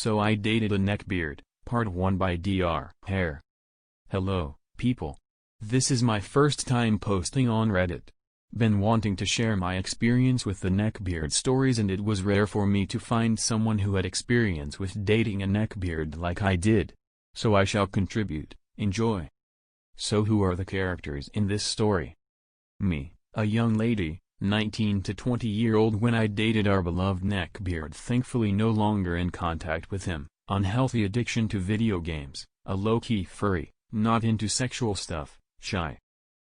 So I dated a neckbeard, part 1 by DrHerr. Hello, people. This is my first time posting on Reddit. Been wanting to share my experience with the Neckbeard stories, and it was rare for me to find someone who had experience with dating a neckbeard like I did. So I shall contribute. Enjoy. So who are the characters in this story? Me, a young lady, 19 to 20-year-old when I dated our beloved neckbeard, thankfully no longer in contact with him, unhealthy addiction to video games, a low-key furry, not into sexual stuff, shy.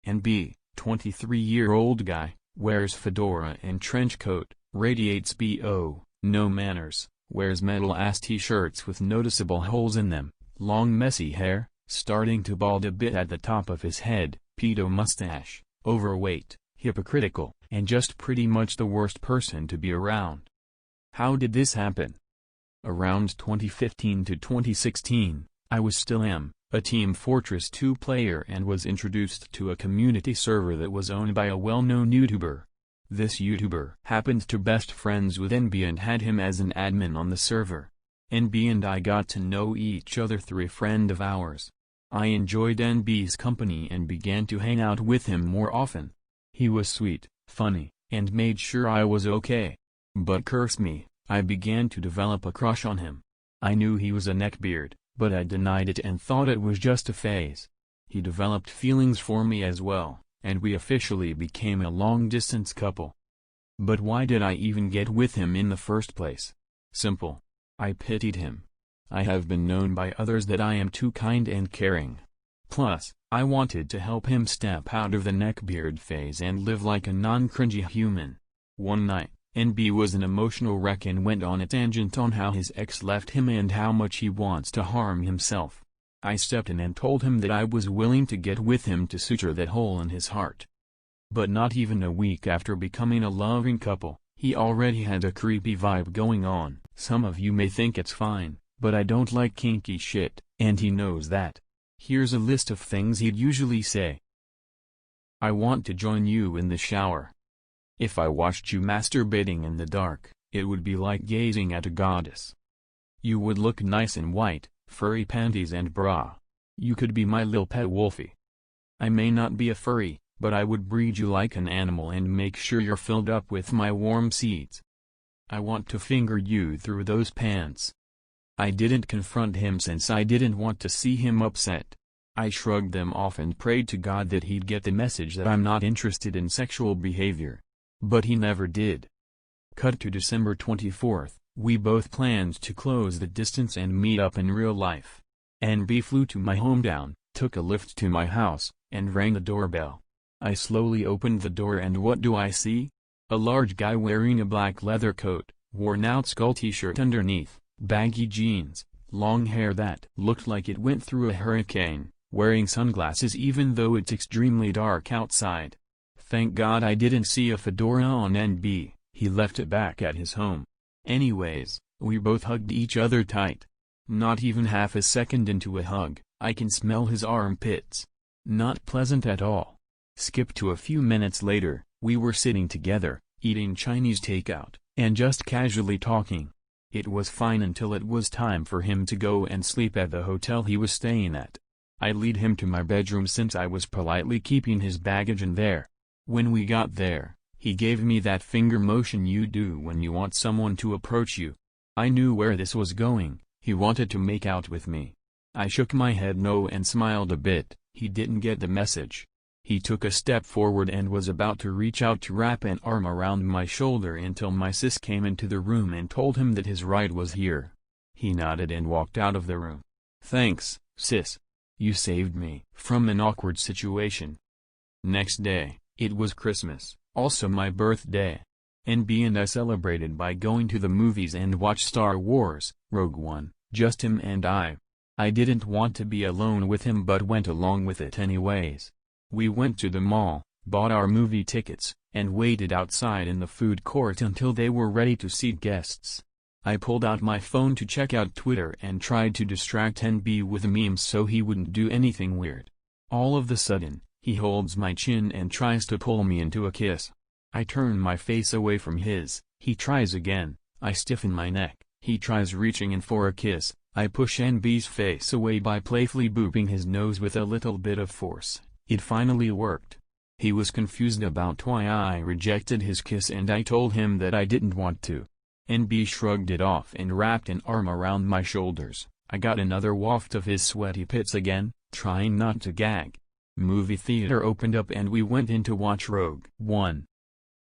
And B, 23-year-old guy, wears fedora and trench coat, radiates BO, no manners, wears metal-ass t-shirts with noticeable holes in them, long messy hair, starting to bald a bit at the top of his head, pedo mustache, overweight, hypocritical, and just pretty much the worst person to be around. How did this happen? Around 2015 to 2016, I was still a Team Fortress 2 player and was introduced to a community server that was owned by a well-known YouTuber. This YouTuber happened to best friends with NB and had him as an admin on the server. NB and I got to know each other through a friend of ours. I enjoyed NB's company and began to hang out with him more often. He was sweet, funny, and made sure I was okay. But curse me, I began to develop a crush on him. I knew he was a neckbeard, but I denied it and thought it was just a phase. He developed feelings for me as well, and we officially became a long-distance couple. But why did I even get with him in the first place? Simple. I pitied him. I have been known by others that I am too kind and caring. Plus, I wanted to help him step out of the neckbeard phase and live like a non-cringy human. One night, NB was an emotional wreck and went on a tangent on how his ex left him and how much he wants to harm himself. I stepped in and told him that I was willing to get with him to suture that hole in his heart. But not even a week after becoming a loving couple, he already had a creepy vibe going on. Some of you may think it's fine, but I don't like kinky shit, and he knows that. Here's a list of things he'd usually say. I want to join you in the shower. If I watched you masturbating in the dark, it would be like gazing at a goddess. You would look nice in white, furry panties and bra. You could be my lil pet wolfie. I may not be a furry, but I would breed you like an animal and make sure you're filled up with my warm seeds. I want to finger you through those pants. I didn't confront him since I didn't want to see him upset. I shrugged them off and prayed to God that he'd get the message that I'm not interested in sexual behavior. But he never did. Cut to December 24th, we both planned to close the distance and meet up in real life. NB flew to my hometown, took a lift to my house, and rang the doorbell. I slowly opened the door and what do I see? A large guy wearing a black leather coat, worn-out skull t-shirt underneath, baggy jeans, long hair that looked like it went through a hurricane, wearing sunglasses even though it's extremely dark outside. Thank God I didn't see a fedora on NB, he left it back at his home. Anyways, we both hugged each other tight. Not even half a second into a hug, I can smell his armpits. Not pleasant at all. Skip to a few minutes later, we were sitting together, eating Chinese takeout, and just casually talking. It was fine until it was time for him to go and sleep at the hotel he was staying at. I lead him to my bedroom since I was politely keeping his baggage in there. When we got there, he gave me that finger motion you do when you want someone to approach you. I knew where this was going, he wanted to make out with me. I shook my head no and smiled a bit, he didn't get the message. He took a step forward and was about to reach out to wrap an arm around my shoulder until my sis came into the room and told him that his ride was here. He nodded and walked out of the room. Thanks, sis. You saved me from an awkward situation. Next day, it was Christmas, also my birthday. NB and I celebrated by going to the movies and watched Star Wars, Rogue One, just him and I. I didn't want to be alone with him but went along with it anyways. We went to the mall, bought our movie tickets, and waited outside in the food court until they were ready to seat guests. I pulled out my phone to check out Twitter and tried to distract NB with memes so he wouldn't do anything weird. All of a sudden, he holds my chin and tries to pull me into a kiss. I turn my face away from his, he tries again, I stiffen my neck, He tries reaching in for a kiss. I push NB's face away by playfully booping his nose with a little bit of force. It finally worked. He was confused about why I rejected his kiss and I told him that I didn't want to. NB shrugged it off and wrapped an arm around my shoulders. I got another waft of his sweaty pits again, trying not to gag. Movie theater opened up and we went in to watch Rogue One.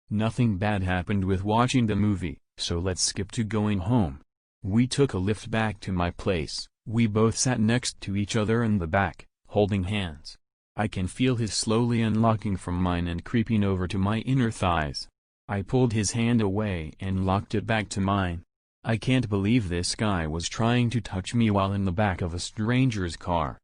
Nothing bad happened with watching the movie, so let's skip to going home. We took a lift back to my place. We both sat next to each other in the back, holding hands. I can feel his slowly unlocking from mine and creeping over to my inner thighs. I pulled his hand away and locked it back to mine. I can't believe this guy was trying to touch me while in the back of a stranger's car.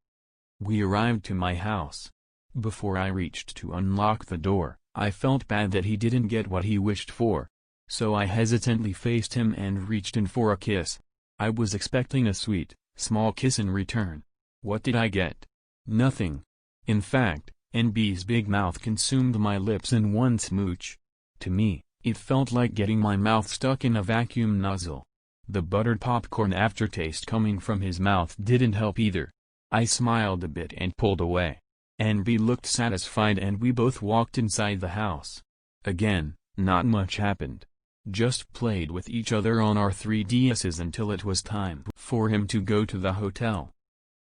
We arrived to my house. Before I reached to unlock the door, I felt bad that he didn't get what he wished for. So I hesitantly faced him and reached in for a kiss. I was expecting a sweet, small kiss in return. What did I get? Nothing. In fact, NB's big mouth consumed my lips in one smooch. To me, it felt like getting my mouth stuck in a vacuum nozzle. The buttered popcorn aftertaste coming from his mouth didn't help either. I smiled a bit and pulled away. NB looked satisfied and we both walked inside the house. Again, not much happened. Just played with each other on our 3DSs until it was time for him to go to the hotel.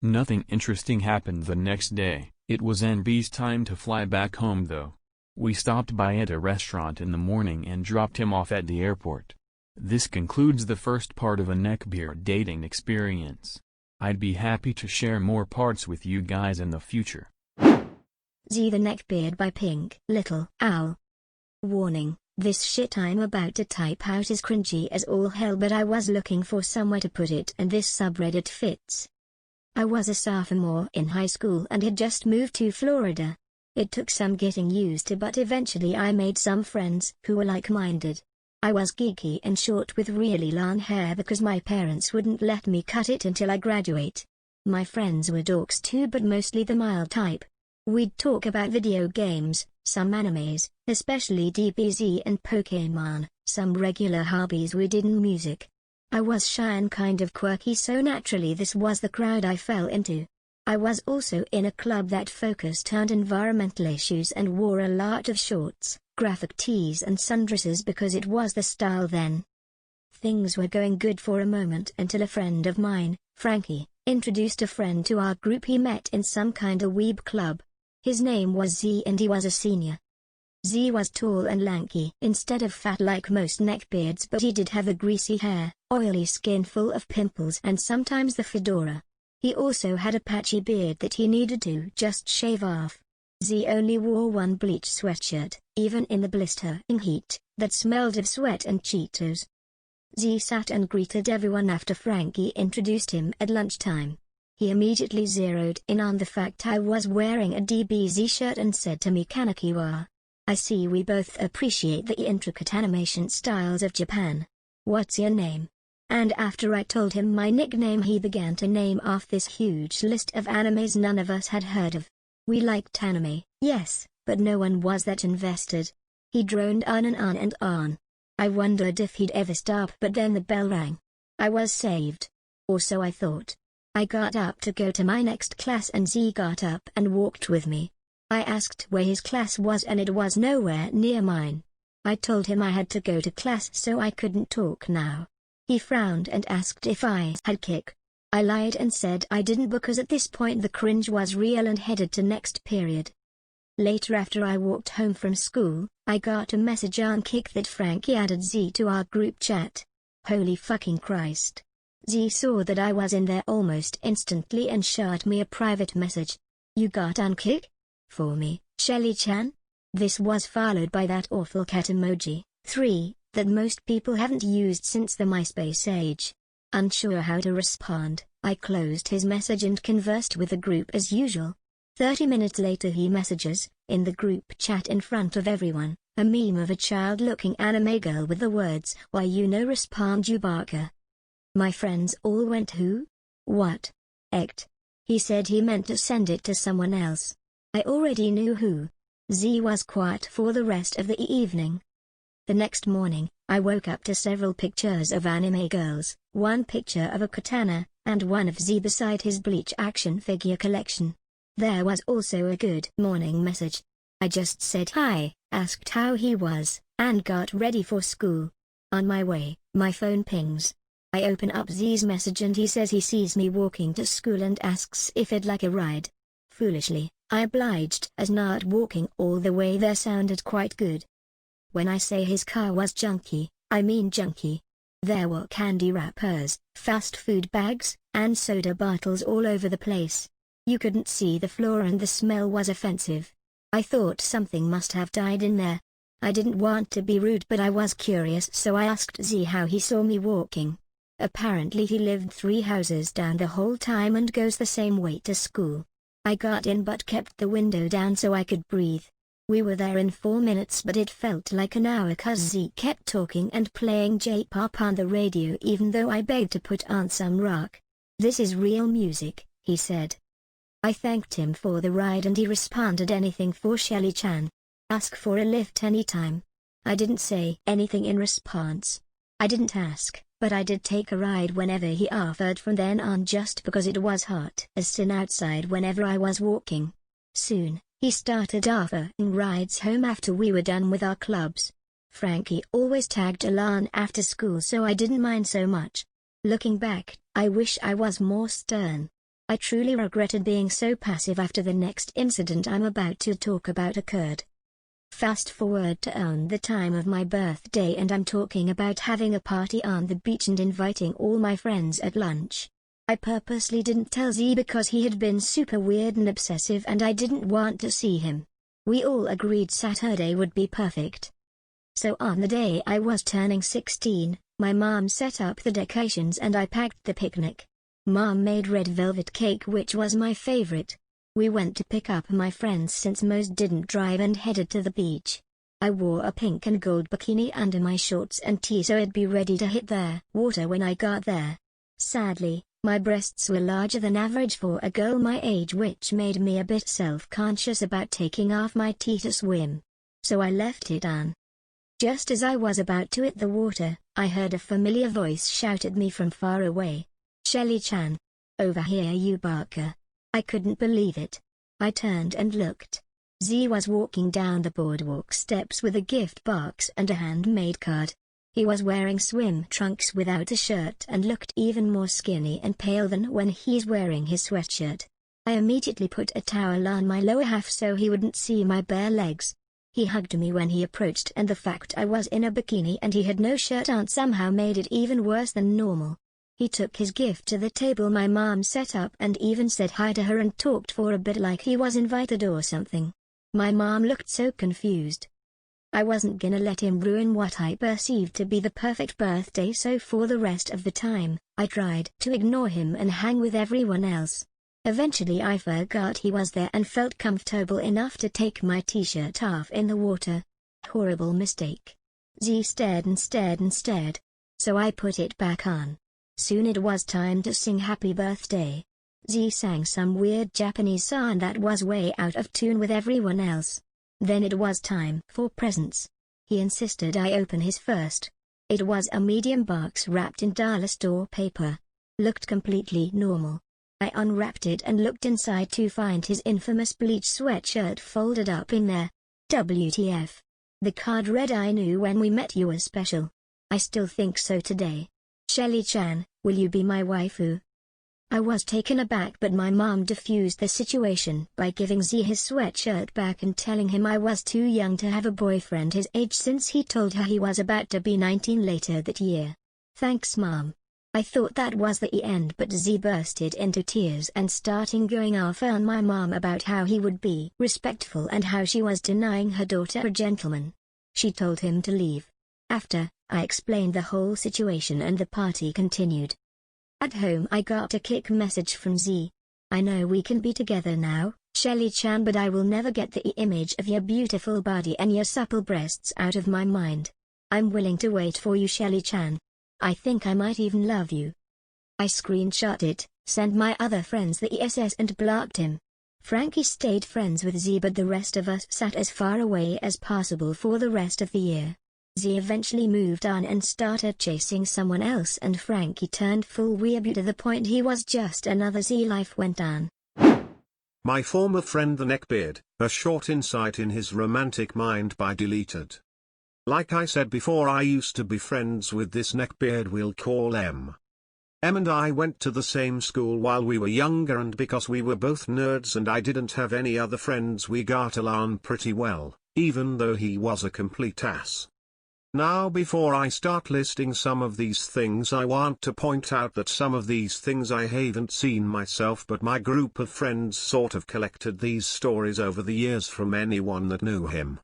Nothing interesting happened the next day. It was NB's time to fly back home though. We stopped by at a restaurant in the morning and dropped him off at the airport. This concludes the first part of a Neckbeard dating experience. I'd be happy to share more parts with you guys in the future. The Neckbeard by PinkLittleOwl. Warning, this shit I'm about to type out is cringy as all hell, but I was looking for somewhere to put it and this subreddit fits. I was a sophomore in high school and had just moved to Florida. It took some getting used to, but eventually I made some friends who were like-minded. I was geeky and short with really long hair because my parents wouldn't let me cut it until I graduate. My friends were dorks too, but mostly the mild type. We'd talk about video games, some animes, especially DBZ and Pokemon, some regular hobbies we did in music. I was shy and kind of quirky, so naturally this was the crowd I fell into. I was also in a club that focused on environmental issues and wore a lot of shorts, graphic tees and sundresses because it was the style then. Things were going good for a moment until a friend of mine, Frankie, introduced a friend to our group he met in some kind of weeb club. His name was Z and he was a senior. Z was tall and lanky instead of fat like most neckbeards, but he did have a greasy hair, oily skin full of pimples and sometimes the fedora. He also had a patchy beard that he needed to just shave off. Z only wore one bleach sweatshirt, even in the blistering heat, that smelled of sweat and Cheetos. Z sat and greeted everyone after Frankie introduced him at lunchtime. He immediately zeroed in on the fact I was wearing a DBZ shirt and said to me, "Konnichiwa. I see we both appreciate the intricate animation styles of Japan. What's your name?" And after I told him my nickname, he began to name off this huge list of animes none of us had heard of. We liked anime, yes, but no one was that invested. He droned on and on and on. I wondered if he'd ever stop, but then the bell rang. I was saved. Or so I thought. I got up to go to my next class and Z got up and walked with me. I asked where his class was and it was nowhere near mine. I told him I had to go to class so I couldn't talk now. He frowned and asked if I had kick. I lied and said I didn't because at this point the cringe was real and headed to next period. Later, after I walked home from school, I got a message on Kick that Frankie added Z to our group chat. Holy fucking Christ. Z saw that I was in there almost instantly and shot me a private message. "You got on Kick? For me, Shelly-chan?" This was followed by that awful cat emoji, 3, that most people haven't used since the MySpace age. Unsure how to respond, I closed his message and conversed with the group as usual. 30 minutes later he messages, in the group chat in front of everyone, a meme of a child-looking anime girl with the words, "Why you no respond you barker." My friends all went, "Who? What? Ect?" He said he meant to send it to someone else. I already knew who. Z was quiet for the rest of the evening. The next morning, I woke up to several pictures of anime girls, one picture of a katana, and one of Z beside his Bleach action figure collection. There was also a good morning message. I just said hi, asked how he was, and got ready for school. On my way, my phone pings. I open up Z's message and he says he sees me walking to school and asks if I'd like a ride. Foolishly, I obliged, as not walking all the way there sounded quite good. When I say his car was junky, I mean junky. There were candy wrappers, fast food bags, and soda bottles all over the place. You couldn't see the floor and the smell was offensive. I thought something must have died in there. I didn't want to be rude but I was curious, so I asked Z how he saw me walking. Apparently he lived 3 houses down the whole time and goes the same way to school. I got in but kept the window down so I could breathe. We were there in 4 minutes but it felt like an hour cause Z kept talking and playing J-pop on the radio even though I begged to put on some rock. "This is real music," he said. I thanked him for the ride and he responded, "Anything for Shelly-chan. Ask for a lift anytime." I didn't say anything in response. I didn't ask, but I did take a ride whenever he offered from then on just because it was hot as sin outside whenever I was walking. Soon, he started offering rides home after we were done with our clubs. Frankie always tagged along after school so I didn't mind so much. Looking back, I wish I was more stern. I truly regretted being so passive after the next incident I'm about to talk about occurred. Fast forward to on the time of my birthday and I'm talking about having a party on the beach and inviting all my friends at lunch. I purposely didn't tell Z because he had been super weird and obsessive and I didn't want to see him. We all agreed Saturday would be perfect. So on the day I was turning 16, my mom set up the decorations and I packed the picnic. Mom made red velvet cake which was my favorite. We went to pick up my friends since most didn't drive and headed to the beach. I wore a pink and gold bikini under my shorts and tee so I'd be ready to hit the water when I got there. Sadly, my breasts were larger than average for a girl my age which made me a bit self-conscious about taking off my tee to swim. So I left it on. Just as I was about to hit the water, I heard a familiar voice shout at me from far away. "Shelly-chan. Over here you barker." I couldn't believe it. I turned and looked. Z was walking down the boardwalk steps with a gift box and a handmade card. He was wearing swim trunks without a shirt and looked even more skinny and pale than when he's wearing his sweatshirt. I immediately put a towel on my lower half so he wouldn't see my bare legs. He hugged me when he approached and the fact I was in a bikini and he had no shirt on somehow made it even worse than normal. He took his gift to the table my mom set up and even said hi to her and talked for a bit like he was invited or something. My mom looked so confused. I wasn't gonna let him ruin what I perceived to be the perfect birthday, so for the rest of the time, I tried to ignore him and hang with everyone else. Eventually I forgot he was there and felt comfortable enough to take my t-shirt off in the water. Horrible mistake. Z stared and stared and stared. So I put it back on. Soon it was time to sing happy birthday. Z sang some weird Japanese song that was way out of tune with everyone else. Then it was time for presents. He insisted I open his first. It was a medium box wrapped in dollar store paper. Looked completely normal. I unwrapped it and looked inside to find his infamous Bleach sweatshirt folded up in there. WTF. The card read, "I knew when we met you were special. I still think so today. Shelly-chan, will you be my waifu?" I was taken aback but my mom diffused the situation by giving Z his sweatshirt back and telling him I was too young to have a boyfriend his age since he told her he was about to be 19 later that year. Thanks Mom. I thought that was the end but Z bursted into tears and starting going off on my mom about how he would be respectful and how she was denying her daughter a gentleman. She told him to leave. After, I explained the whole situation and the party continued. At home I got a quick message from Z. "I know we can be together now, Shelly-chan, but I will never get the image of your beautiful body and your supple breasts out of my mind. I'm willing to wait for you, Shelly-chan. I think I might even love you." I screenshot it, sent my other friends the ESS and blocked him. Frankie stayed friends with Z but the rest of us sat as far away as possible for the rest of the year. Z eventually moved on and started chasing someone else, and Frankie turned full weeaboo to the point he was just another Z. Life went on. My former friend the Neckbeard, a short insight in his romantic mind by deleted. Like I said before, I used to be friends with this Neckbeard we'll call M. M and I went to the same school while we were younger, and because we were both nerds and I didn't have any other friends, we got along pretty well, even though he was a complete ass. Now before I start listing some of these things, I want to point out that some of these things I haven't seen myself, but my group of friends sort of collected these stories over the years from anyone that knew him.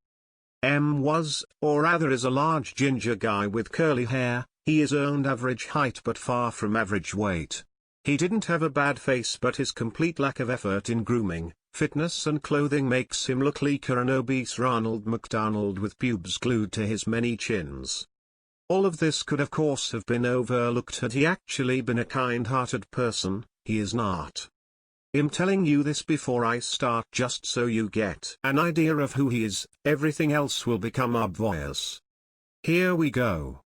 M was, or rather is, a large ginger guy with curly hair. He is around average height but far from average weight. He didn't have a bad face, but his complete lack of effort in grooming, fitness and clothing makes him look like an obese Ronald McDonald with pubes glued to his many chins. All of this could of course have been overlooked had he actually been a kind-hearted person. He is not. I'm telling you this before I start just so you get an idea of who he is. Everything else will become obvious. Here we go.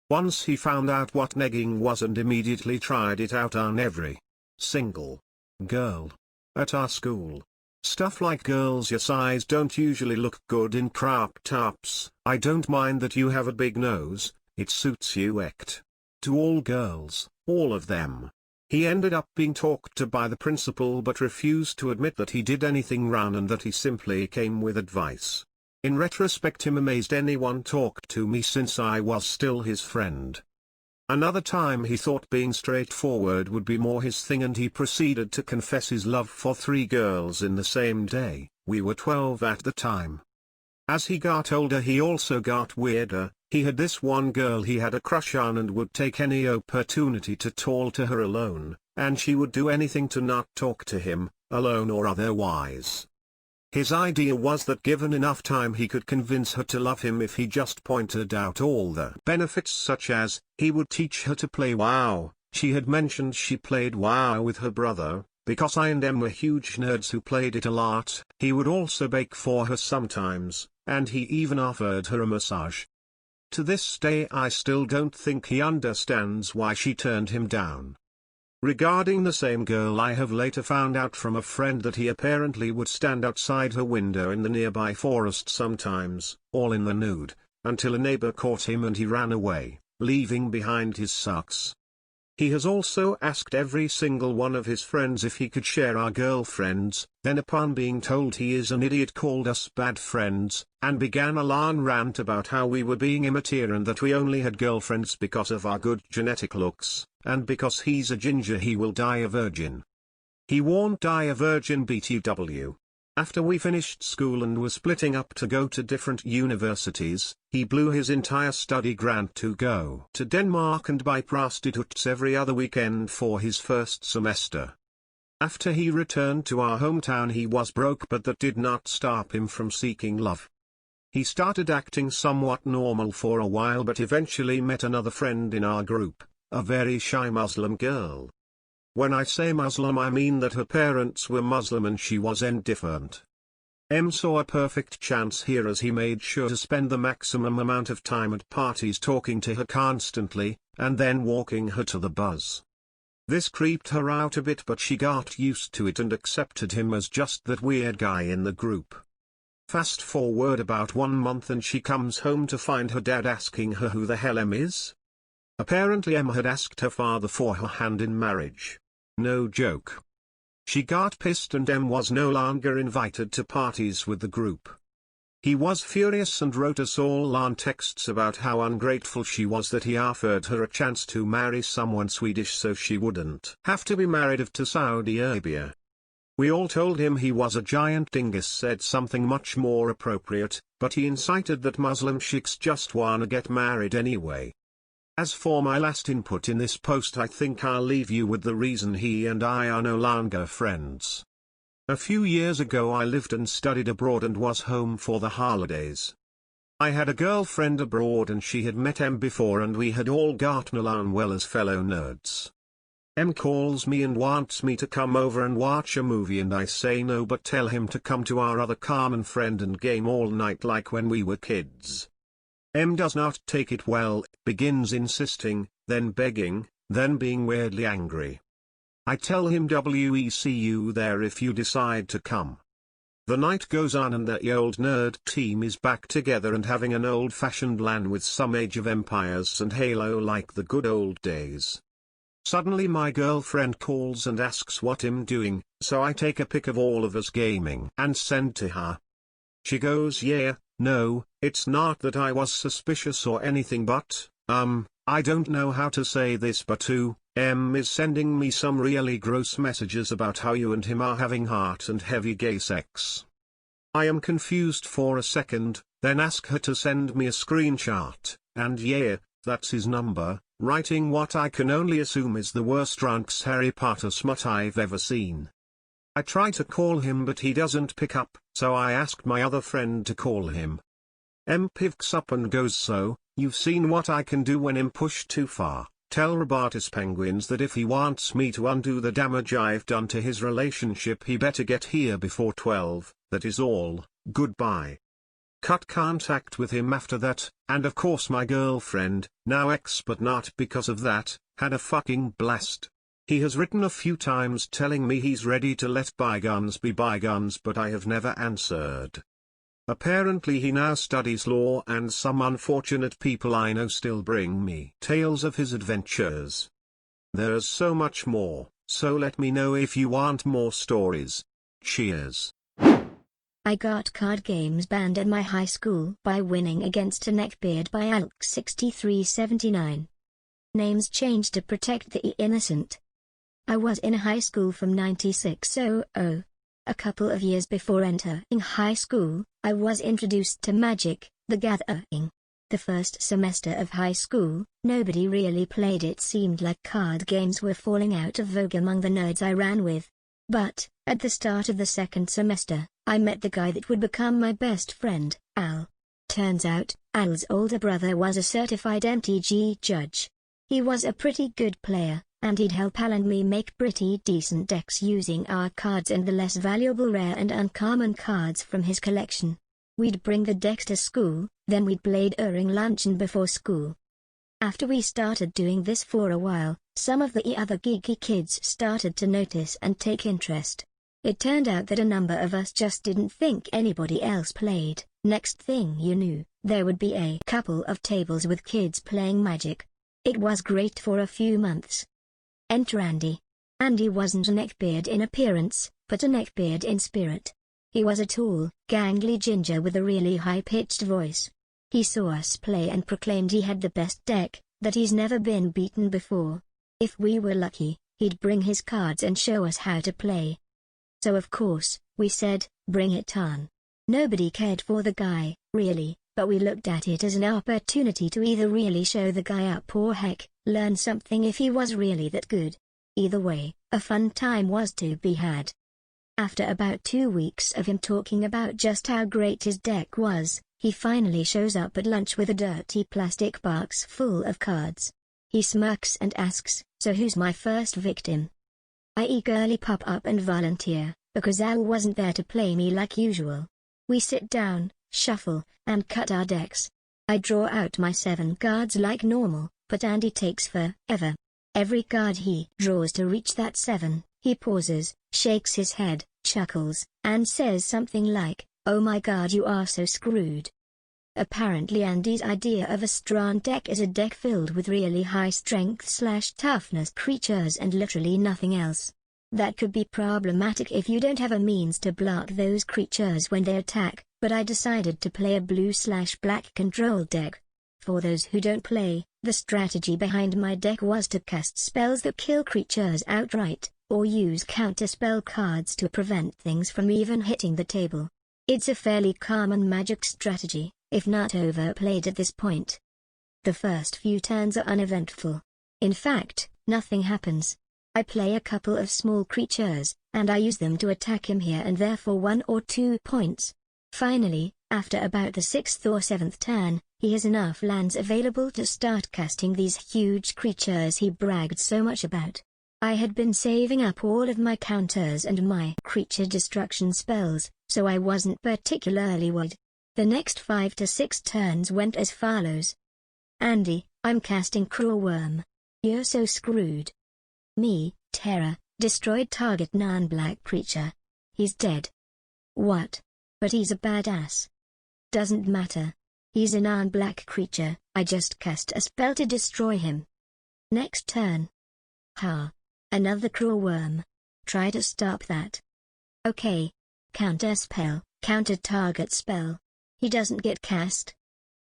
Once he found out what negging was and immediately tried it out on every single girl at our school. Stuff like girls your size don't usually look good in crop tops. I don't mind that you have a big nose, it suits you act. To all girls, all of them. He ended up being talked to by the principal but refused to admit that he did anything wrong and that he simply came with advice. In retrospect, I'm amazed anyone talked to me since I was still his friend. Another time he thought being straightforward would be more his thing, and he proceeded to confess his love for 3 girls in the same day. We were 12 at the time. As he got older he also got weirder. He had this one girl he had a crush on and would take any opportunity to talk to her alone, and she would do anything to not talk to him, alone or otherwise. His idea was that given enough time he could convince her to love him if he just pointed out all the benefits, such as, he would teach her to play WoW. She had mentioned she played WoW with her brother, because I and M were huge nerds who played it a lot. He would also bake for her sometimes, and he even offered her a massage. To this day I still don't think he understands why she turned him down. Regarding the same girl, I have later found out from a friend that he apparently would stand outside her window in the nearby forest sometimes, all in the nude, until a neighbor caught him and he ran away, leaving behind his socks. He has also asked every single one of his friends if he could share our girlfriends, then upon being told he is an idiot called us bad friends, and began a long rant about how we were being immature and that we only had girlfriends because of our good genetic looks, and because he's a ginger he will die a virgin. He won't die a virgin BTW. After we finished school and were splitting up to go to different universities, he blew his entire study grant to go to Denmark and buy prostitutes every other weekend for his first semester. After he returned to our hometown he was broke, but that did not stop him from seeking love. He started acting somewhat normal for a while but eventually met another friend in our group, a very shy Muslim girl. When I say Muslim I mean that her parents were Muslim and she was indifferent. M saw a perfect chance here as he made sure to spend the maximum amount of time at parties talking to her constantly, and then walking her to the buzz. This creeped her out a bit but she got used to it and accepted him as just that weird guy in the group. Fast forward about 1 month and she comes home to find her dad asking her who the hell M is. Apparently M had asked her father for her hand in marriage. No joke. She got pissed and M was no longer invited to parties with the group. He was furious and wrote us all long texts about how ungrateful she was that he offered her a chance to marry someone Swedish so she wouldn't have to be married to Saudi Arabia. We all told him he was a giant dingus, said something much more appropriate, but he incited that Muslim chicks just wanna get married anyway. As for my last input in this post, I think I'll leave you with the reason he and I are no longer friends. A few years ago I lived and studied abroad and was home for the holidays. I had a girlfriend abroad and she had met M before and we had all gotten along well as fellow nerds. M calls me and wants me to come over and watch a movie and I say no but tell him to come to our other common friend and game all night like when we were kids. M does not take it well, begins insisting, then begging, then being weirdly angry. I tell him we see you there if you decide to come. The night goes on and the old nerd team is back together and having an old-fashioned LAN with some Age of Empires and Halo like the good old days. Suddenly my girlfriend calls and asks what I'm doing, so I take a pic of all of us gaming and send to her. She goes, yeah, no, it's not that I was suspicious or anything but, I don't know how to say this but M is sending me some really gross messages about how you and him are having hot and heavy gay sex. I am confused for a second, then ask her to send me a screenshot, and yeah, that's his number, writing what I can only assume is the worst drunks Harry Potter smut I've ever seen. I try to call him but he doesn't pick up, so I ask my other friend to call him. M picks up and goes, so, you've seen what I can do when I'm pushed too far. Tell Robotus Penguins that if he wants me to undo the damage I've done to his relationship he better get here before 12, that is all, goodbye. Cut contact with him after that, and of course my girlfriend, now ex but not because of that, had a fucking blast. He has written a few times telling me he's ready to let bygones be bygones but I have never answered. Apparently he now studies law and some unfortunate people I know still bring me tales of his adventures. There's so much more, so let me know if you want more stories. Cheers. I got card games banned at my high school by winning against a Neckbeard by ALK 6379. Names changed to protect the innocent. I was in high school from 9600. A couple of years before entering high school, I was introduced to Magic, the Gathering. The first semester of high school, nobody really played. It seemed like card games were falling out of vogue among the nerds I ran with. But, at the start of the second semester, I met the guy that would become my best friend, Al. Turns out, Al's older brother was a certified MTG judge. He was a pretty good player, and he'd help Al and me make pretty decent decks using our cards and the less valuable rare and uncommon cards from his collection. We'd bring the decks to school, then we'd play during lunch and before school. After we started doing this for a while, some of the other geeky kids started to notice and take interest. It turned out that a number of us just didn't think anybody else played. Next thing you knew, there would be a couple of tables with kids playing Magic. It was great for a few months. Enter Andy. Andy wasn't a Neckbeard in appearance, but a Neckbeard in spirit. He was a tall, gangly ginger with a really high-pitched voice. He saw us play and proclaimed he had the best deck, that he's never been beaten before. If we were lucky, he'd bring his cards and show us how to play. So of course, we said, bring it on. Nobody cared for the guy, really, but we looked at it as an opportunity to either really show the guy up or heck, learn something if he was really that good. Either way, a fun time was to be had. After about 2 weeks of him talking about just how great his deck was, he finally shows up at lunch with a dirty plastic box full of cards. He smirks and asks, "So who's my first victim?" I eagerly pop up and volunteer, because Al wasn't there to play me like usual. We sit down, shuffle, and cut our decks. I draw out my 7 cards like normal, but Andy takes forever. Every card he draws to reach that 7, he pauses, shakes his head, chuckles, and says something like, "Oh my god, you are so screwed." Apparently Andy's idea of a strong deck is a deck filled with really high strength/toughness creatures and literally nothing else. That could be problematic if you don't have a means to block those creatures when they attack, but I decided to play a blue/black control deck. For those who don't play, the strategy behind my deck was to cast spells that kill creatures outright, or use counterspell cards to prevent things from even hitting the table. It's a fairly common Magic strategy, if not overplayed at this point. The first few turns are uneventful. In fact, nothing happens. I play a couple of small creatures, and I use them to attack him here and there for 1 or 2 points. Finally, after about the 6th or 7th turn, he has enough lands available to start casting these huge creatures he bragged so much about. I had been saving up all of my counters and my creature destruction spells, so I wasn't particularly worried. The next 5 to 6 turns went as follows. Andy, I'm casting Cruel Worm. You're so screwed. Me, Terror, destroyed target non-black creature. He's dead. What? But he's a badass. Doesn't matter. He's a non-black creature, I just cast a spell to destroy him. Next turn. Ha. Another Cruel Worm. Try to stop that. Okay. Counter spell, counter target spell. He doesn't get cast.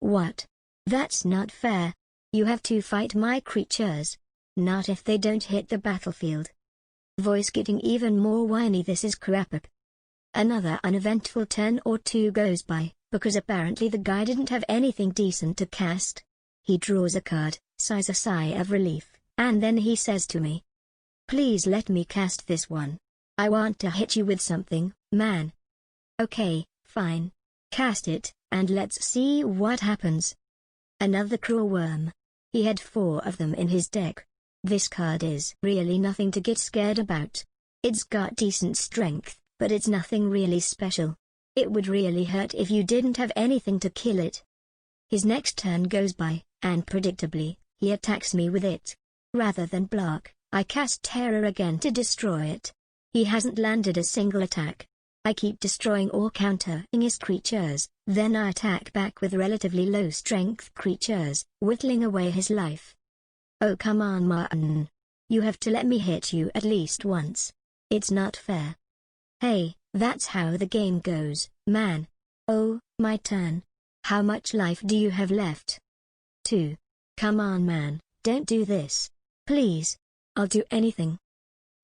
What? That's not fair. You have to fight my creatures. Not if they don't hit the battlefield. Voice getting even more whiny. This is crap. Another uneventful turn or two goes by, because apparently the guy didn't have anything decent to cast. He draws a card, sighs a sigh of relief, and then he says to me, "Please let me cast this one. I want to hit you with something, man." Okay, fine. Cast it, and let's see what happens. Another Cruel Worm. He had 4 of them in his deck. This card is really nothing to get scared about. It's got decent strength, but it's nothing really special. It would really hurt if you didn't have anything to kill it. His next turn goes by, and predictably, he attacks me with it. Rather than block, I cast Terror again to destroy it. He hasn't landed a single attack. I keep destroying or countering his creatures, then I attack back with relatively low strength creatures, whittling away his life. Oh come on Martin. You have to let me hit you at least once. It's not fair. Hey, that's how the game goes, man. Oh, my turn. How much life do you have left? 2. Come on man, don't do this. Please. I'll do anything.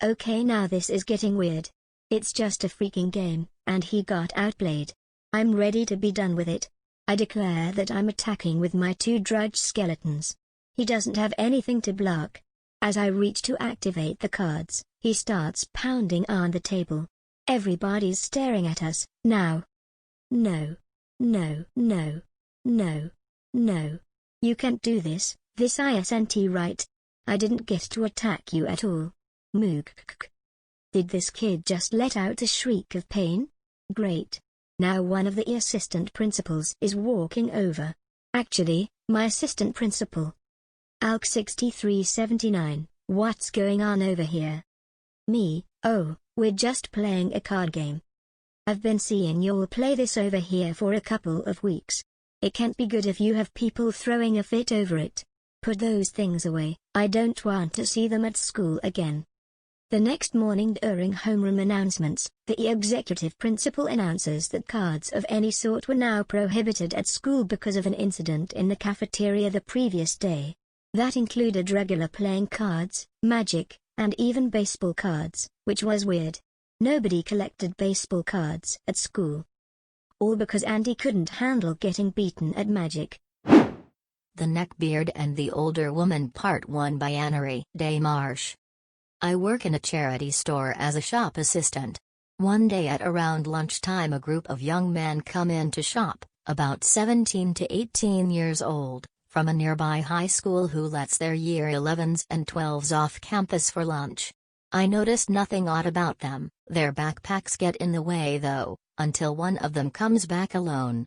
Okay, now this is getting weird. It's just a freaking game, and he got outplayed. I'm ready to be done with it. I declare that I'm attacking with my 2 drudge skeletons. He doesn't have anything to block. As I reach to activate the cards, he starts pounding on the table. Everybody's staring at us, now. No. No, no. No. No. You can't do this, this isn't right. I didn't get to attack you at all. Moog. Did this kid just let out a shriek of pain? Great. Now one of the assistant principals is walking over. Actually, my assistant principal. Alk 6379, what's going on over here? Me, oh, we're just playing a card game. I've been seeing y'all play this over here for a couple of weeks. It can't be good if you have people throwing a fit over it. Put those things away, I don't want to see them at school again. The next morning during homeroom announcements, the executive principal announces that cards of any sort were now prohibited at school because of an incident in the cafeteria the previous day. That included regular playing cards, magic, and even baseball cards, which was weird. Nobody collected baseball cards at school. All because Andy couldn't handle getting beaten at magic. The Neckbeard and the Older Woman Part 1 by AnorhiDemarche. I work in a charity store as a shop assistant. One day at around lunchtime a group of young men come in to shop, about 17 to 18 years old, from a nearby high school who lets their year 11s and 12s off campus for lunch. I noticed nothing odd about them, their backpacks get in the way though, until one of them comes back alone.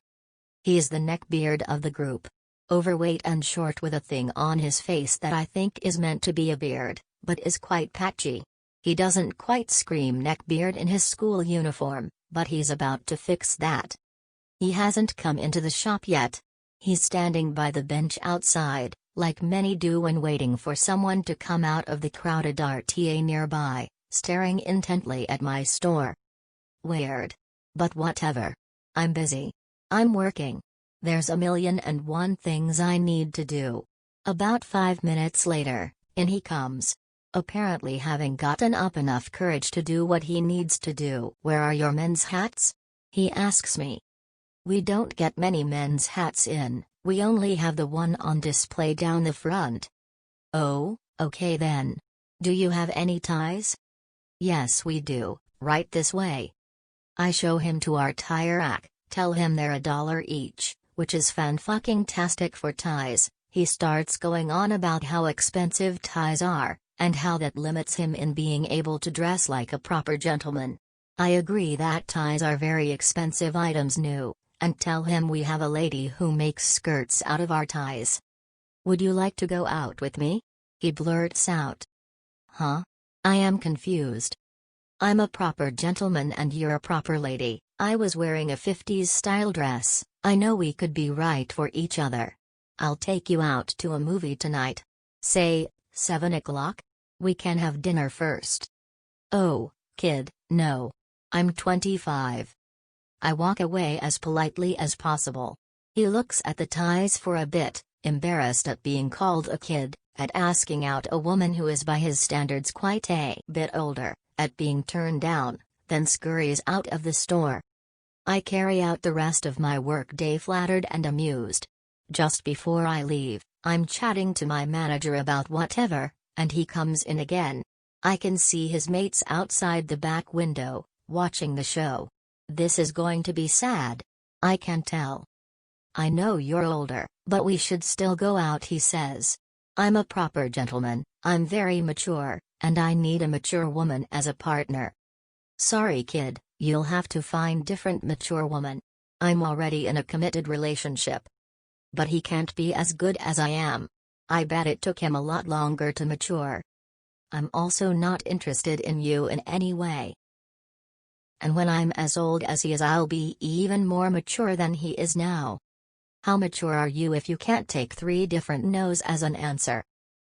He's the neckbeard of the group. Overweight and short with a thing on his face that I think is meant to be a beard, but is quite patchy. He doesn't quite scream neckbeard in his school uniform, but he's about to fix that. He hasn't come into the shop yet. He's standing by the bench outside, like many do when waiting for someone to come out of the crowded Arty nearby, staring intently at my store. Weird. But whatever. I'm busy. I'm working. There's 1,000,001 things I need to do. About 5 minutes later, in he comes. Apparently having gotten up enough courage to do what he needs to do. "Where are your men's hats?" he asks me. "We don't get many men's hats in, we only have the one on display down the front." "Oh, okay then. Do you have any ties?" "Yes we do, right this way." I show him to our tie rack, tell him they're $1 each, which is fan-fucking-tastic for ties. He starts going on about how expensive ties are, and how that limits him in being able to dress like a proper gentleman. I agree that ties are very expensive items new, and tell him we have a lady who makes skirts out of our ties. Would you like to go out with me? He blurts out. Huh? I am confused. I'm a proper gentleman and you're a proper lady. I was wearing a 50s style dress. I know we could be right for each other. I'll take you out to a movie tonight. Say, 7 o'clock? We can have dinner first. Oh, kid, no. I'm 25. I walk away as politely as possible. He looks at the ties for a bit, embarrassed at being called a kid, at asking out a woman who is by his standards quite a bit older, at being turned down, then scurries out of the store. I carry out the rest of my work day flattered and amused. Just before I leave, I'm chatting to my manager about whatever, and he comes in again. I can see his mates outside the back window, watching the show. This is going to be sad. I can tell. I know you're older, but we should still go out, he says. I'm a proper gentleman, I'm very mature, and I need a mature woman as a partner. Sorry kid, you'll have to find different mature woman. I'm already in a committed relationship. But he can't be as good as I am. I bet it took him a lot longer to mature. I'm also not interested in you in any way. And when I'm as old as he is, I'll be even more mature than he is now. How mature are you if you can't take 3 different no's as an answer?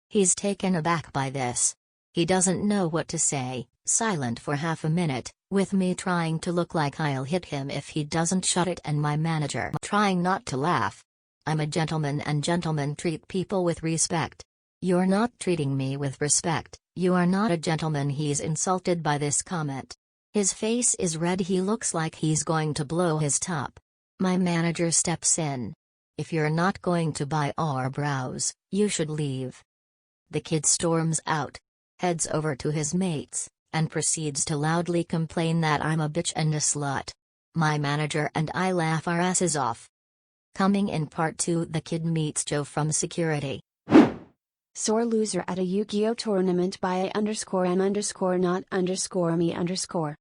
He's taken aback by this. He doesn't know what to say, silent for half a minute, with me trying to look like I'll hit him if he doesn't shut it and my manager trying not to laugh. I'm a gentleman and gentlemen treat people with respect. You're not treating me with respect, you are not a gentleman. He's insulted by this comment. His face is red, he looks like he's going to blow his top. My manager steps in. If you're not going to buy our brows, you should leave. The kid storms out, heads over to his mates, and proceeds to loudly complain that I'm a bitch and a slut. My manager and I laugh our asses off. Coming in part 2, the kid meets Joe from security. Sore loser at a Yugioh tournament by a_not_me_.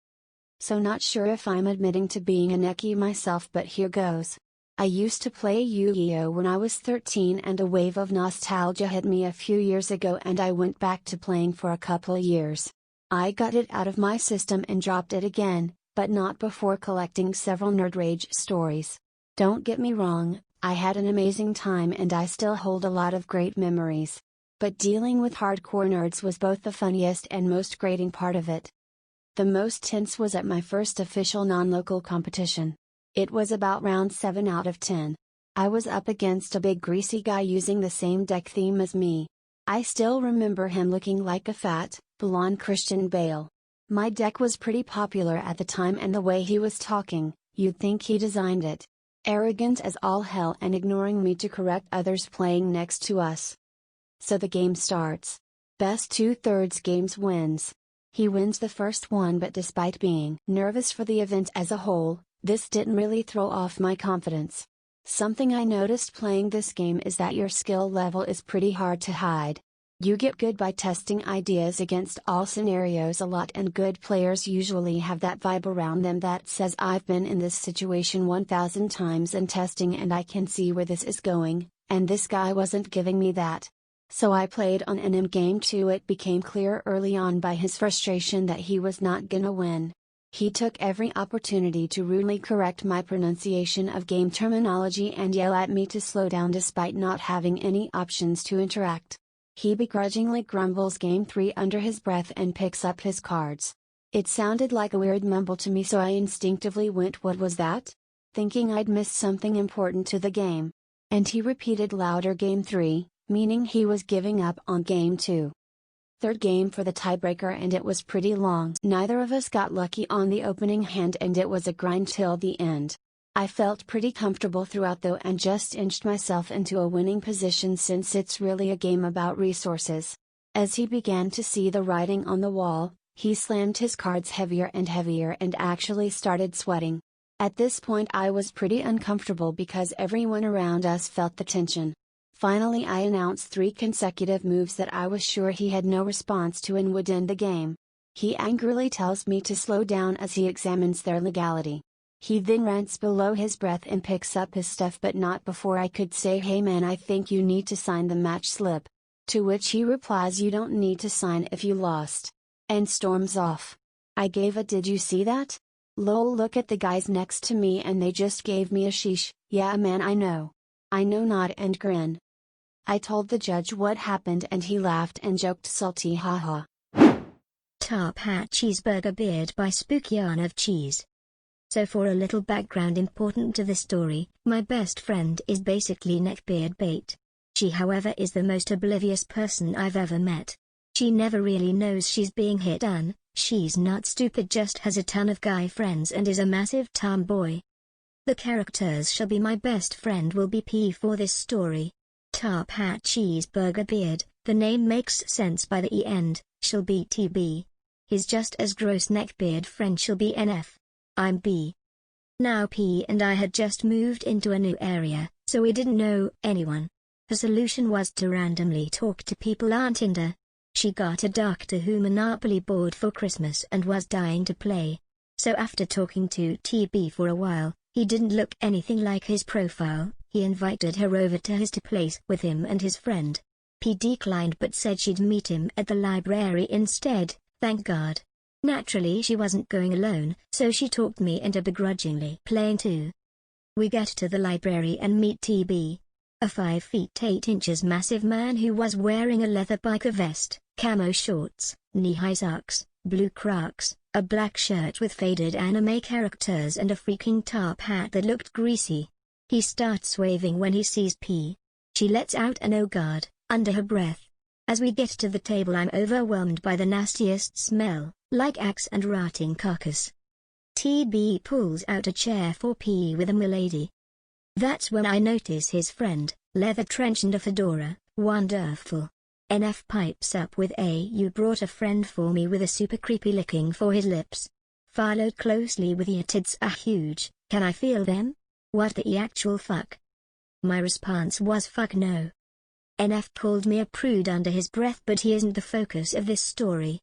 So not sure if I'm admitting to being a neckie myself, but here goes. I used to play Yugioh when I was 13 and a wave of nostalgia hit me a few years ago and I went back to playing for a couple years. I got it out of my system and dropped it again, but not before collecting several nerd rage stories. Don't get me wrong, I had an amazing time and I still hold a lot of great memories. But dealing with hardcore nerds was both the funniest and most grating part of it. The most tense was at my first official non-local competition. It was about round 7 out of 10. I was up against a big greasy guy using the same deck theme as me. I still remember him looking like a fat, blonde Christian Bale. My deck was pretty popular at the time and the way he was talking, you'd think he designed it. Arrogant as all hell and ignoring me to correct others playing next to us. So the game starts. Best 2/3 games wins. He wins the first one, but despite being nervous for the event as a whole, this didn't really throw off my confidence. Something I noticed playing this game is that your skill level is pretty hard to hide. You get good by testing ideas against all scenarios a lot, and good players usually have that vibe around them that says I've been in this situation 1,000 times and testing and I can see where this is going, and this guy wasn't giving me that. So I played on and in game 2 it became clear early on by his frustration that he was not gonna win. He took every opportunity to rudely correct my pronunciation of game terminology and yell at me to slow down despite not having any options to interact. He begrudgingly grumbles game 3 under his breath and picks up his cards. It sounded like a weird mumble to me, so I instinctively went, "What was that?" thinking I'd missed something important to the game. And he repeated louder game 3, meaning he was giving up on game 2. Third game for the tiebreaker and it was pretty long. Neither of us got lucky on the opening hand and it was a grind till the end. I felt pretty comfortable throughout though and just inched myself into a winning position since it's really a game about resources. As he began to see the writing on the wall, he slammed his cards heavier and heavier and actually started sweating. At this point I was pretty uncomfortable because everyone around us felt the tension. Finally I announced 3 consecutive moves that I was sure he had no response to and would end the game. He angrily tells me to slow down as he examines their legality. He then rants below his breath and picks up his stuff, but not before I could say, "Hey man, I think you need to sign the match slip." To which he replies, "You don't need to sign if you lost." And storms off. I gave a "Did you see that? Lol, look at the guys next to me and they just gave me a sheesh." "Yeah man, I know. Nod and grin. I told the judge what happened and he laughed and joked salty haha. Top Hat Cheeseburger Beard by spookyarnofcheese. So for a little background important to the story, my best friend is basically Neckbeard bait. She however is the most oblivious person I've ever met. She never really knows she's being hit on, she's not stupid, just has a ton of guy friends and is a massive tomboy. The characters shall be my best friend will be P for this story. Top Hat Cheeseburger Beard, the name makes sense by the E end, shall be TB. His just as gross neckbeard friend shall be NF. I'm B. Now P and I had just moved into a new area, so we didn't know anyone. The solution was to randomly talk to people on Tinder. She got a Doctor Who Monopoly board for Christmas and was dying to play. So after talking to TB for a while, he didn't look anything like his profile. He invited her over to his place with him and his friend. P declined but said she'd meet him at the library instead, thank God. Naturally she wasn't going alone, so she talked me into begrudgingly playing too. We get to the library and meet TB. A 5 feet 8 inches massive man who was wearing a leather biker vest, camo shorts, knee-high socks, blue Crocs, a black shirt with faded anime characters and a freaking top hat that looked greasy. He starts waving when he sees P. She lets out an "oh God" under her breath. As we get to the table I'm overwhelmed by the nastiest smell, like axe and rotting carcass. TB pulls out a chair for P with a milady. That's when I notice his friend, leather trench and a fedora, wonderful. NF pipes up with a "You brought a friend for me" with a super creepy licking for his lips. Followed closely with "Your tits are huge, can I feel them? What the actual fuck?" My response was "Fuck no." NF called me a prude under his breath, but he isn't the focus of this story.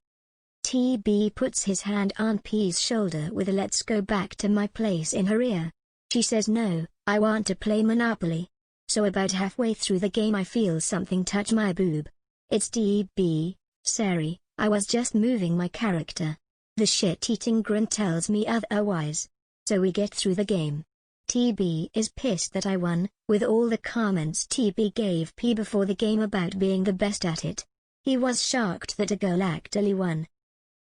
TB puts his hand on P's shoulder with a "let's go back to my place" in her ear. She says no, I want to play Monopoly. So about halfway through the game I feel something touch my boob. It's TB, sorry, I was just moving my character. The shit-eating grin tells me otherwise. So we get through the game. TB is pissed that I won, with all the comments TB gave P before the game about being the best at it. He was shocked that a girl actually won.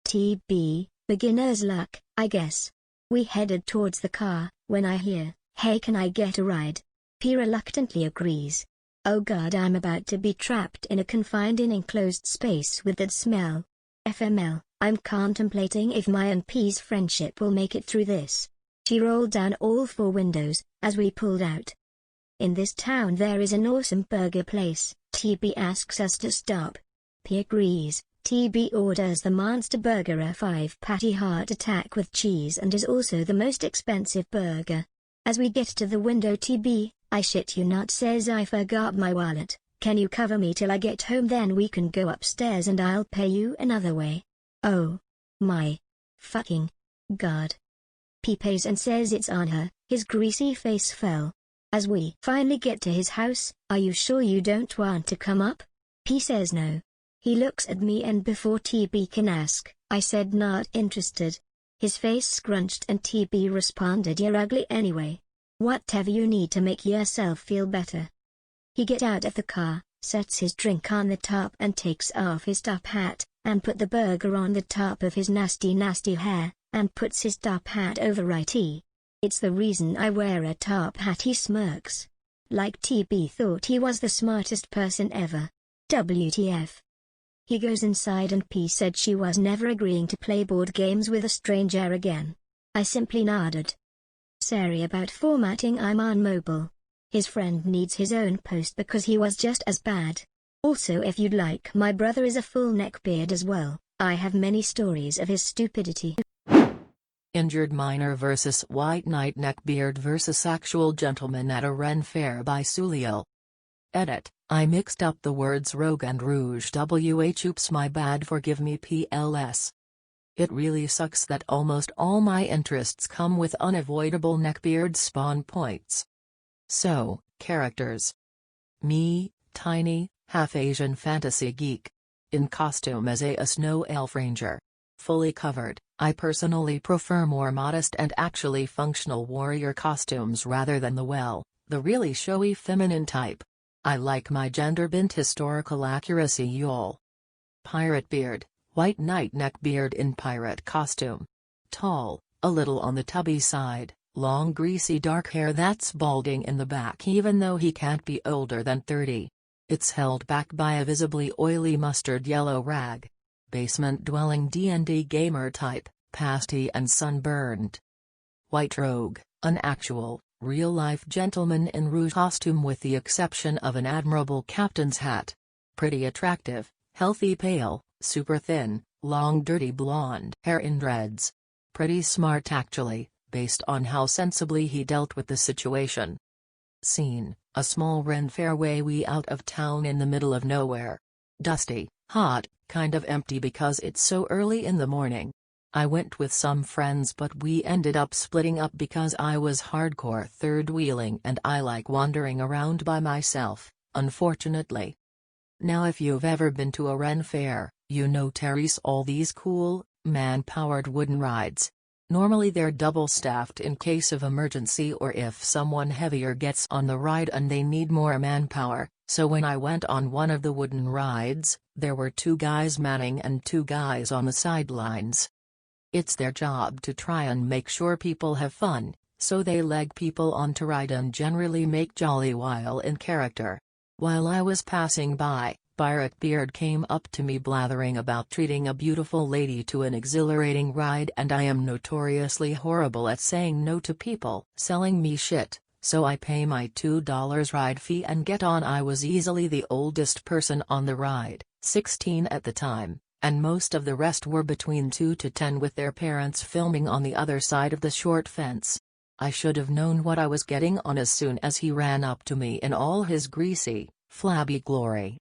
TB, beginner's luck, I guess. We headed towards the car, when I hear, "Hey, can I get a ride?" P reluctantly agrees. Oh God, I'm about to be trapped in a confined and enclosed space with that smell. FML, I'm contemplating if my and P's friendship will make it through this. She rolled down all 4 windows, as we pulled out. In this town there is an awesome burger place. TB asks us to stop. P agrees. TB orders the monster burger, a 5-patty heart attack with cheese, and is also the most expensive burger. As we get to the window, TB, I shit you not, says, "I forgot my wallet, can you cover me till I get home, then we can go upstairs and I'll pay you another way." Oh my fucking God. P pays and says it's on her. His greasy face fell. As we finally get to his house, "Are you sure you don't want to come up?" P says no. He looks at me and before TB can ask, I said not interested. His face scrunched and TB responded, "You're ugly anyway. Whatever you need to make yourself feel better." He gets out of the car, sets his drink on the top and takes off his top hat, and put the burger on the top of his nasty hair, and puts his top hat over IT. "It's the reason I wear a top hat," he smirks. Like TB thought he was the smartest person ever. WTF. He goes inside and P said she was never agreeing to play board games with a stranger again. I simply nodded. Sorry about formatting, I'm on mobile. His friend needs his own post because he was just as bad. Also, if you'd like, my brother is a full neckbeard as well. I have many stories of his stupidity. Injured Miner vs. White Knight, Neckbeard vs. Actual Gentleman at a Renn fair by Suliel. Edit, I mixed up the words rogue and rouge. Oops, my bad, forgive me. PLS. It really sucks that almost all my interests come with unavoidable Neckbeard spawn points. So, characters. Me, tiny, half-Asian fantasy geek. In costume as a snow elf ranger. Fully covered, I personally prefer more modest and actually functional warrior costumes rather than the really showy feminine type. I like my gender-bent historical accuracy y'all. Pirate beard, white knight Neckbeard in pirate costume. Tall, a little on the tubby side, long greasy dark hair that's balding in the back even though he can't be older than 30. It's held back by a visibly oily mustard yellow rag. Basement-dwelling D&D gamer type, pasty and sunburned. White rogue, an actual, real-life gentleman in rouge costume with the exception of an admirable captain's hat. Pretty attractive, healthy pale, super thin, long dirty blonde hair in dreads. Pretty smart actually, based on how sensibly he dealt with the situation. Scene, a small renn fairway way out of town in the middle of nowhere. Dusty, hot, kind of empty because it's so early in the morning. I went with some friends but we ended up splitting up because I was hardcore third-wheeling and I like wandering around by myself, unfortunately. Now if you've ever been to a renn fair, you know Terry's all these cool, man-powered wooden rides. Normally they're double-staffed in case of emergency or if someone heavier gets on the ride and they need more manpower, so when I went on one of the wooden rides, there were 2 guys manning and 2 guys on the sidelines. It's their job to try and make sure people have fun, so they leg people on to ride and generally make jolly while in character. While I was passing by, Pirate Beard came up to me blathering about treating a beautiful lady to an exhilarating ride and I am notoriously horrible at saying no to people selling me shit, so I pay my $2 ride fee and get on. I was easily the oldest person on the ride, 16 at the time, and most of the rest were between 2 to 10 with their parents filming on the other side of the short fence. I should have known what I was getting on as soon as he ran up to me in all his greasy, flabby glory.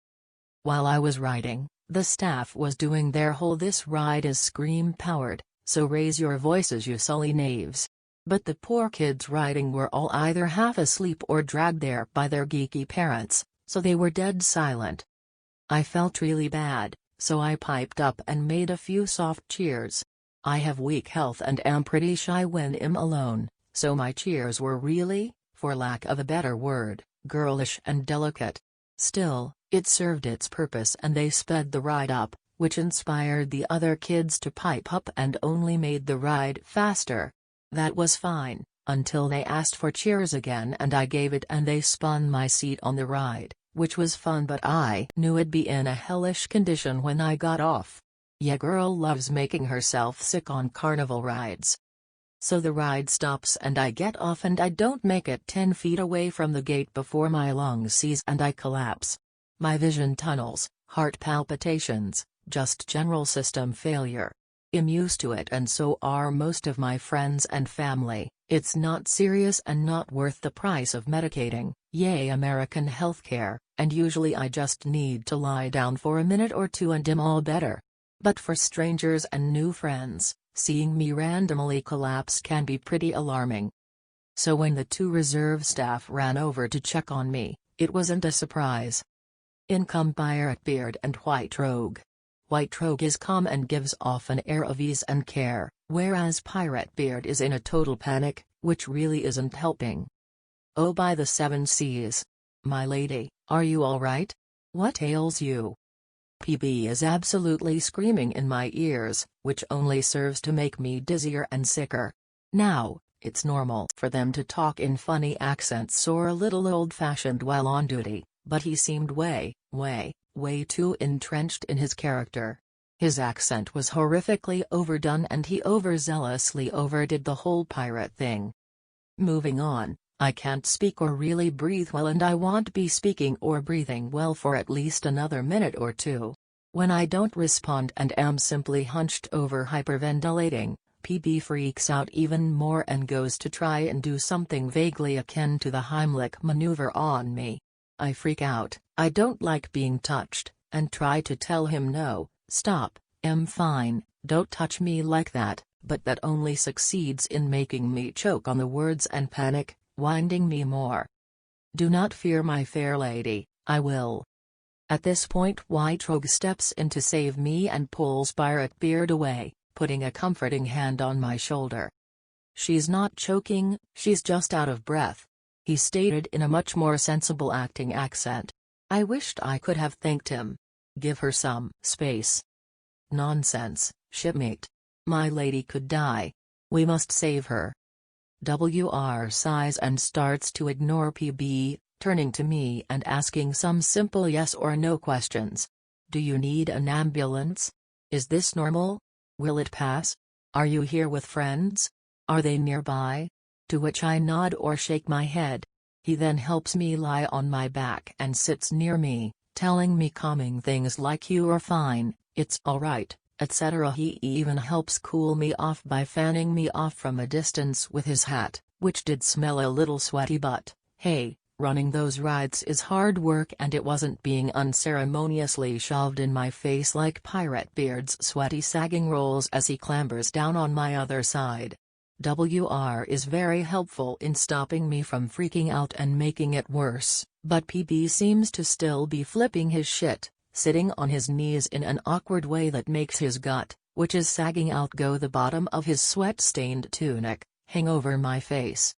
While I was riding, the staff was doing their whole "this ride is scream-powered, so raise your voices you sully knaves." But the poor kids riding were all either half asleep or dragged there by their geeky parents, so they were dead silent. I felt really bad, so I piped up and made a few soft cheers. I have weak health and am pretty shy when I'm alone, so my cheers were really, for lack of a better word, girlish and delicate. Still, it served its purpose and they sped the ride up, which inspired the other kids to pipe up and only made the ride faster. That was fine, until they asked for cheers again and I gave it and they spun my seat on the ride, which was fun but I knew it'd be in a hellish condition when I got off. Yeah, girl loves making herself sick on carnival rides. So the ride stops and I get off and I don't make it 10 feet away from the gate before my lungs seize and I collapse. My vision tunnels, heart palpitations, just general system failure. I'm used to it and so are most of my friends and family. It's not serious and not worth the price of medicating, yay American healthcare, and usually I just need to lie down for a minute or 2 and I'm all better. But for strangers and new friends, seeing me randomly collapse can be pretty alarming. So when the 2 reserve staff ran over to check on me, it wasn't a surprise. In come Pirate Beard and White Rogue. White Rogue is calm and gives off an air of ease and care, whereas Pirate Beard is in a total panic, which really isn't helping. Oh by the 7 seas. My lady, are you alright? What ails you? PB is absolutely screaming in my ears, which only serves to make me dizzier and sicker. Now, it's normal for them to talk in funny accents or a little old-fashioned while on duty, but he seemed way too entrenched in his character. His accent was horrifically overdone and he overzealously overdid the whole pirate thing. Moving on, I can't speak or really breathe well and I won't be speaking or breathing well for at least another minute or 2. When I don't respond and am simply hunched over hyperventilating, PB freaks out even more and goes to try and do something vaguely akin to the Heimlich maneuver on me. I freak out, I don't like being touched, and try to tell him no, stop, Fine, don't touch me like that, but that only succeeds in making me choke on the words and panic, winding me more. Do not fear, my fair lady, I will. At this point White Rogue steps in to save me and pulls Neckbeard away, putting a comforting hand on my shoulder. She's not choking, she's just out of breath, he stated in a much more sensible acting accent. I wished I could have thanked him. Give her some space. Nonsense, shipmate. My lady could die. We must save her. DrHerr sighs and starts to ignore PB, turning to me and asking some simple yes or no questions. Do you need an ambulance? Is this normal? Will it pass? Are you here with friends? Are they nearby? To which I nod or shake my head. He then helps me lie on my back and sits near me, telling me calming things like "You are fine, it's alright," etc. He even helps cool me off by fanning me off from a distance with his hat, which did smell a little sweaty, but, hey, running those rides is hard work and it wasn't being unceremoniously shoved in my face like Neckbeard's sweaty sagging rolls as he clambers down on my other side. DrHerr is very helpful in stopping me from freaking out and making it worse, but PB seems to still be flipping his shit, sitting on his knees in an awkward way that makes his gut, which is sagging out, go the bottom of his sweat-stained tunic, hang over my face.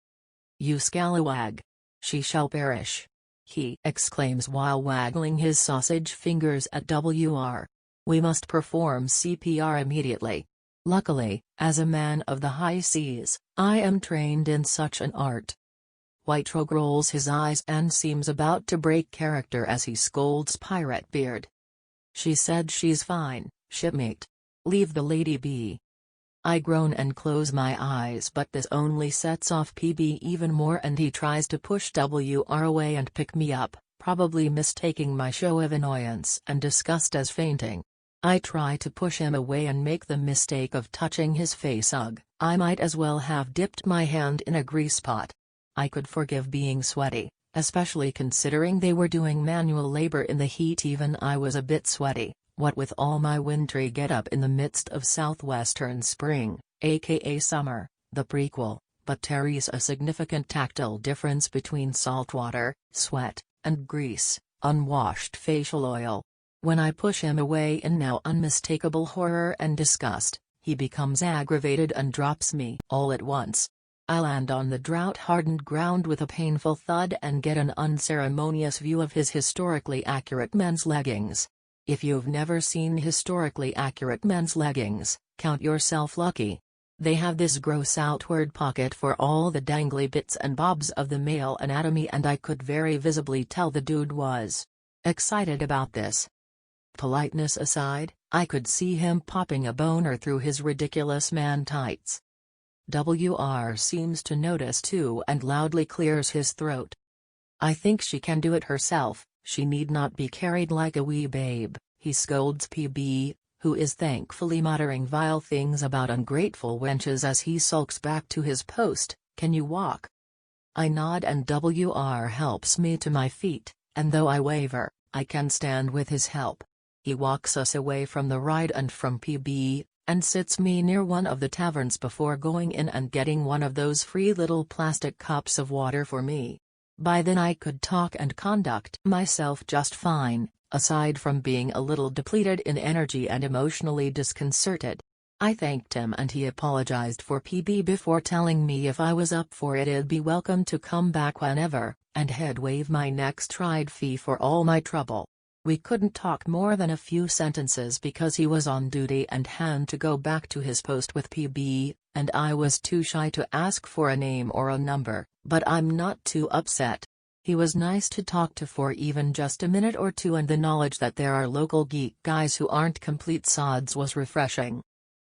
You scalawag. She shall perish. He exclaims while waggling his sausage fingers at DrHerr. We must perform CPR immediately. Luckily, as a man of the high seas, I am trained in such an art. White Rogue rolls his eyes and seems about to break character as he scolds Neckbeard. She said she's fine, shipmate. Leave the lady be. I groan and close my eyes, but this only sets off PB even more and he tries to push DrHerr away and pick me up, probably mistaking my show of annoyance and disgust as fainting. I try to push him away and make the mistake of touching his face. Ugh, I might as well have dipped my hand in a grease pot. I could forgive being sweaty, especially considering they were doing manual labor in the heat. Even I was a bit sweaty, what with all my wintry get-up in the midst of southwestern spring, aka summer, the prequel, but there's a significant tactile difference between salt water, sweat, and grease, unwashed facial oil. When I push him away in now unmistakable horror and disgust, he becomes aggravated and drops me all at once. I land on the drought-hardened ground with a painful thud and get an unceremonious view of his historically accurate men's leggings. If you've never seen historically accurate men's leggings, count yourself lucky. They have this gross outward pocket for all the dangly bits and bobs of the male anatomy, and I could very visibly tell the dude was excited about this. Politeness aside, I could see him popping a boner through his ridiculous man tights. DrHerr seems to notice too and loudly clears his throat. I think she can do it herself, she need not be carried like a wee babe, he scolds PB, who is thankfully muttering vile things about ungrateful wenches as he sulks back to his post. Can you walk? I nod and DrHerr helps me to my feet, and though I waver, I can stand with his help. He walks us away from the ride and from PB, and sits me near one of the taverns before going in and getting one of those free little plastic cups of water for me. By then I could talk and conduct myself just fine, aside from being a little depleted in energy and emotionally disconcerted. I thanked him and he apologized for PB before telling me if I was up for it I'd be welcome to come back whenever, and he'd waive my next ride fee for all my trouble. We couldn't talk more than a few sentences because he was on duty and had to go back to his post with PB, and I was too shy to ask for a name or a number, but I'm not too upset. He was nice to talk to for even just a minute or two, and the knowledge that there are local geek guys who aren't complete sods was refreshing.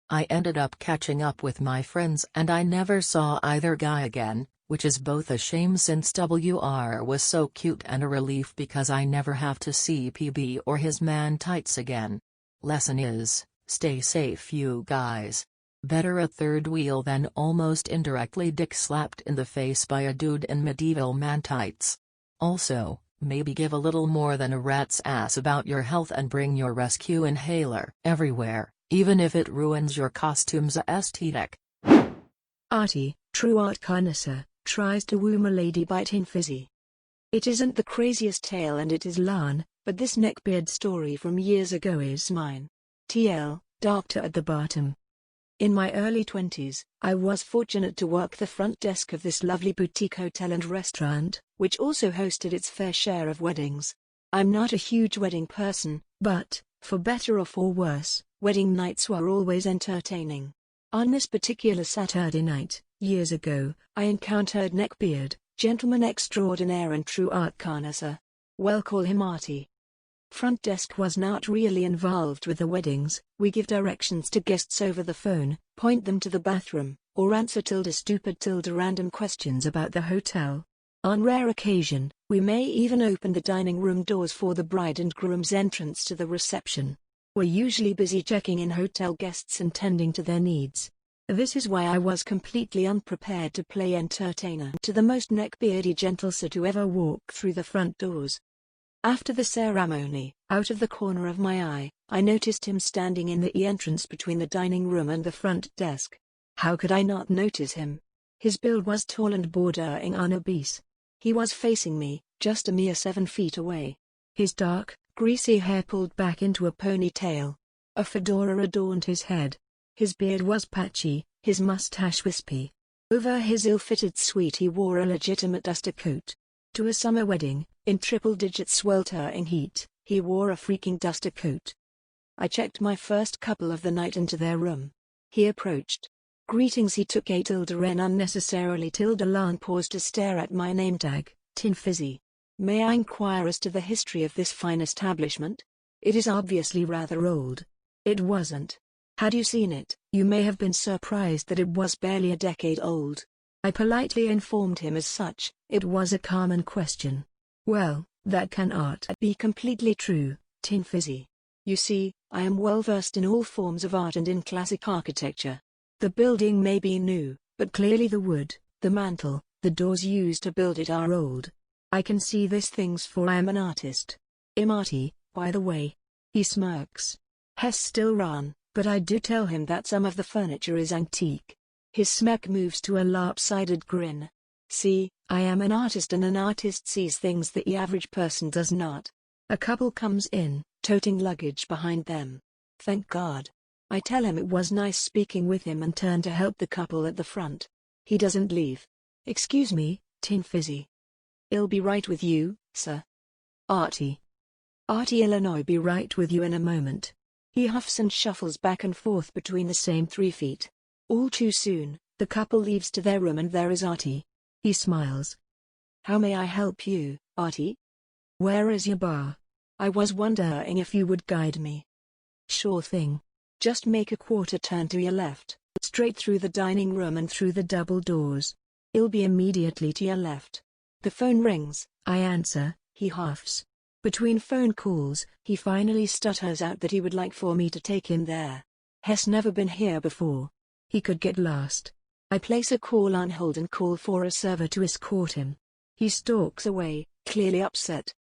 I ended up catching up with my friends and I never saw either guy again, which is both a shame since DrHerr was so cute and a relief because I never have to see PB or his man tights again. Lesson is, stay safe you guys. Better a third wheel than almost indirectly dick slapped in the face by a dude in medieval man tights. Also, maybe give a little more than a rat's ass about your health and bring your rescue inhaler everywhere. even if it ruins your costume's aesthetic. Arty, true art connoisseur, tries to woo milady by Tinfizzy. It isn't the craziest tale and it is Lan, but this Neckbeard story from years ago is mine. TL, doctor at the bottom. In my early 20s, I was fortunate to work the front desk of this lovely boutique hotel and restaurant, which also hosted its fair share of weddings. I'm not a huge wedding person, but, for better or for worse, wedding nights were always entertaining. On this particular Saturday night, years ago, I encountered Neckbeard, gentleman extraordinaire and true art connoisseur. Well, call him Arty. Front desk was not really involved with the weddings. We give directions to guests over the phone, point them to the bathroom, or answer stupid random questions about the hotel. On rare occasion, we may even open the dining room doors for the bride and groom's entrance to the reception. We're usually busy checking in hotel guests and tending to their needs. This is why I was completely unprepared to play entertainer to the most neckbeardy gentleser to ever walk through the front doors. After the ceremony, out of the corner of my eye, I noticed him standing in the entrance between the dining room and the front desk. How could I not notice him? His build was tall and bordering on obese. He was facing me, just a mere 7 feet away. His dark, greasy hair pulled back into a ponytail. A fedora adorned his head. His beard was patchy, his mustache wispy. Over his ill-fitted suit he wore a legitimate duster coat. To a summer wedding, in triple-digit sweltering heat, he wore a freaking duster coat. I checked my first couple of the night into their room. He approached. Greetings, he took a renn unnecessarily Lan paused to stare at my name tag, Tinfizzy. May I inquire as to the history of this fine establishment? It is obviously rather old. It wasn't. Had you seen it, you may have been surprised that it was barely a decade old. I politely informed him as such. It was a common question. Well, that cannot be completely true, Tinfizzy. You see, I am well versed in all forms of art and in classic architecture. The building may be new, but clearly the wood, the mantel, the doors used to build it are old. I can see these things for I am an artist. I'm Arty, by the way. He smirks. Hess still run, but I do tell him that some of the furniture is antique. His smirk moves to a lopsided grin. See, I am an artist and an artist sees things that the average person does not. A couple comes in, toting luggage behind them. Thank God. I tell him it was nice speaking with him and turn to help the couple at the front. He doesn't leave. Excuse me, Tinfizzy. I'll be right with you, sir. Arty. Arty, Illinois, be right with you in a moment. He huffs and shuffles back and forth between the same 3 feet. All too soon, the couple leaves to their room and there is Arty. He smiles. How may I help you, Arty? Where is your bar? I was wondering if you would guide me. Sure thing. Just make a quarter turn to your left, straight through the dining room and through the double doors. It'll be immediately to your left. The phone rings, I answer, he huffs. Between phone calls, he finally stutters out that he would like for me to take him there. Has never been here before. He could get lost. I place a call on hold and call for a server to escort him. He stalks away, clearly upset.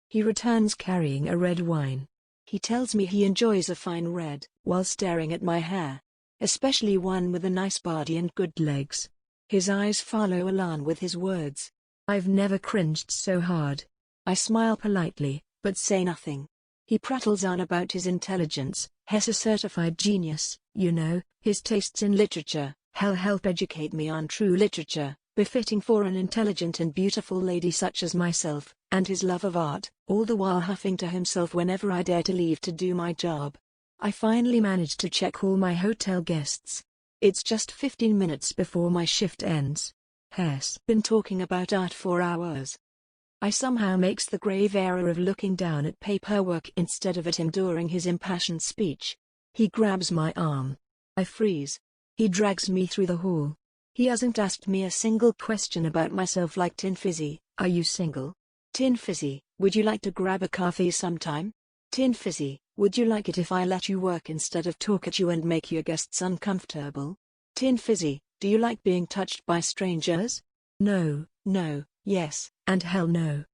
He returns carrying a red wine. He tells me he enjoys a fine red, while staring at my hair. Especially one with a nice body and good legs. His eyes follow along with his words. I've never cringed so hard. I smile politely, but say nothing. He prattles on about his intelligence, Hess a certified genius, you know, his tastes in literature, help educate me on true literature, befitting for an intelligent and beautiful lady such as myself, and his love of art, all the while huffing to himself whenever I dare to leave to do my job. I finally manage to check all my hotel guests. It's just 15 minutes before my shift ends. Hess been talking about art for hours. I somehow makes the grave error of looking down at paperwork instead of at him during his impassioned speech. He grabs my arm. I freeze. He drags me through the hall. He hasn't asked me a single question about myself like Tinfizzy, are you single? Tinfizzy, would you like to grab a coffee sometime? Tinfizzy, would you like it if I let you work instead of talk at you and make your guests uncomfortable? Tinfizzy, do you like being touched by strangers? No, no, yes, and hell no.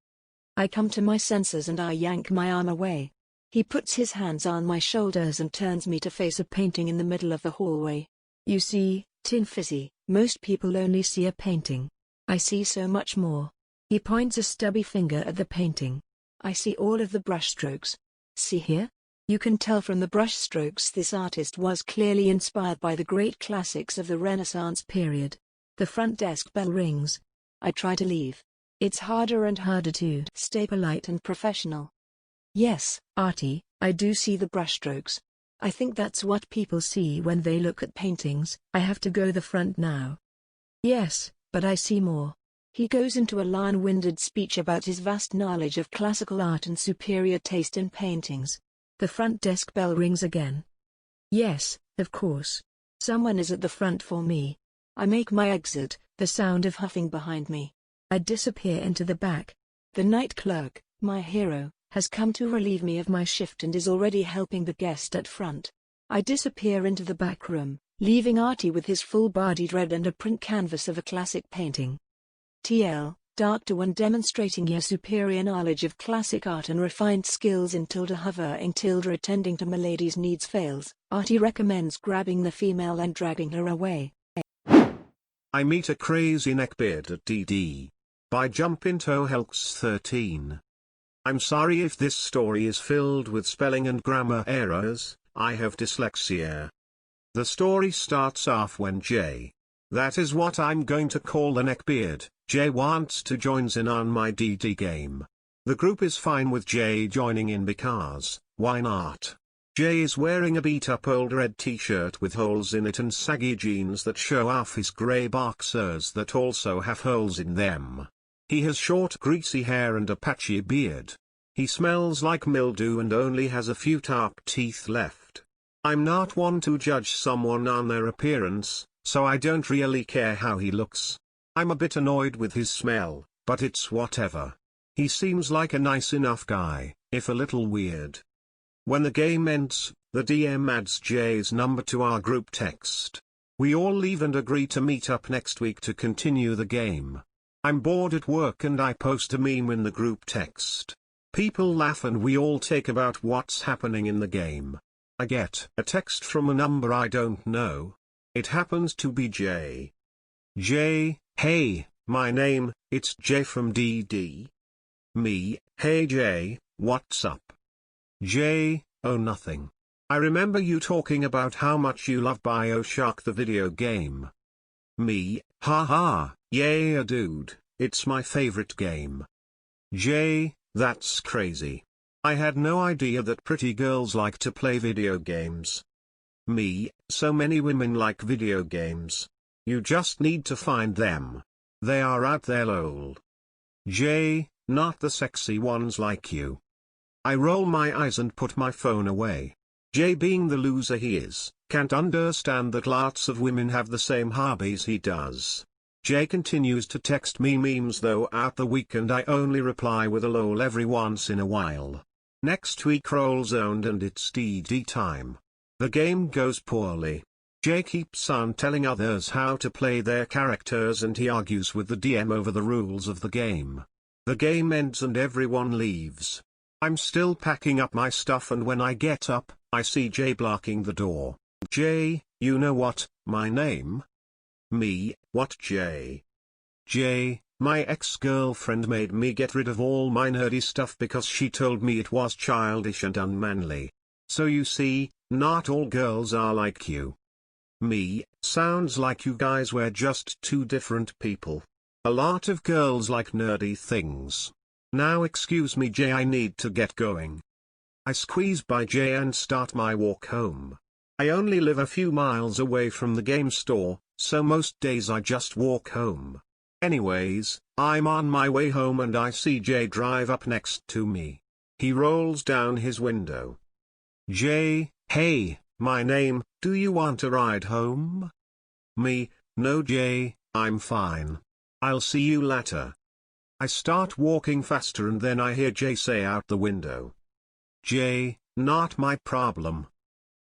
I come to my senses and I yank my arm away. He puts his hands on my shoulders and turns me to face a painting in the middle of the hallway. You see, Tinfizzy, most people only see a painting. I see so much more. He points a stubby finger at the painting. I see all of the brushstrokes. See here? You can tell from the brushstrokes this artist was clearly inspired by the great classics of the Renaissance period. The front desk bell rings. I try to leave. It's harder and harder to stay polite and professional. Yes, Arty, I do see the brushstrokes. I think that's what people see when they look at paintings. I have to go the front now. Yes, but I see more. He goes into a long-winded speech about his vast knowledge of classical art and superior taste in paintings. The front desk bell rings again. Yes, of course. Someone is at the front for me. I make my exit, the sound of huffing behind me. I disappear into the back. The night clerk, my hero, has come to relieve me of my shift and is already helping the guest at front. I disappear into the back room, leaving Arty with his full-bodied red and a print canvas of a classic painting. TL, Dr. One demonstrating your superior knowledge of classic art and refined skills in hovering attending to Milady's needs fails, Arty recommends grabbing the female and dragging her away. I meet a crazy neckbeard at DD. By Jump Into Helks 13. I'm sorry if this story is filled with spelling and grammar errors, I have dyslexia. The story starts off when Jay, that is what I'm going to call the neckbeard, Jay wants to join in on my DD game. The group is fine with Jay joining in because, why not? Jay is wearing a beat-up old red t-shirt with holes in it and saggy jeans that show off his grey boxers that also have holes in them. He has short greasy hair and a patchy beard. He smells like mildew and only has a few top teeth left. I'm not one to judge someone on their appearance, so I don't really care how he looks. I'm a bit annoyed with his smell, but it's whatever. He seems like a nice enough guy, if a little weird. When the game ends, the DM adds Jay's number to our group text. We all leave and agree to meet up next week to continue the game. I'm bored at work and I post a meme in the group text. People laugh and we all take about what's happening in the game. I get a text from a number I don't know. It happens to be Jay. Jay, hey, my name, it's Jay from DD. Me, hey Jay, what's up? Jay, oh nothing. I remember you talking about how much you love BioShock the video game. Me, haha, yeah dude, it's my favorite game. Jay, that's crazy. I had no idea that pretty girls like to play video games. Me, so many women like video games. You just need to find them. They are out there lol. Jay, not the sexy ones like you. I roll my eyes and put my phone away. Jay, being the loser he is, can't understand that lots of women have the same hobbies he does. Jay continues to text me memes though at the weekend I only reply with a lol every once in a while. Next week rolls around and it's DD time. The game goes poorly. Jay keeps on telling others how to play their characters and he argues with the DM over the rules of the game. The game ends and everyone leaves. I'm still packing up my stuff and when I get up, I see Jay blocking the door. Jay, you know what, my name? Me, what Jay? Jay, my ex-girlfriend made me get rid of all my nerdy stuff because she told me it was childish and unmanly. So you see, not all girls are like you. Me, sounds like you guys were just two different people. A lot of girls like nerdy things. Now excuse me Jay, I need to get going. I squeeze by Jay and start my walk home. I only live a few miles away from the game store, so most days I just walk home. Anyways, I'm on my way home and I see Jay drive up next to me. He rolls down his window. Jay, hey, my name, do you want a ride home? Me, no Jay, I'm fine. I'll see you later. I start walking faster and then I hear Jay say out the window. Jay, not my problem.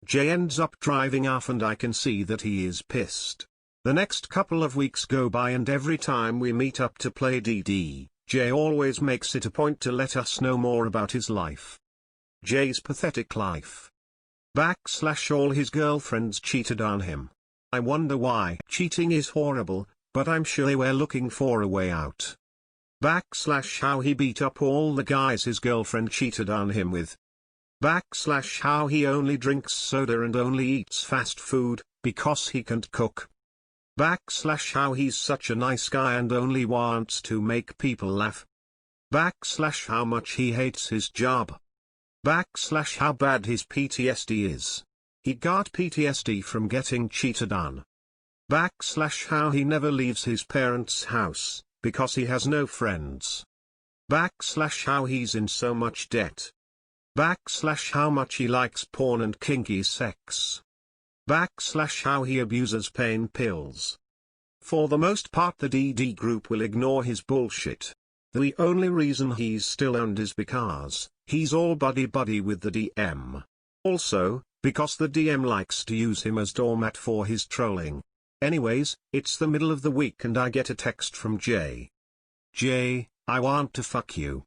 Jay ends up driving off and I can see that he is pissed. The next couple of weeks go by and every time we meet up to play DD, Jay always makes it a point to let us know more about his life. Jay's pathetic life. / all his girlfriends cheated on him. I wonder why. Cheating is horrible, but I'm sure they were looking for a way out. / how he beat up all the guys his girlfriend cheated on him with. / how he only drinks soda and only eats fast food, because he can't cook. / how he's such a nice guy and only wants to make people laugh. / how much he hates his job. / how bad his PTSD is. He got PTSD from getting cheated on. / how he never leaves his parents' house, because he has no friends. / how he's in so much debt. / how much he likes porn and kinky sex. / how he abuses pain pills. For the most part the DD group will ignore his bullshit. The only reason he's still owned is because he's all buddy-buddy with the DM. Also, because the DM likes to use him as doormat for his trolling. Anyways, it's the middle of the week and I get a text from Jay. Jay, I want to fuck you.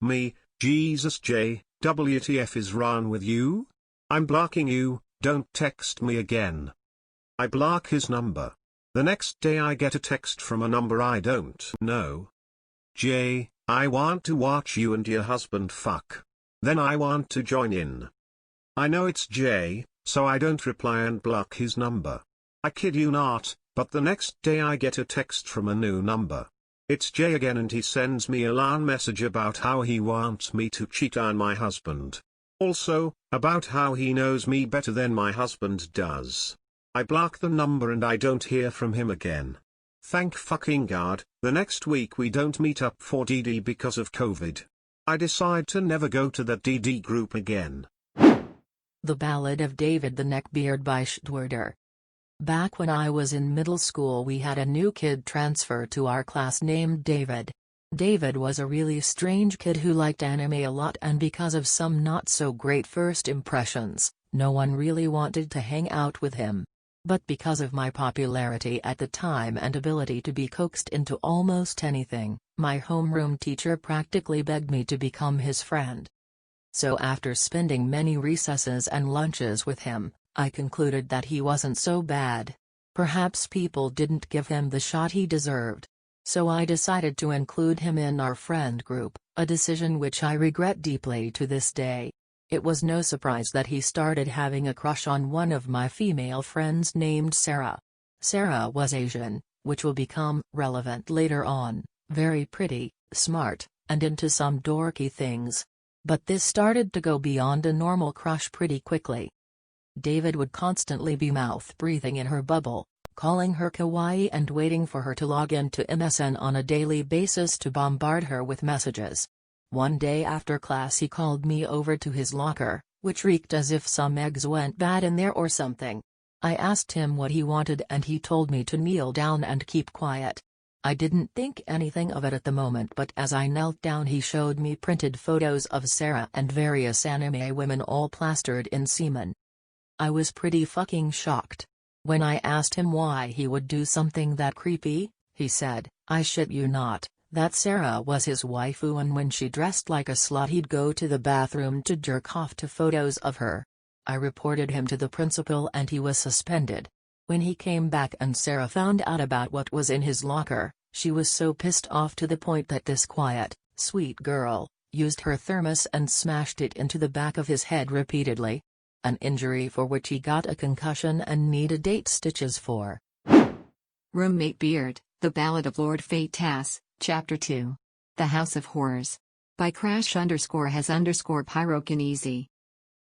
Me, Jesus Jay, WTF is wrong with you? I'm blocking you, don't text me again. I block his number. The next day I get a text from a number I don't know. Jay, I want to watch you and your husband fuck. Then I want to join in. I know it's Jay, so I don't reply and block his number. I kid you not, but the next day I get a text from a new number. It's Jay again and he sends me a long message about how he wants me to cheat on my husband. Also, about how he knows me better than my husband does. I block the number and I don't hear from him again. Thank fucking God, the next week we don't meet up for DD because of COVID. I decide to never go to that DD group again. The Ballad of David the Neckbeard by sjdewarder. Back when I was in middle school we had a new kid transfer to our class named David. David was a really strange kid who liked anime a lot, and because of some not so great first impressions, no one really wanted to hang out with him. But because of my popularity at the time and ability to be coaxed into almost anything, my homeroom teacher practically begged me to become his friend. So after spending many recesses and lunches with him, I concluded that he wasn't so bad. Perhaps people didn't give him the shot he deserved. So I decided to include him in our friend group, a decision which I regret deeply to this day. It was no surprise that he started having a crush on one of my female friends named Sarah. Sarah was Asian, which will become relevant later on, very pretty, smart, and into some dorky things. But this started to go beyond a normal crush pretty quickly. David would constantly be mouth-breathing in her bubble, calling her kawaii and waiting for her to log into MSN on a daily basis to bombard her with messages. One day after class he called me over to his locker, which reeked as if some eggs went bad in there or something. I asked him what he wanted and he told me to kneel down and keep quiet. I didn't think anything of it at the moment, but as I knelt down he showed me printed photos of Sarah and various anime women all plastered in semen. I was pretty fucking shocked. When I asked him why he would do something that creepy, he said, I shit you not, that Sarah was his waifu and when she dressed like a slut he'd go to the bathroom to jerk off to photos of her. I reported him to the principal and he was suspended. When he came back and Sarah found out about what was in his locker, she was so pissed off to the point that this quiet, sweet girl, used her thermos and smashed it into the back of his head repeatedly. An injury for which he got a concussion and needed 8 stitches for. Neckbeard, The Ballad of Lord Fatass, Chapter 2. The House of Horrors. By Crash_has_pyrokinesis.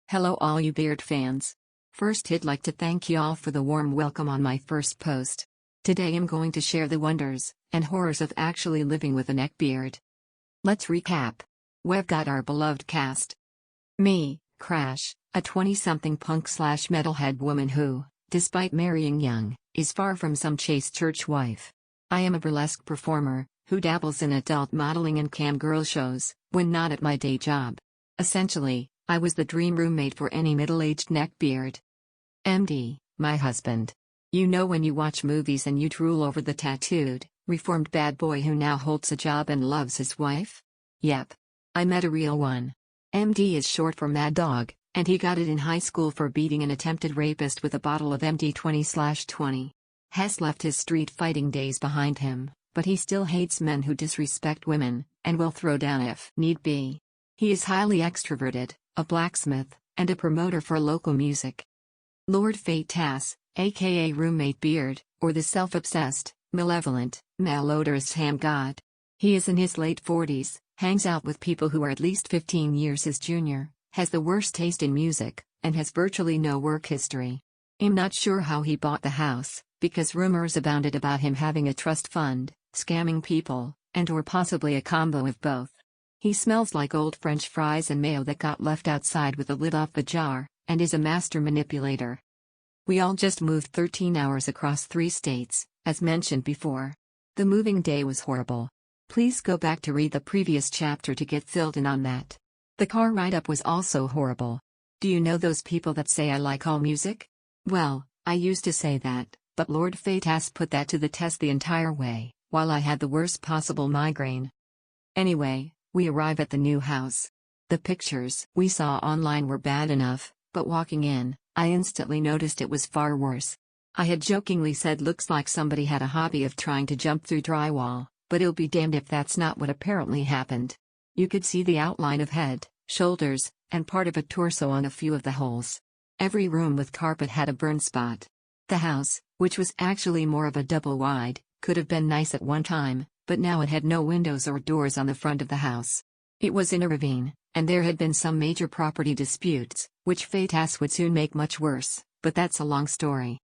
Hello all you beard fans. First I'd like to thank y'all for the warm welcome on my first post. Today I'm going to share the wonders and horrors of actually living with a neckbeard. Let's recap. We've got our beloved cast. Me, Crash, a 20-something punk/metalhead woman who, despite marrying young, is far from some chaste church wife. I am a burlesque performer, who dabbles in adult modeling and cam girl shows, when not at my day job. Essentially, I was the dream roommate for any middle-aged neckbeard. MD, my husband. You know when you watch movies and you drool over the tattooed, reformed bad boy who now holds a job and loves his wife? Yep. I met a real one. MD is short for Mad Dog, and he got it in high school for beating an attempted rapist with a bottle of MD 20/20. Hess left his street fighting days behind him, but he still hates men who disrespect women, and will throw down if need be. He is highly extroverted, a blacksmith, and a promoter for local music. Lord Fatass, aka Roommate Beard, or the self-obsessed, malevolent, malodorous ham god. He is in his late 40s, hangs out with people who are at least 15 years his junior, has the worst taste in music, and has virtually no work history. I'm not sure how he bought the house, because rumors abounded about him having a trust fund, scamming people, and or possibly a combo of both. He smells like old French fries and mayo that got left outside with the lid off the jar, and is a master manipulator. We all just moved 13 hours across 3 states, as mentioned before. The moving day was horrible. Please go back to read the previous chapter to get filled in on that. The car ride up was also horrible. Do you know those people that say I like all music? Well, I used to say that, but Lord Fatass put that to the test the entire way, while I had the worst possible migraine. Anyway, we arrive at the new house. The pictures we saw online were bad enough, but walking in, I instantly noticed it was far worse. I had jokingly said looks like somebody had a hobby of trying to jump through drywall, but it'll be damned if that's not what apparently happened. You could see the outline of head, shoulders, and part of a torso on a few of the holes. Every room with carpet had a burn spot. The house, which was actually more of a double wide, could have been nice at one time, but now it had no windows or doors on the front of the house. It was in a ravine, and there had been some major property disputes, which Fatass would soon make much worse, but that's a long story.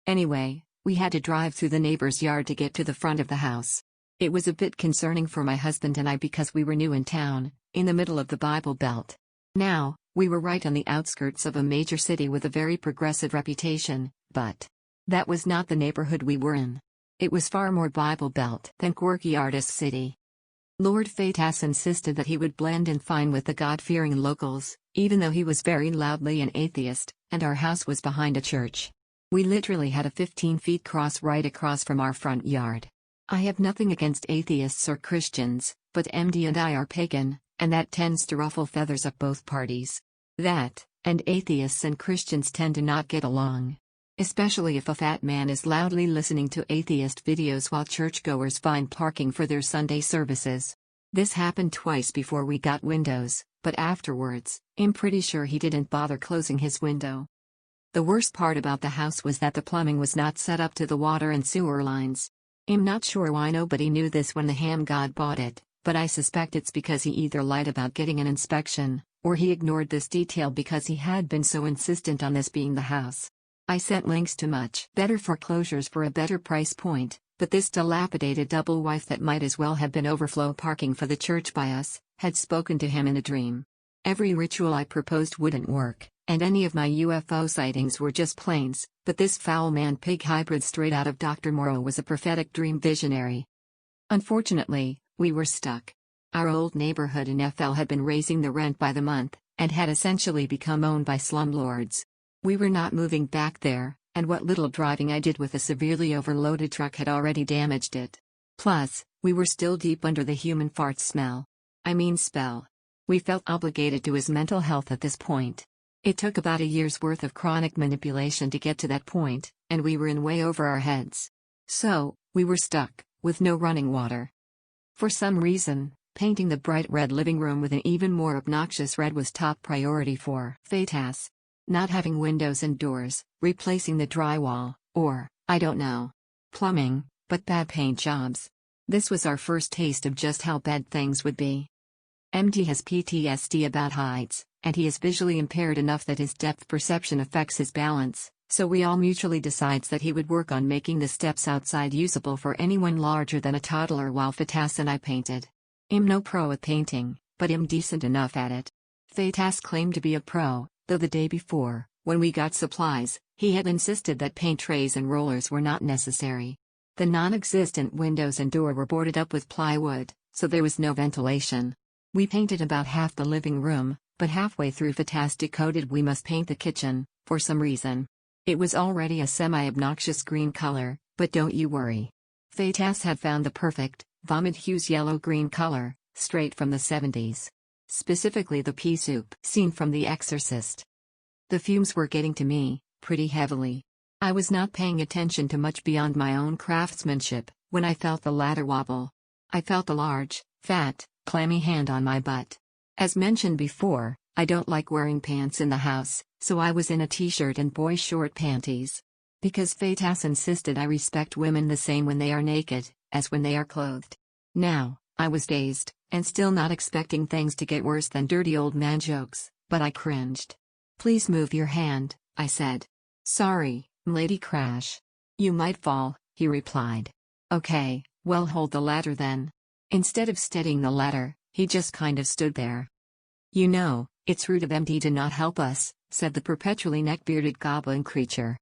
Anyway, we had to drive through the neighbor's yard to get to the front of the house. It was a bit concerning for my husband and I because we were new in town, in the middle of the Bible Belt. Now, we were right on the outskirts of a major city with a very progressive reputation, but that was not the neighborhood we were in. It was far more Bible Belt than quirky artist city. Lord Fatass insisted that he would blend in fine with the God-fearing locals, even though he was very loudly an atheist, and our house was behind a church. We literally had a 15-foot cross right across from our front yard. I have nothing against atheists or Christians, but MD and I are pagan, and that tends to ruffle feathers of both parties. That, and atheists and Christians tend to not get along. Especially if a fat man is loudly listening to atheist videos while churchgoers find parking for their Sunday services. This happened twice before we got windows, but afterwards, I'm pretty sure he didn't bother closing his window. The worst part about the house was that the plumbing was not set up to the water and sewer lines. I'm not sure why nobody knew this when the ham god bought it, but I suspect it's because he either lied about getting an inspection, or he ignored this detail because he had been so insistent on this being the house. I sent links to much better foreclosures for a better price point, but this dilapidated double wife that might as well have been overflow parking for the church by us, had spoken to him in a dream. Every ritual I proposed wouldn't work, and any of my UFO sightings were just planes, but this foul man-pig hybrid straight out of Dr. Moreau was a prophetic dream visionary. Unfortunately, we were stuck. Our old neighborhood in FL had been raising the rent by the month, and had essentially become owned by slumlords. We were not moving back there, and what little driving I did with a severely overloaded truck had already damaged it. Plus, we were still deep under the human fart spell. We felt obligated to his mental health at this point. It took about a year's worth of chronic manipulation to get to that point, and we were in way over our heads. So, we were stuck, with no running water. For some reason, painting the bright red living room with an even more obnoxious red was top priority for Fatass. Not having windows and doors, replacing the drywall, or, I don't know, plumbing, but bad paint jobs. This was our first taste of just how bad things would be. MD has PTSD about heights, and he is visually impaired enough that his depth perception affects his balance, so we all mutually decides that he would work on making the steps outside usable for anyone larger than a toddler while Fatass and I painted. I'm no pro at painting, but I'm decent enough at it. Fatass claimed to be a pro, though the day before, when we got supplies, he had insisted that paint trays and rollers were not necessary. The non-existent windows and door were boarded up with plywood, so there was no ventilation. We painted about half the living room, but halfway through Fatass decoded we must paint the kitchen, for some reason. It was already a semi-obnoxious green color, but don't you worry. Fatass had found the perfect, vomit hues yellow-green color, straight from the 70s. specifically the pea soup scene from The Exorcist. The fumes were getting to me, pretty heavily. I was not paying attention to much beyond my own craftsmanship, when I felt the ladder wobble. I felt a large, fat, clammy hand on my butt. As mentioned before, I don't like wearing pants in the house, so I was in a t-shirt and boy short panties. Because Fatass insisted I respect women the same when they are naked, as when they are clothed. Now, I was dazed, and still not expecting things to get worse than dirty old man jokes, but I cringed. "Please move your hand," I said. "Sorry, Lady Crash. You might fall," he replied. "Okay, well hold the ladder then." Instead of steadying the ladder, he just kind of stood there. "You know, it's rude of MD to not help us," said the perpetually neck-bearded goblin creature.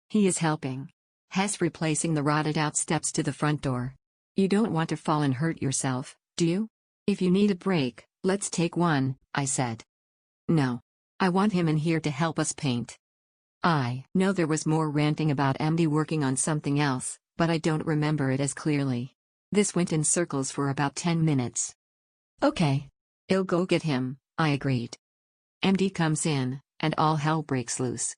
"He is helping. Hess replacing the rotted-out steps to the front door. You don't want to fall and hurt yourself, do you? If you need a break, let's take one," I said. "No. I want him in here to help us paint." I know there was more ranting about MD working on something else, but I don't remember it as clearly. This went in circles for about 10 minutes. "Okay. I'll go get him," I agreed. MD comes in, and all hell breaks loose.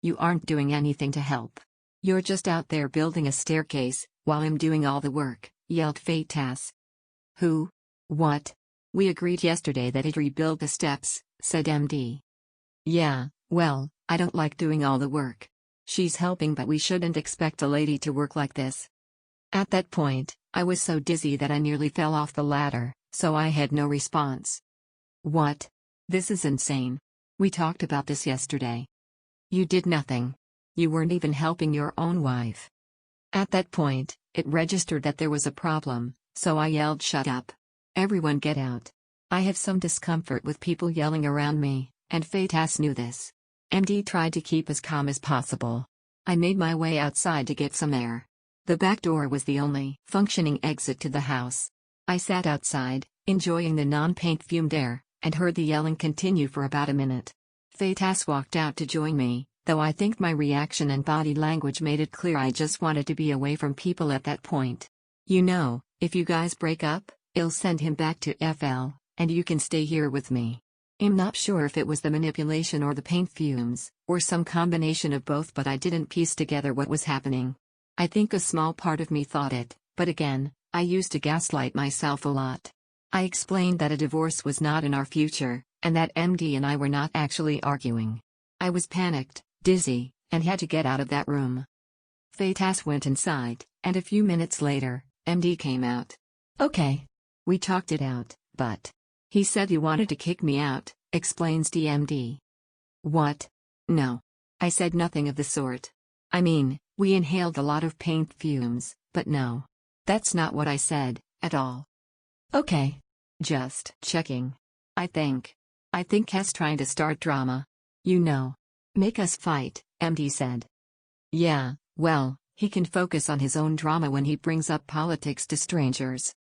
"You aren't doing anything to help. You're just out there building a staircase, while I'm doing all the work," yelled Fatass. "Who? What? We agreed yesterday that I'd rebuild the steps," said MD. "Yeah, well, I don't like doing all the work. She's helping, but we shouldn't expect a lady to work like this." At that point, I was so dizzy that I nearly fell off the ladder, so I had no response. "What? This is insane. We talked about this yesterday. You did nothing. You weren't even helping your own wife." At that point, it registered that there was a problem, so I yelled, "Shut up. Everyone get out. I have some discomfort with people yelling around me," and Fatass knew this. MD tried to keep as calm as possible. I made my way outside to get some air. The back door was the only functioning exit to the house. I sat outside, enjoying the non-paint fumed air, and heard the yelling continue for about a minute. Fatass walked out to join me, though I think my reaction and body language made it clear I just wanted to be away from people at that point. "You know, if you guys break up, I'll send him back to FL, and you can stay here with me." I'm not sure if it was the manipulation or the paint fumes, or some combination of both, but I didn't piece together what was happening. I think a small part of me thought it, but again, I used to gaslight myself a lot. I explained that a divorce was not in our future, and that MD and I were not actually arguing. I was panicked, dizzy, and had to get out of that room. Fatass went inside, and a few minutes later, MD came out. "Okay. We talked it out, but he said he wanted to kick me out," explains DMD. "What? No. I said nothing of the sort. I mean, we inhaled a lot of paint fumes, but no. That's not what I said, at all." "Okay. Just checking. I think Hess trying to start drama. You know. Make us fight," MD said. "Yeah, well, he can focus on his own drama when he brings up politics to strangers."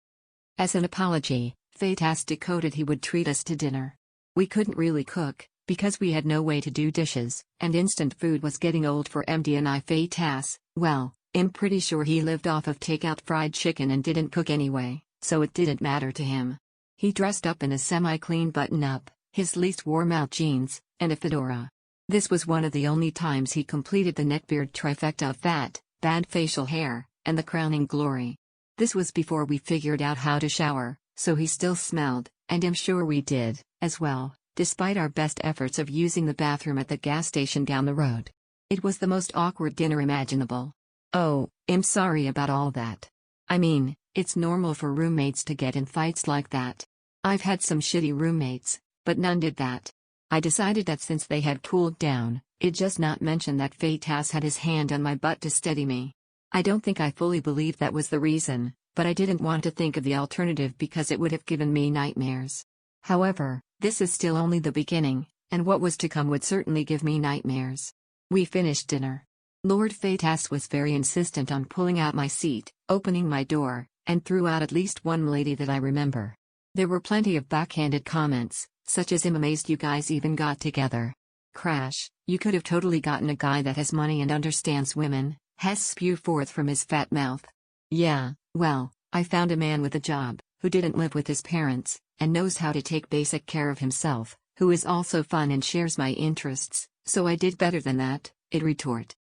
As an apology, Fatass decoded he would treat us to dinner. We couldn't really cook, because we had no way to do dishes, and instant food was getting old for MD and I. Fatass, well, I'm pretty sure he lived off of takeout fried chicken and didn't cook anyway, so it didn't matter to him. He dressed up in a semi-clean button-up, his least worn-out jeans, and a fedora. This was one of the only times he completed the neckbeard trifecta of fat, bad facial hair, and the crowning glory. This was before we figured out how to shower, so he still smelled, and I'm sure we did, as well, despite our best efforts of using the bathroom at the gas station down the road. It was the most awkward dinner imaginable. Oh, I'm sorry about all that. I mean, it's normal for roommates to get in fights like that. I've had some shitty roommates, but none did that. I decided that since they had cooled down, I'd just not mention that Fatass had his hand on my butt to steady me. I don't think I fully believed that was the reason, but I didn't want to think of the alternative because it would have given me nightmares. However, this is still only the beginning, and what was to come would certainly give me nightmares. We finished dinner. Lord Fatass was very insistent on pulling out my seat, opening my door, and threw out at least one lady that I remember. There were plenty of backhanded comments, such as "I'm amazed you guys even got together." "Crash, you could have totally gotten a guy that has money and understands women," Hess spewed forth from his fat mouth. "Yeah, well, I found a man with a job, who didn't live with his parents, and knows how to take basic care of himself, who is also fun and shares my interests, so I did better than that, it retort.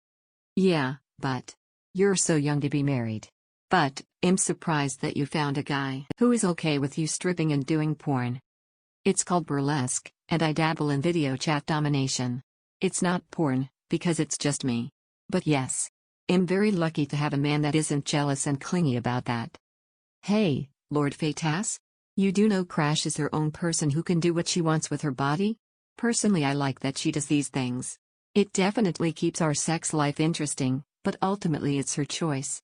Yeah, but you're so young to be married. But I'm surprised that you found a guy who is okay with you stripping and doing porn. It's called burlesque, and I dabble in video chat domination. It's not porn, because it's just me. But yes, I'm very lucky to have a man that isn't jealous and clingy about that. Hey, Lord Fatass? You do know Crash is her own person who can do what she wants with her body? Personally, I like that she does these things. It definitely keeps our sex life interesting, but ultimately it's her choice.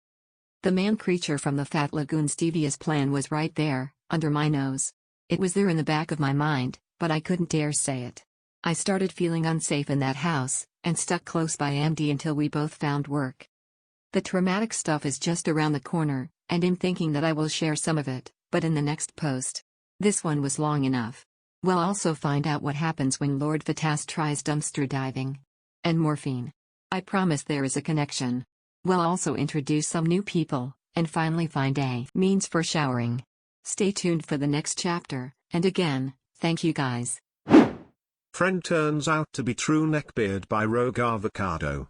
The man creature from the Fat Lagoon's devious plan was right there, under my nose. It was there in the back of my mind, but I couldn't dare say it. I started feeling unsafe in that house, and stuck close by MD until we both found work. The traumatic stuff is just around the corner, and I'm thinking that I will share some of it, but in the next post. This one was long enough. We'll also find out what happens when Lord Fatass tries dumpster diving. And morphine. I promise there is a connection. We'll also introduce some new people, and finally find a means for showering. Stay tuned for the next chapter, and again, thank you guys. Friend turns out to be true. Neckbeard by rogueavocado.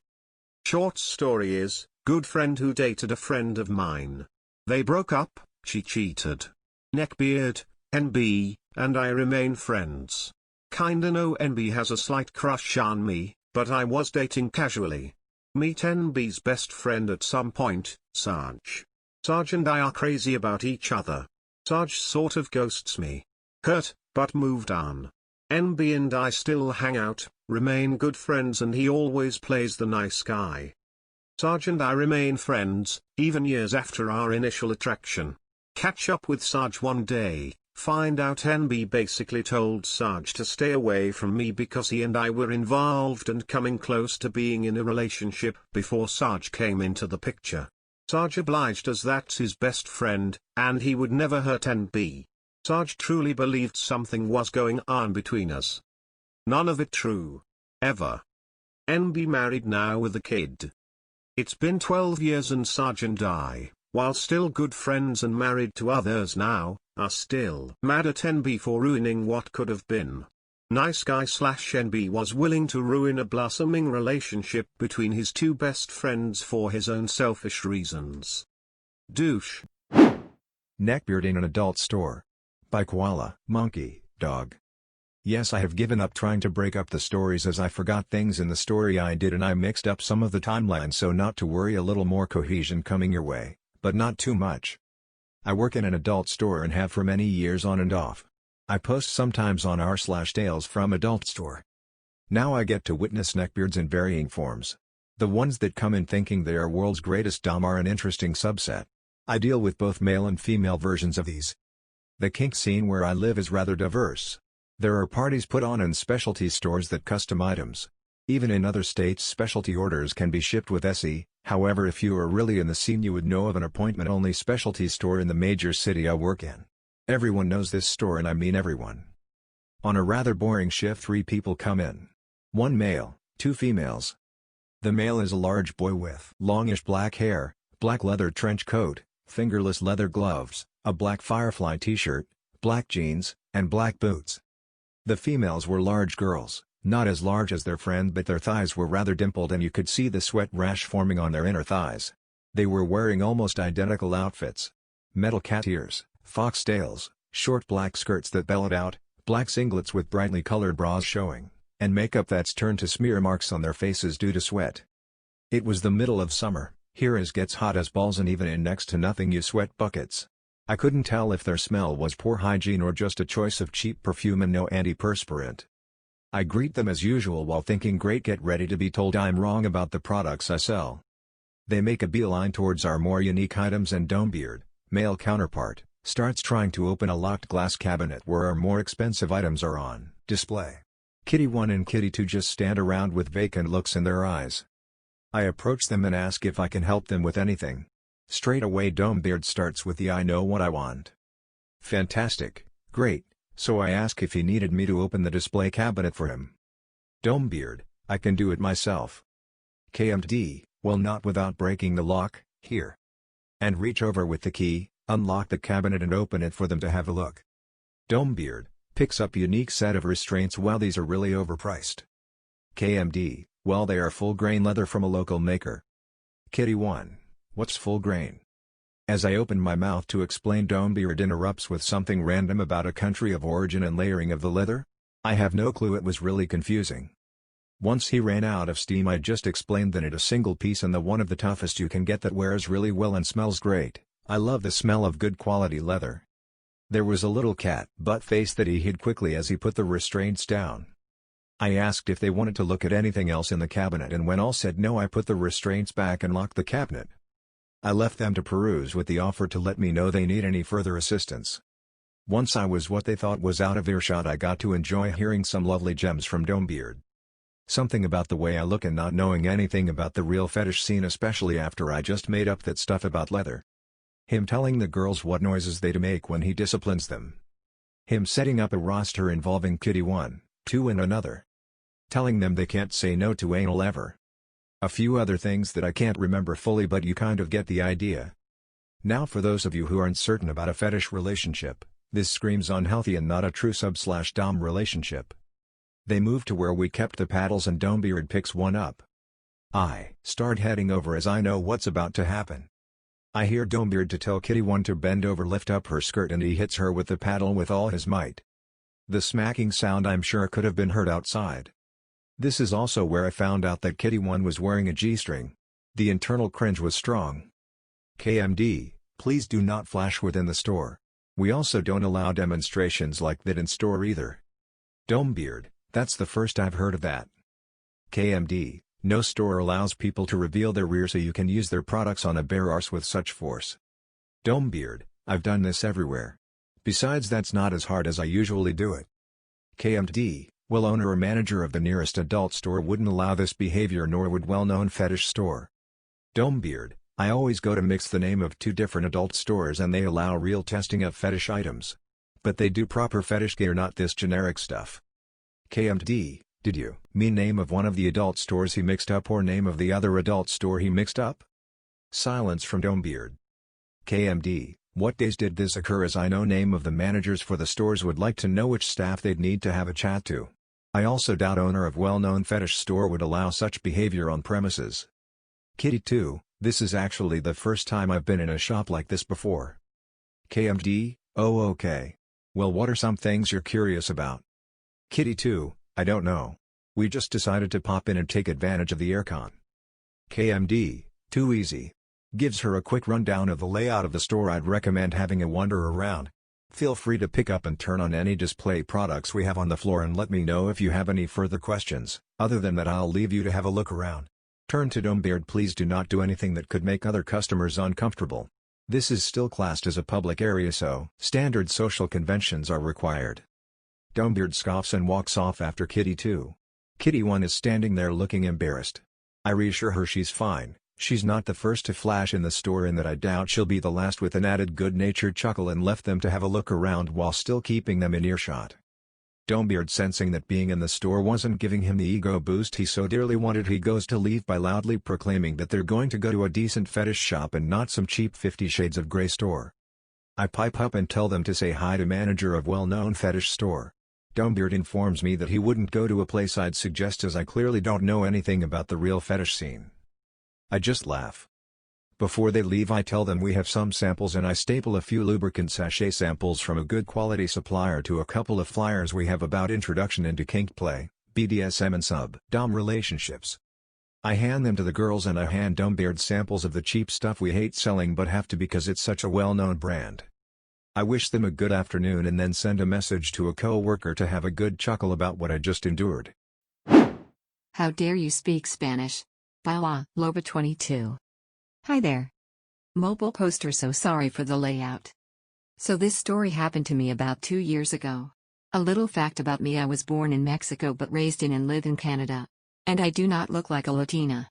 Short story is, good friend who dated a friend of mine. They broke up, she cheated. Neckbeard, NB, and I remain friends. Kinda know NB has a slight crush on me, but I was dating casually. Meet NB's best friend at some point, Sarge. Sarge and I are crazy about each other. Sarge sort of ghosts me. Hurt, but moved on. NB and I still hang out, remain good friends, and he always plays the nice guy. Sarge and I remain friends, even years after our initial attraction. Catch up with Sarge one day, find out NB basically told Sarge to stay away from me because he and I were involved and coming close to being in a relationship before Sarge came into the picture. Sarge obliged as that's his best friend, and he would never hurt NB. Sarge truly believed something was going on between us. None of it true. Ever. NB married now with a kid. It's been 12 years and Sarge and I, while still good friends and married to others now, are still mad at NB for ruining what could have been. Nice guy / NB was willing to ruin a blossoming relationship between his two best friends for his own selfish reasons. Douche. Neckbeard in an adult store. By KoalaMonkeyDog. Yes, I have given up trying to break up the stories as I forgot things in the story I did and I mixed up some of the timelines, so not to worry, a little more cohesion coming your way, but not too much. I work in an adult store and have for many years on and off. I post sometimes on r/tales from adult store. Now I get to witness neckbeards in varying forms. The ones that come in thinking they are world's greatest dom are an interesting subset. I deal with both male and female versions of these. The kink scene where I live is rather diverse. There are parties put on in specialty stores that custom items. Even in other states specialty orders can be shipped with SE, however if you are really in the scene you would know of an appointment-only specialty store in the major city I work in. Everyone knows this store, and I mean everyone. On a rather boring shift 3 people come in. 1 male, 2 females. The male is a large boy with longish black hair, black leather trench coat, fingerless leather gloves, a black Firefly t-shirt, black jeans, and black boots. The females were large girls, not as large as their friend, but their thighs were rather dimpled and you could see the sweat rash forming on their inner thighs. They were wearing almost identical outfits. Metal cat ears, foxtails, short black skirts that bellowed out, black singlets with brightly colored bras showing, and makeup that's turned to smear marks on their faces due to sweat. It was the middle of summer, here it gets hot as balls, and even in next to nothing you sweat buckets. I couldn't tell if their smell was poor hygiene or just a choice of cheap perfume and no antiperspirant. I greet them as usual while thinking, great, get ready to be told I'm wrong about the products I sell. They make a beeline towards our more unique items, and Domebeard, male counterpart, starts trying to open a locked glass cabinet where our more expensive items are on display. Kitty 1 and Kitty 2 just stand around with vacant looks in their eyes. I approach them and ask if I can help them with anything. Straight away Domebeard starts with the "I know what I want." Fantastic, great, so I ask if he needed me to open the display cabinet for him. Domebeard, I can do it myself. KMD, well, not without breaking the lock, here. And reach over with the key, unlock the cabinet and open it for them to have a look. Neckbeard picks up unique set of restraints. Well, these are really overpriced. KMD, well, they are full grain leather from a local maker. Kitty 1, what's full grain? As I open my mouth to explain, Neckbeard interrupts with something random about a country of origin and layering of the leather. I have no clue, it was really confusing. Once he ran out of steam, I just explained that it's a single piece and the one of the toughest you can get that wears really well and smells great. I love the smell of good quality leather. There was a little cat butt face that he hid quickly as he put the restraints down. I asked if they wanted to look at anything else in the cabinet, and when all said no, I put the restraints back and locked the cabinet. I left them to peruse with the offer to let me know they need any further assistance. Once I was what they thought was out of earshot, I got to enjoy hearing some lovely gems from Neckbeard. Something about the way I look and not knowing anything about the real fetish scene, especially after I just made up that stuff about leather. Him telling the girls what noises they'd make when he disciplines them. Him setting up a roster involving Kitty 1, 2 and another. Telling them they can't say no to anal ever. A few other things that I can't remember fully, but you kind of get the idea. Now, for those of you who aren't certain about a fetish relationship, this screams unhealthy and not a true sub/dom relationship. They moved to where we kept the paddles and Neckbeard picks one up. I start heading over as I know what's about to happen. I hear Neckbeard to tell Kitty 1 to bend over, lift up her skirt, and he hits her with the paddle with all his might. The smacking sound I'm sure could have been heard outside. This is also where I found out that Kitty 1 was wearing a G-string. The internal cringe was strong. KMD, please do not flash within the store. We also don't allow demonstrations like that in store either. Neckbeard, that's the first I've heard of that. KMD, no store allows people to reveal their rear so you can use their products on a bare arse with such force. Neckbeard, I've done this everywhere. Besides, that's not as hard as I usually do it. KMD, well, owner or manager of the nearest adult store wouldn't allow this behavior, nor would well-known fetish store. Neckbeard, I always go to mix the name of 2 different adult stores and they allow real testing of fetish items. But they do proper fetish gear, not this generic stuff. KMD, did you mean name of one of the adult stores he mixed up or name of the other adult store he mixed up? Silence from Neckbeard. KMD, what days did this occur, as I know name of the managers for the stores would like to know which staff they'd need to have a chat to. I also doubt owner of well-known fetish store would allow such behavior on premises. Kitty 2, this is actually the first time I've been in a shop like this before. KMD, oh okay. Well, what are some things you're curious about? Kitty 2, I don't know. We just decided to pop in and take advantage of the aircon. KMD, too easy. Gives her a quick rundown of the layout of the store. I'd recommend having a wander around. Feel free to pick up and turn on any display products we have on the floor and let me know if you have any further questions. Other than that, I'll leave you to have a look around. Turn to Neckbeard, please do not do anything that could make other customers uncomfortable. This is still classed as a public area, so standard social conventions are required. Neckbeard scoffs and walks off after Kitty 2. Kitty 1 is standing there looking embarrassed. I reassure her she's fine. She's not the first to flash in the store and that I doubt she'll be the last, with an added good-natured chuckle, and left them to have a look around while still keeping them in earshot. Neckbeard, sensing that being in the store wasn't giving him the ego boost he so dearly wanted, he goes to leave by loudly proclaiming that they're going to go to a decent fetish shop and not some cheap 50 Shades of Grey store. I pipe up and tell them to say hi to manager of well-known fetish store. Neckbeard informs me that he wouldn't go to a place I'd suggest, as I clearly don't know anything about the real fetish scene. I just laugh. Before they leave, I tell them we have some samples and I staple a few lubricant sachet samples from a good quality supplier to a couple of flyers we have about introduction into kink play, BDSM and sub-dom relationships. I hand them to the girls and I hand Neckbeard samples of the cheap stuff we hate selling but have to because it's such a well-known brand. I wish them a good afternoon and then send a message to a co-worker to have a good chuckle about what I just endured. How dare you speak Spanish? Bala, Loba 22. Hi there. Mobile poster, so sorry for the layout. So this story happened to me about 2 years ago. A little fact about me: I was born in Mexico but raised in and live in Canada. And I do not look like a Latina.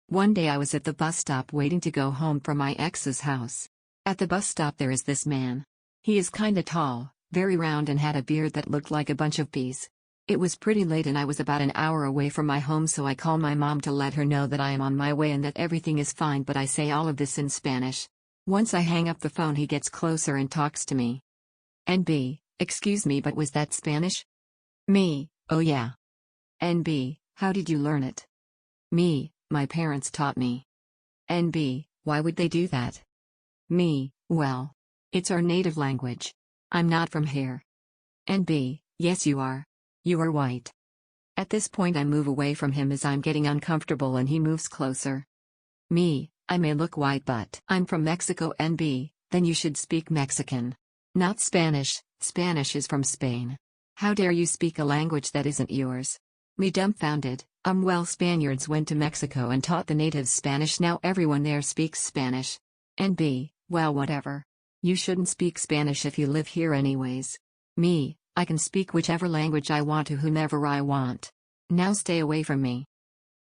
One day I was at the bus stop waiting to go home from my ex's house. At the bus stop there is this man. He is kinda tall, very round, and had a beard that looked like a bunch of peas. It was pretty late and I was about an hour away from my home, so I call my mom to let her know that I am on my way and that everything is fine, but I say all of this in Spanish. Once I hang up the phone, he gets closer and talks to me. NB, Excuse me, but was that Spanish? Me, oh yeah. NB, how did you learn it? Me, my parents taught me. NB, why would they do that? Me, well, it's our native language. I'm not from here. NB, yes you are. You are white. At this point I move away from him as I'm getting uncomfortable and he moves closer. Me, I may look white but I'm from Mexico. NB, then you should speak Mexican. Not Spanish, Spanish is from Spain. How dare you speak a language that isn't yours? Me dumbfounded, well Spaniards went to Mexico and taught the natives Spanish, now everyone there speaks Spanish. NB, well whatever. You shouldn't speak Spanish if you live here anyways. Me, I can speak whichever language I want to whomever I want. Now stay away from me.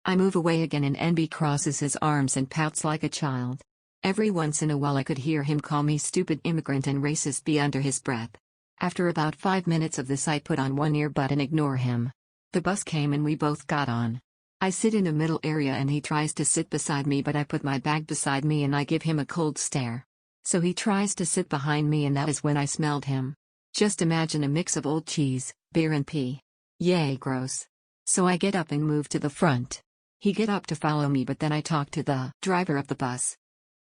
I move away again and NB crosses his arms and pouts like a child. Every once in a while I could hear him call me stupid immigrant and racist B under his breath. After about 5 minutes of this I put on one earbud and ignore him. The bus came and we both got on. I sit in the middle area and he tries to sit beside me, but I put my bag beside me and I give him a cold stare. So he tries to sit behind me and that is when I smelled him. Just imagine a mix of old cheese, beer and pee. Yay, gross. So I get up and move to the front. He get up to follow me, but then I talk to the driver of the bus.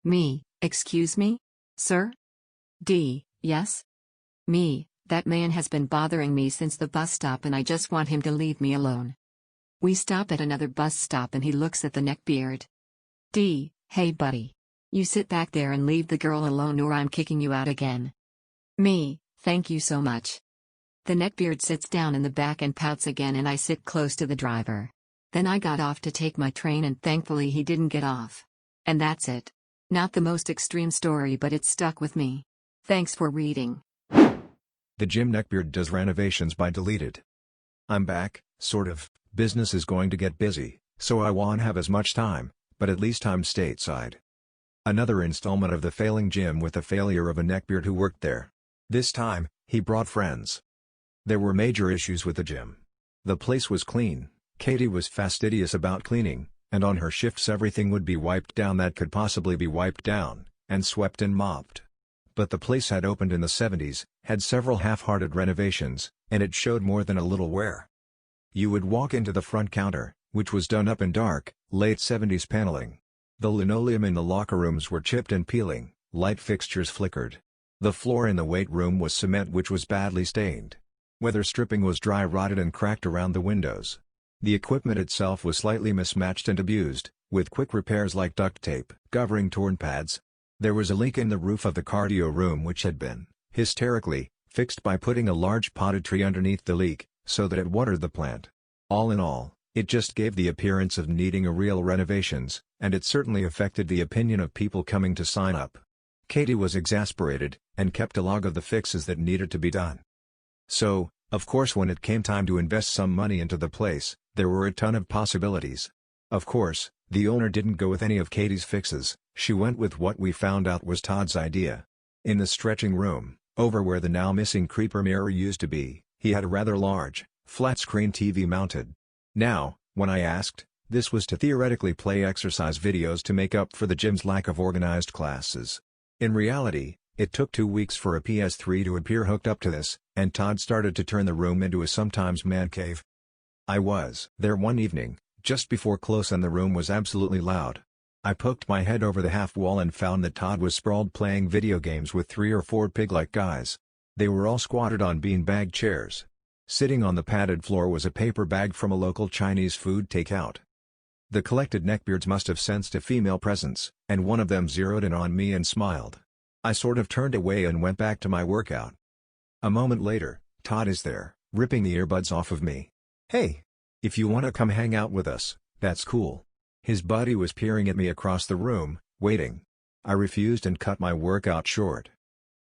Me, excuse me? Sir? D, yes? Me, that man has been bothering me since the bus stop and I just want him to leave me alone. We stop at another bus stop and he looks at the Neckbeard. D, hey buddy. You sit back there and leave the girl alone or I'm kicking you out again. Me, thank you so much. The Neckbeard sits down in the back and pouts again and I sit close to the driver. Then I got off to take my train and thankfully he didn't get off. And that's it. Not the most extreme story, but it stuck with me. Thanks for reading. The Gym Neckbeard does renovations by deleted. I'm back, sort of. Business is going to get busy, so I won't have as much time, but at least I'm stateside. Another installment of the failing gym with the failure of a Neckbeard who worked there. This time, he brought friends. There were major issues with the gym. The place was clean, Katie was fastidious about cleaning, and on her shifts everything would be wiped down that could possibly be wiped down, and swept and mopped. But the place had opened in the 70s, had several half-hearted renovations, and it showed more than a little wear. You would walk into the front counter, which was done up in dark, late 70s paneling. The linoleum in the locker rooms were chipped and peeling, light fixtures flickered. The floor in the weight room was cement which was badly stained. Weather stripping was dry rotted and cracked around the windows. The equipment itself was slightly mismatched and abused, with quick repairs like duct tape covering torn pads. There was a leak in the roof of the cardio room which had been, hysterically, fixed by putting a large potted tree underneath the leak, so that it watered the plant. All in all, it just gave the appearance of needing a real renovations, and it certainly affected the opinion of people coming to sign up. Katie was exasperated, and kept a log of the fixes that needed to be done. So, of course when it came time to invest some money into the place, there were a ton of possibilities. Of course, the owner didn't go with any of Katie's fixes, she went with what we found out was Todd's idea. In the stretching room, over where the now missing creeper mirror used to be, he had a rather large, flat-screen TV mounted. Now, when I asked, this was to theoretically play exercise videos to make up for the gym's lack of organized classes. In reality, it took 2 weeks for a PS3 to appear hooked up to this, and Todd started to turn the room into a sometimes man cave. I was there one evening, just before close, and the room was absolutely loud. I poked my head over the half wall and found that Todd was sprawled playing video games with 3 or 4 pig-like guys. They were all squatted on beanbag chairs. Sitting on the padded floor was a paper bag from a local Chinese food takeout. The collected neckbeards must have sensed a female presence, and one of them zeroed in on me and smiled. I sort of turned away and went back to my workout. A moment later, Todd is there, ripping the earbuds off of me. "Hey! If you want to come hang out with us, that's cool." His buddy was peering at me across the room, waiting. I refused and cut my workout short.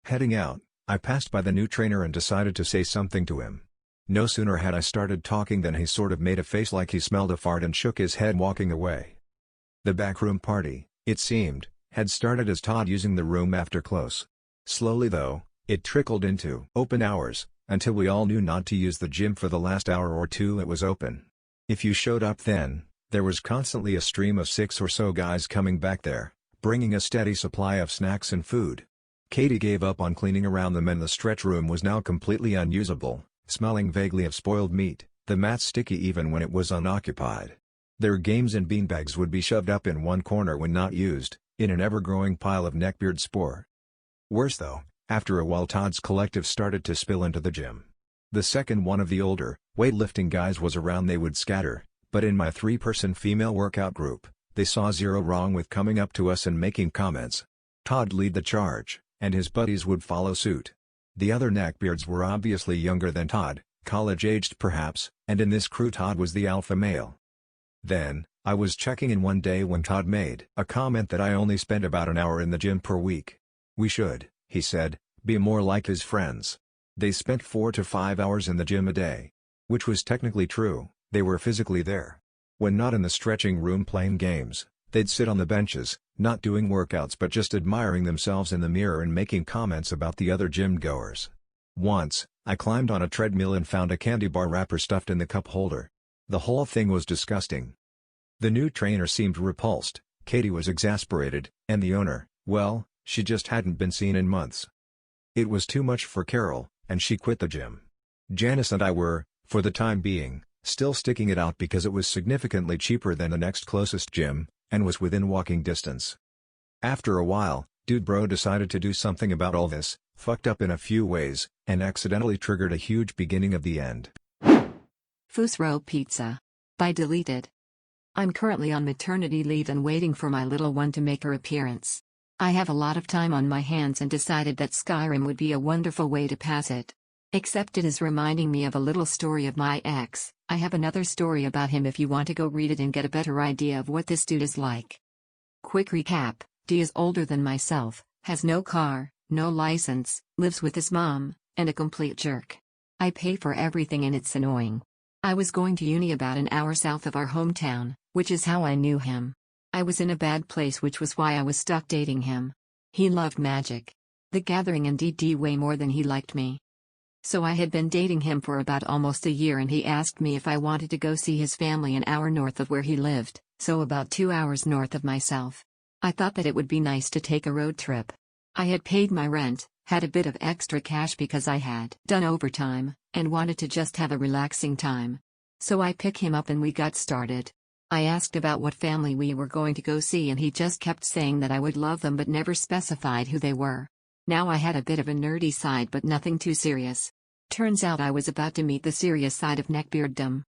Heading out, I passed by the new trainer and decided to say something to him. No sooner had I started talking than he sort of made a face like he smelled a fart and shook his head, walking away. The backroom party, it seemed, had started as Todd using the room after close. Slowly though, it trickled into open hours, until we all knew not to use the gym for the last hour or two it was open. If you showed up then, there was constantly a stream of 6 or so guys coming back there, bringing a steady supply of snacks and food. Katie gave up on cleaning around them and the stretch room was now completely unusable, smelling vaguely of spoiled meat, the mats sticky even when it was unoccupied. Their games and beanbags would be shoved up in one corner when not used, in an ever-growing pile of neckbeard spore. Worse though, after a while Todd's collective started to spill into the gym. The second one of the older, weightlifting guys was around they would scatter, but in my 3-person female workout group, they saw zero wrong with coming up to us and making comments. Todd lead the charge, and his buddies would follow suit. The other neckbeards were obviously younger than Todd, college-aged perhaps, and in this crew Todd was the alpha male. Then, I was checking in one day when Todd made a comment that I only spent about an hour in the gym per week. We should, he said, be more like his friends. They spent 4 to 5 hours in the gym a day. Which was technically true, they were physically there. When not in the stretching room playing games, they'd sit on the benches, not doing workouts but just admiring themselves in the mirror and making comments about the other gym goers. Once, I climbed on a treadmill and found a candy bar wrapper stuffed in the cup holder. The whole thing was disgusting. The new trainer seemed repulsed, Katie was exasperated, and the owner, well, she just hadn't been seen in months. It was too much for Carol, and she quit the gym. Janice and I were, for the time being, still sticking it out because it was significantly cheaper than the next closest gym, and was within walking distance. After a while, Dude Bro decided to do something about all this, fucked up in a few ways, and accidentally triggered a huge beginning of the end. FUS RO Pizza. By deleted. I'm currently on maternity leave and waiting for my little one to make her appearance. I have a lot of time on my hands and decided that Skyrim would be a wonderful way to pass it. Except it is reminding me of a little story of my ex. I have another story about him if you want to go read it and get a better idea of what this dude is like. Quick recap, D is older than myself, has no car, no license, lives with his mom, and a complete jerk. I pay for everything and it's annoying. I was going to uni about an hour south of our hometown, which is how I knew him. I was in a bad place, which was why I was stuck dating him. He loved Magic, the Gathering, and DD way more than he liked me. So I had been dating him for about almost a year and he asked me if I wanted to go see his family an hour north of where he lived, so about 2 hours north of myself. I thought that it would be nice to take a road trip. I had paid my rent, had a bit of extra cash because I had done overtime, and wanted to just have a relaxing time. So I pick him up and we got started. I asked about what family we were going to go see and he just kept saying that I would love them but never specified who they were. Now I had a bit of a nerdy side but nothing too serious. Turns out I was about to meet the serious side of neckbearddom.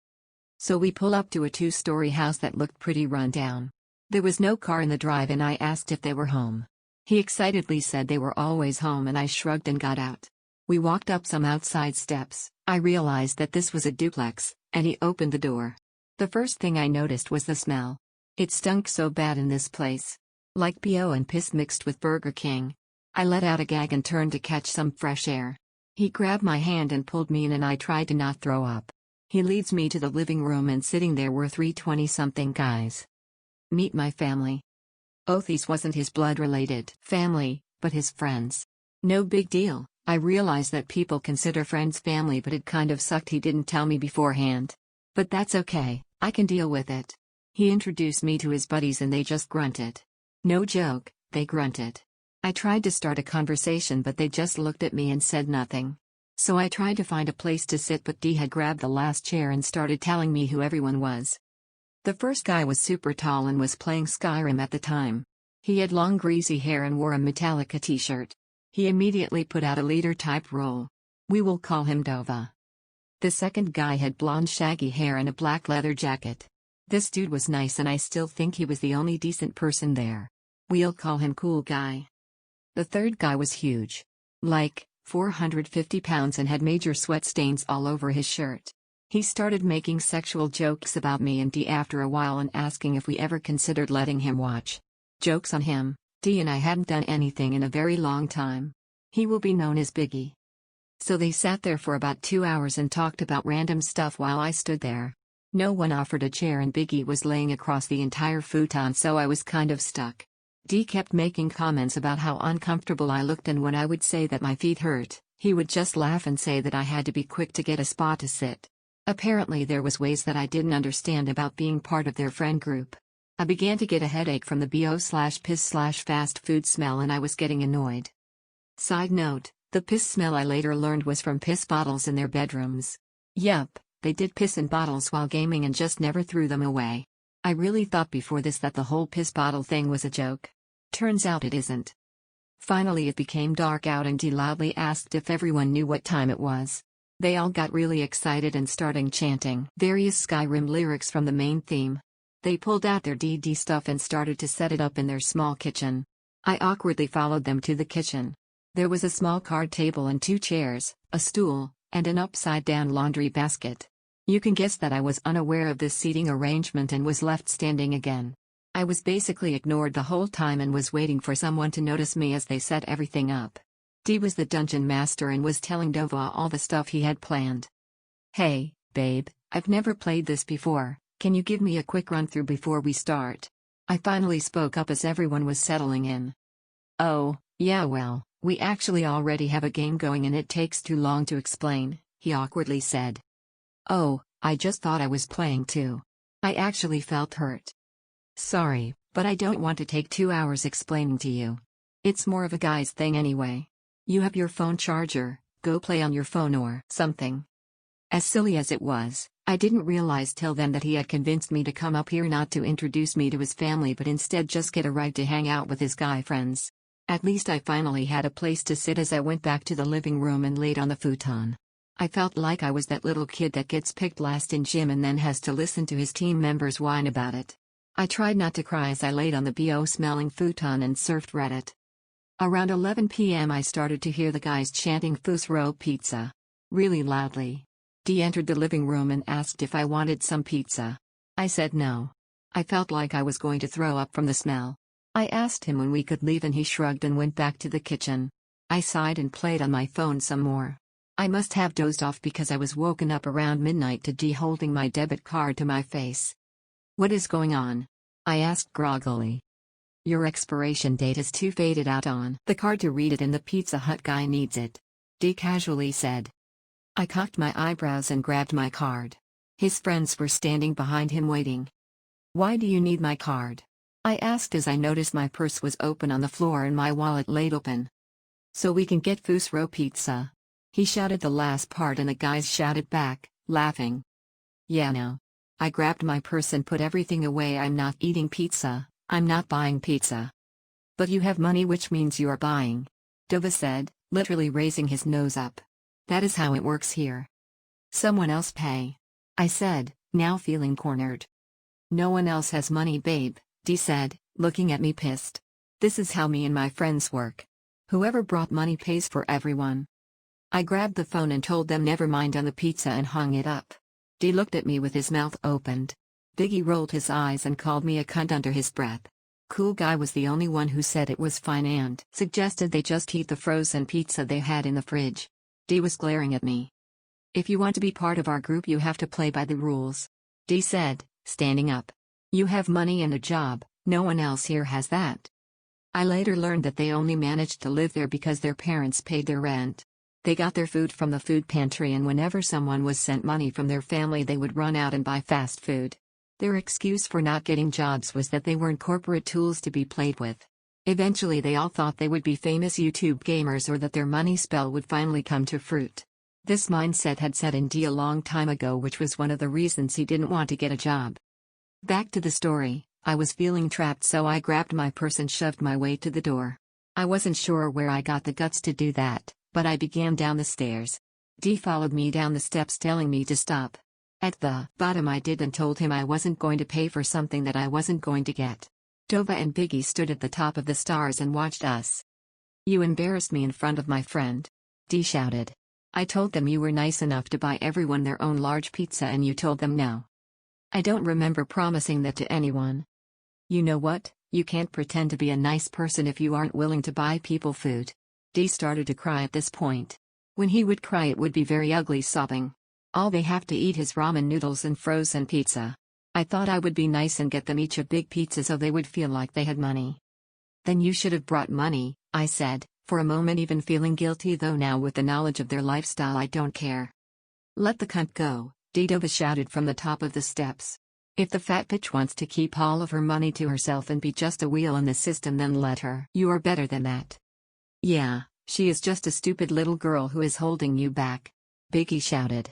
So we pull up to a 2-story house that looked pretty run down. There was no car in the drive and I asked if they were home. He excitedly said they were always home and I shrugged and got out. We walked up some outside steps. I realized that this was a duplex, and he opened the door. The first thing I noticed was the smell. It stunk so bad in this place. Like BO and piss mixed with Burger King. I let out a gag and turned to catch some fresh air. He grabbed my hand and pulled me in and I tried to not throw up. He leads me to the living room and sitting there were 3 20-something guys. Meet my family. These wasn't his blood-related family, but his friends. No big deal. I realized that people consider friends family, but it kind of sucked he didn't tell me beforehand. But that's okay, I can deal with it. He introduced me to his buddies and they just grunted. No joke, they grunted. I tried to start a conversation but they just looked at me and said nothing. So I tried to find a place to sit but D had grabbed the last chair and started telling me who everyone was. The first guy was super tall and was playing Skyrim at the time. He had long greasy hair and wore a Metallica t-shirt. He immediately put out a leader-type role. We will call him Dova. The second guy had blonde shaggy hair and a black leather jacket. This dude was nice and I still think he was the only decent person there. We'll call him Cool Guy. The third guy was huge. Like, 450 pounds and had major sweat stains all over his shirt. He started making sexual jokes about me and D after a while and asking if we ever considered letting him watch. Jokes on him, D and I hadn't done anything in a very long time. He will be known as Biggie. So they sat there for about 2 hours and talked about random stuff while I stood there. No one offered a chair and Biggie was laying across the entire futon, so I was kind of stuck. D kept making comments about how uncomfortable I looked, and when I would say that my feet hurt, he would just laugh and say that I had to be quick to get a spot to sit. Apparently there was ways that I didn't understand about being part of their friend group. I began to get a headache from the BO/piss/fast food smell and I was getting annoyed. Side note, the piss smell I later learned was from piss bottles in their bedrooms. Yup, they did piss in bottles while gaming and just never threw them away. I really thought before this that the whole piss bottle thing was a joke. Turns out it isn't. Finally it became dark out and D loudly asked if everyone knew what time it was. They all got really excited and started chanting various Skyrim lyrics from the main theme. They pulled out their D&D stuff and started to set it up in their small kitchen. I awkwardly followed them to the kitchen. There was a small card table and 2 chairs, a stool, and an upside-down laundry basket. You can guess that I was unaware of this seating arrangement and was left standing again. I was basically ignored the whole time and was waiting for someone to notice me as they set everything up. D was the dungeon master and was telling Dova all the stuff he had planned. "Hey, babe, I've never played this before, can you give me a quick run-through before we start?" I finally spoke up as everyone was settling in. "Oh, yeah well, we actually already have a game going and it takes too long to explain," he awkwardly said. "Oh, I just thought I was playing too. I actually felt hurt. Sorry, but I don't want to take 2 hours explaining to you. It's more of a guy's thing anyway. You have your phone charger, go play on your phone or something." As silly as it was, I didn't realize till then that he had convinced me to come up here not to introduce me to his family but instead just get a ride to hang out with his guy friends. At least I finally had a place to sit as I went back to the living room and laid on the futon. I felt like I was that little kid that gets picked last in gym and then has to listen to his team members whine about it. I tried not to cry as I laid on the BO-smelling futon and surfed Reddit. Around 11 p.m. I started to hear the guys chanting FUS RO Pizza. Really loudly. D entered the living room and asked if I wanted some pizza. I said no. I felt like I was going to throw up from the smell. I asked him when we could leave and he shrugged and went back to the kitchen. I sighed and played on my phone some more. I must have dozed off because I was woken up around midnight to D holding my debit card to my face. "What is going on?" I asked groggily. "Your expiration date is too faded out on the card to read it and the Pizza Hut guy needs it," D casually said. I cocked my eyebrows and grabbed my card. His friends were standing behind him waiting. "Why do you need my card?" I asked as I noticed my purse was open on the floor and my wallet laid open. "So we can get FUS RO Pizza." He shouted the last part and the guys shouted back, laughing. "Yeah no." I grabbed my purse and put everything away. "I'm not eating pizza, I'm not buying pizza." "But you have money which means you are buying," Dova said, literally raising his nose up. "That is how it works here." "Someone else pay," I said, now feeling cornered. "No one else has money babe," D said, looking at me pissed. "This is how me and my friends work. Whoever brought money pays for everyone." I grabbed the phone and told them never mind on the pizza and hung it up. D looked at me with his mouth opened. Biggie rolled his eyes and called me a cunt under his breath. Cool Guy was the only one who said it was fine and suggested they just eat the frozen pizza they had in the fridge. D was glaring at me. "If you want to be part of our group you have to play by the rules," D said, standing up. "You have money and a job, no one else here has that." I later learned that they only managed to live there because their parents paid their rent. They got their food from the food pantry and whenever someone was sent money from their family they would run out and buy fast food. Their excuse for not getting jobs was that they weren't corporate tools to be played with. Eventually they all thought they would be famous YouTube gamers or that their money spell would finally come to fruit. This mindset had set in D a long time ago, which was one of the reasons he didn't want to get a job. Back to the story, I was feeling trapped so I grabbed my purse and shoved my way to the door. I wasn't sure where I got the guts to do that, but I began down the stairs. D followed me down the steps telling me to stop. At the bottom I did and told him I wasn't going to pay for something that I wasn't going to get. Dova and Biggie stood at the top of the stairs and watched us. "You embarrassed me in front of my friend," D shouted. "I told them you were nice enough to buy everyone their own large pizza and you told them no." "I don't remember promising that to anyone." "You know what, you can't pretend to be a nice person if you aren't willing to buy people food." D started to cry at this point. When he would cry it would be very ugly sobbing. All they have to eat is ramen noodles and frozen pizza. I thought I would be nice and get them each a big pizza so they would feel like they had money. "Then you should have brought money," I said, for a moment even feeling guilty, though now with the knowledge of their lifestyle I don't care. "Let the cunt go," Dova shouted from the top of the steps. "If the fat bitch wants to keep all of her money to herself and be just a wheel in the system then let her. You are better than that." "Yeah, She is just a stupid little girl who is holding you back. Biggie shouted.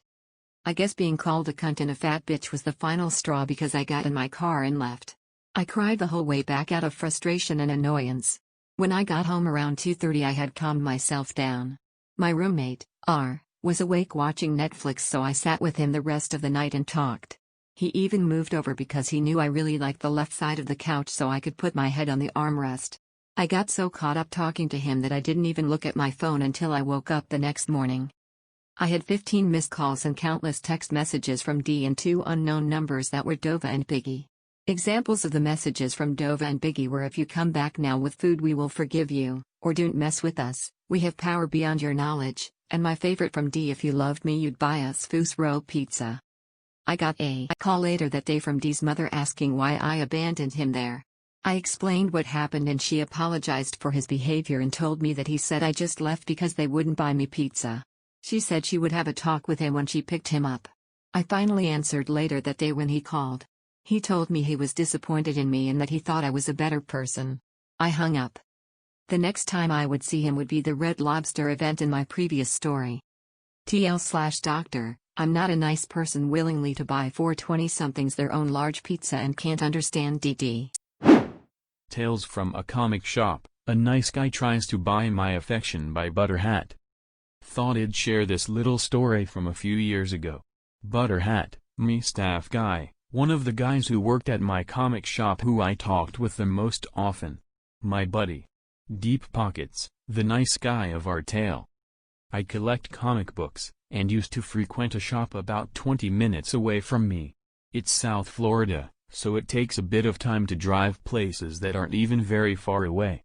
I guess being called a cunt and a fat bitch was the final straw because I got in my car and left. I cried the whole way back out of frustration and annoyance. When I got home around 2:30 I had calmed myself down. My roommate, R, was awake watching Netflix, so I sat with him the rest of the night and talked. He even moved over because he knew I really liked the left side of the couch so I could put my head on the armrest. I got so caught up talking to him that I didn't even look at my phone until I woke up the next morning. I had 15 missed calls and countless text messages from D and 2 unknown numbers that were Dova and Biggie. Examples of the messages from Dova and Biggie were, if you come back now with food we will forgive you, or don't mess with us, we have power beyond your knowledge, and my favorite from D, if you loved me you'd buy us FUS RO Pizza. I got a call later that day from D's mother asking why I abandoned him there. I explained what happened and she apologized for his behavior and told me that he said I just left because they wouldn't buy me pizza. She said she would have a talk with him when she picked him up. I finally answered later that day when he called. He told me he was disappointed in me and that he thought I was a better person. I hung up. The next time I would see him would be the Red Lobster event in my previous story. TL/Doctor, I'm not a nice person willingly to buy for 20-somethings their own large pizza and can't understand DD. Tales from a comic shop. A nice guy tries to buy my affection by Butterhat. Thought I'd share this little story from a few years ago. Butterhat, me staff guy, one of the guys who worked at my comic shop who I talked with the most often. My buddy. Deep Pockets, the nice guy of our tale. I collect comic books, and used to frequent a shop about 20 minutes away from me. It's South Florida, so it takes a bit of time to drive places that aren't even very far away.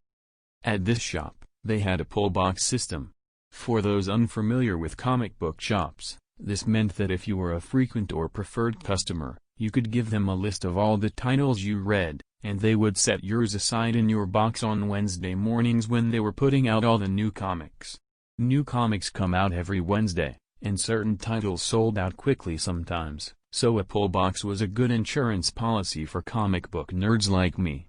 At this shop, they had a pull box system. For those unfamiliar with comic book shops, this meant that if you were a frequent or preferred customer, you could give them a list of all the titles you read, and they would set yours aside in your box on Wednesday mornings when they were putting out all the new comics. New comics come out every Wednesday, and certain titles sold out quickly sometimes, so a pull box was a good insurance policy for comic book nerds like me.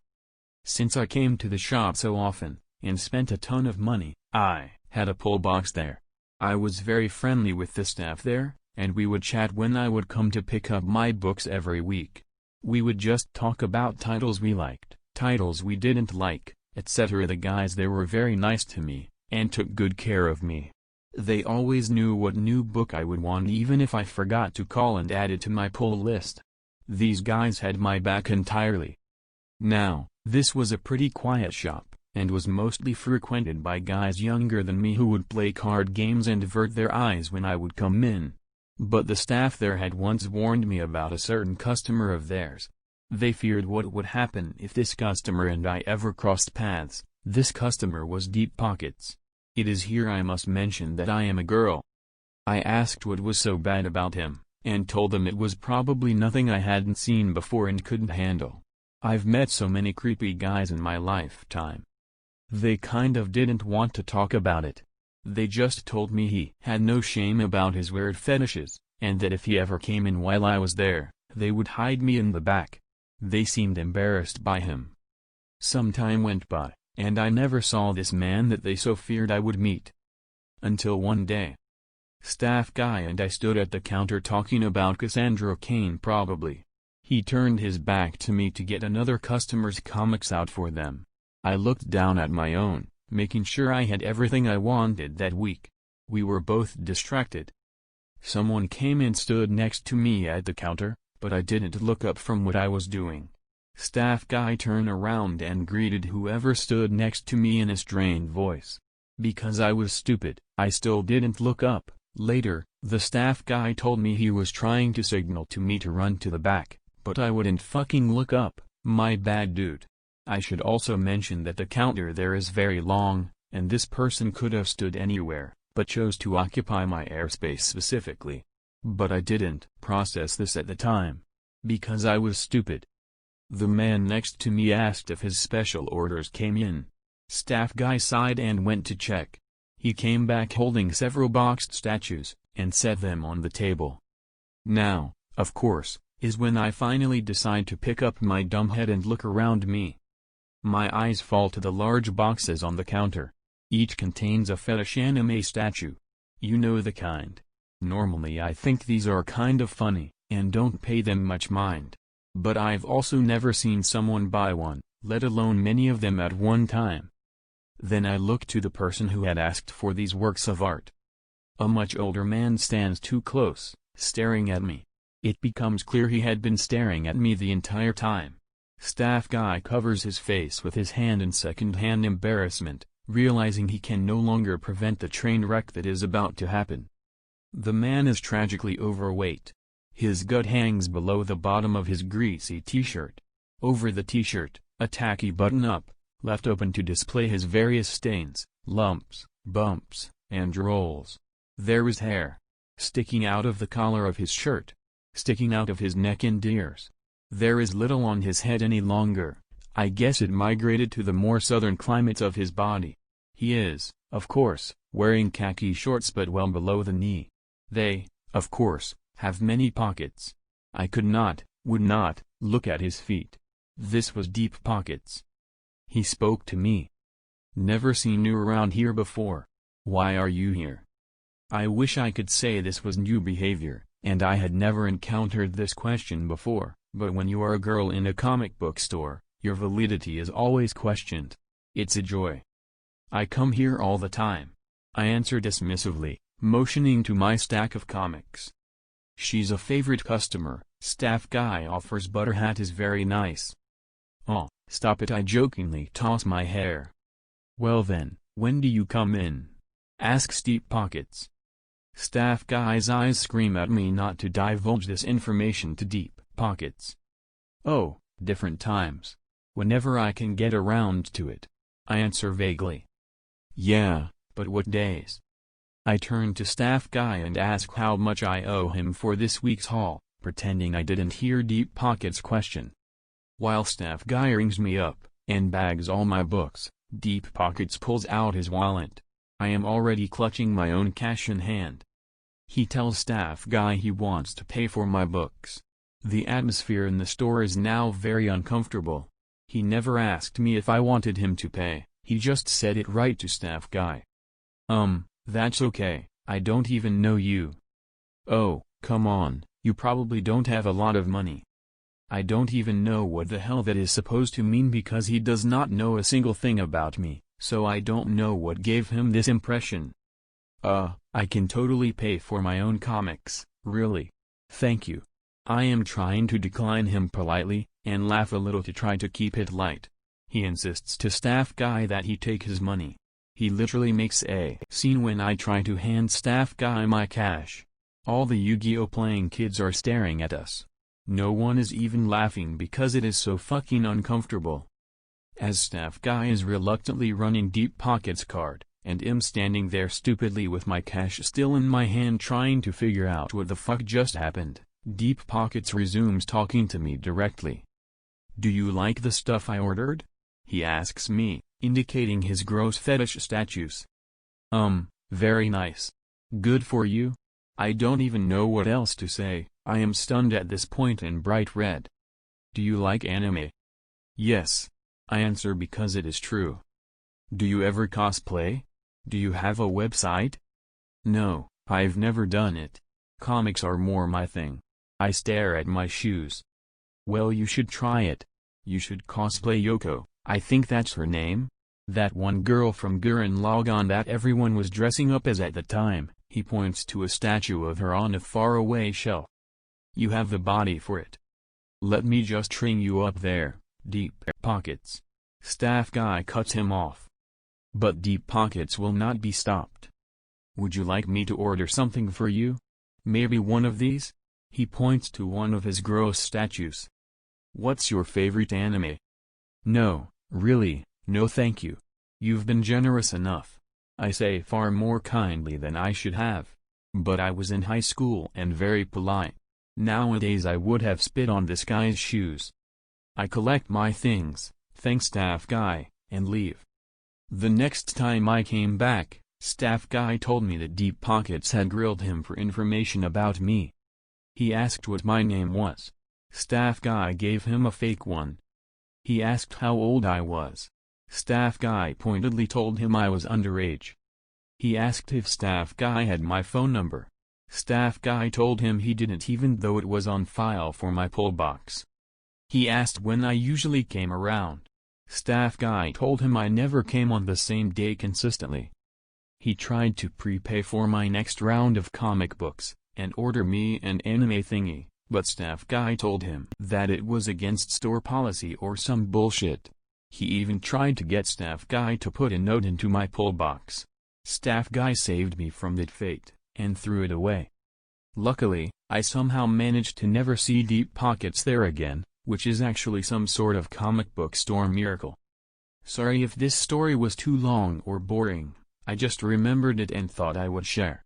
Since I came to the shop so often, and spent a ton of money, I had a pull box there. I was very friendly with the staff there, and we would chat when I would come to pick up my books every week. We would just talk about titles we liked, titles we didn't like, etc. The guys there were very nice to me, and took good care of me. They always knew what new book I would want even if I forgot to call and add it to my pull list. These guys had my back entirely. Now, this was a pretty quiet shop, and was mostly frequented by guys younger than me who would play card games and avert their eyes when I would come in. But the staff there had once warned me about a certain customer of theirs. They feared what would happen if this customer and I ever crossed paths. This customer was Deep Pockets. It is here I must mention that I am a girl. I asked what was so bad about him, and told them it was probably nothing I hadn't seen before and couldn't handle. I've met so many creepy guys in my lifetime. They kind of didn't want to talk about it. They just told me he had no shame about his weird fetishes, and that if he ever came in while I was there, they would hide me in the back. They seemed embarrassed by him. Some time went by, and I never saw this man that they so feared I would meet. Until one day. Staff guy and I stood at the counter talking about Cassandra Cain probably. He turned his back to me to get another customer's comics out for them. I looked down at my own, making sure I had everything I wanted that week. We were both distracted. Someone came and stood next to me at the counter, but I didn't look up from what I was doing. Staff guy turned around and greeted whoever stood next to me in a strained voice. Because I was stupid, I still didn't look up. Later, the staff guy told me he was trying to signal to me to run to the back, but I wouldn't fucking look up. My bad, dude. I should also mention that the counter there is very long, and this person could have stood anywhere, but chose to occupy my airspace specifically. But I didn't process this at the time. Because I was stupid. The man next to me asked if his special orders came in. Staff guy sighed and went to check. He came back holding several boxed statues, and set them on the table. Now, of course, is when I finally decide to pick up my dumb head and look around me. My eyes fall to the large boxes on the counter. Each contains a fetish anime statue. You know the kind. Normally I think these are kind of funny, and don't pay them much mind. But I've also never seen someone buy one, let alone many of them at one time. Then I looked to the person who had asked for these works of art. A much older man stands too close, staring at me. It becomes clear he had been staring at me the entire time. Staff guy covers his face with his hand in second-hand embarrassment, realizing he can no longer prevent the train wreck that is about to happen. The man is tragically overweight. His gut hangs below the bottom of his greasy t-shirt. Over the t-shirt, a tacky button-up, left open to display his various stains, lumps, bumps, and rolls. There is hair. Sticking out of the collar of his shirt. Sticking out of his neck and ears. There is little on his head any longer. I guess it migrated to the more southern climates of his body. He is, of course, wearing khaki shorts but well below the knee. They, of course, have many pockets. I would not, look at his feet. This was deep pockets. He spoke to me. Never seen you around here before. Why are you here? I wish I could say this was new behavior, and I had never encountered this question before, but when you are a girl in a comic book store, your validity is always questioned. It's a joy. I come here all the time. I answer dismissively, motioning to my stack of comics. She's a favorite customer. Staff guy offers butterhat is very nice. Oh, stop it, I jokingly toss my hair. Well then, when do you come in? Asks Deep Pockets. Staff guy's eyes scream at me not to divulge this information to Deep Pockets. Oh, different times. Whenever I can get around to it. I answer vaguely. Yeah, but what days? I turn to staff guy and ask how much I owe him for this week's haul, pretending I didn't hear Deep Pockets' question. While staff guy rings me up, and bags all my books, Deep Pockets pulls out his wallet. I am already clutching my own cash in hand. He tells staff guy he wants to pay for my books. The atmosphere in the store is now very uncomfortable. He never asked me if I wanted him to pay, he just said it right to staff guy. That's okay, I don't even know you. Oh, come on, you probably don't have a lot of money. I don't even know what the hell that is supposed to mean because he does not know a single thing about me, so I don't know what gave him this impression. I can totally pay for my own comics, really. Thank you. I am trying to decline him politely, and laugh a little to try to keep it light. He insists to staff guy that he take his money. He literally makes a scene when I try to hand staff guy my cash. All the Yu-Gi-Oh playing kids are staring at us. No one is even laughing because it is so fucking uncomfortable. As staff guy is reluctantly running Deep Pockets' card, and I'm standing there stupidly with my cash still in my hand trying to figure out what the fuck just happened, Deep Pockets resumes talking to me directly. Do you like the stuff I ordered? He asks me, indicating his gross fetish statues. Very nice. Good for you? I don't even know what else to say, I am stunned at this point in bright red. Do you like anime? Yes. I answer because it is true. Do you ever cosplay? Do you have a website? No, I've never done it. Comics are more my thing. I stare at my shoes. Well, you should try it. You should cosplay Yoko, I think that's her name? That one girl from Gurren Lagann that everyone was dressing up as at the time. He points to a statue of her on a faraway shelf. You have the body for it. Let me just string you up there, Deep Pockets. Staff guy cuts him off. But Deep Pockets will not be stopped. Would you like me to order something for you? Maybe one of these? He points to one of his gross statues. What's your favorite anime? No, really, no thank you. You've been generous enough. I say far more kindly than I should have. But I was in high school and very polite. Nowadays I would have spit on this guy's shoes. I collect my things, thanks staff guy, and leave. The next time I came back, staff guy told me that Deep Pockets had grilled him for information about me. He asked what my name was. Staff guy gave him a fake one. He asked how old I was. Staff guy pointedly told him I was underage. He asked if staff guy had my phone number. Staff guy told him he didn't even though it was on file for my pull box. He asked when I usually came around. Staff guy told him I never came on the same day consistently. He tried to prepay for my next round of comic books, and order me an anime thingy, but staff guy told him that it was against store policy or some bullshit. He even tried to get staff guy to put a note into my pull box. Staff guy saved me from that fate, and threw it away. Luckily, I somehow managed to never see Deep Pockets there again, which is actually some sort of comic book store miracle. Sorry if this story was too long or boring, I just remembered it and thought I would share.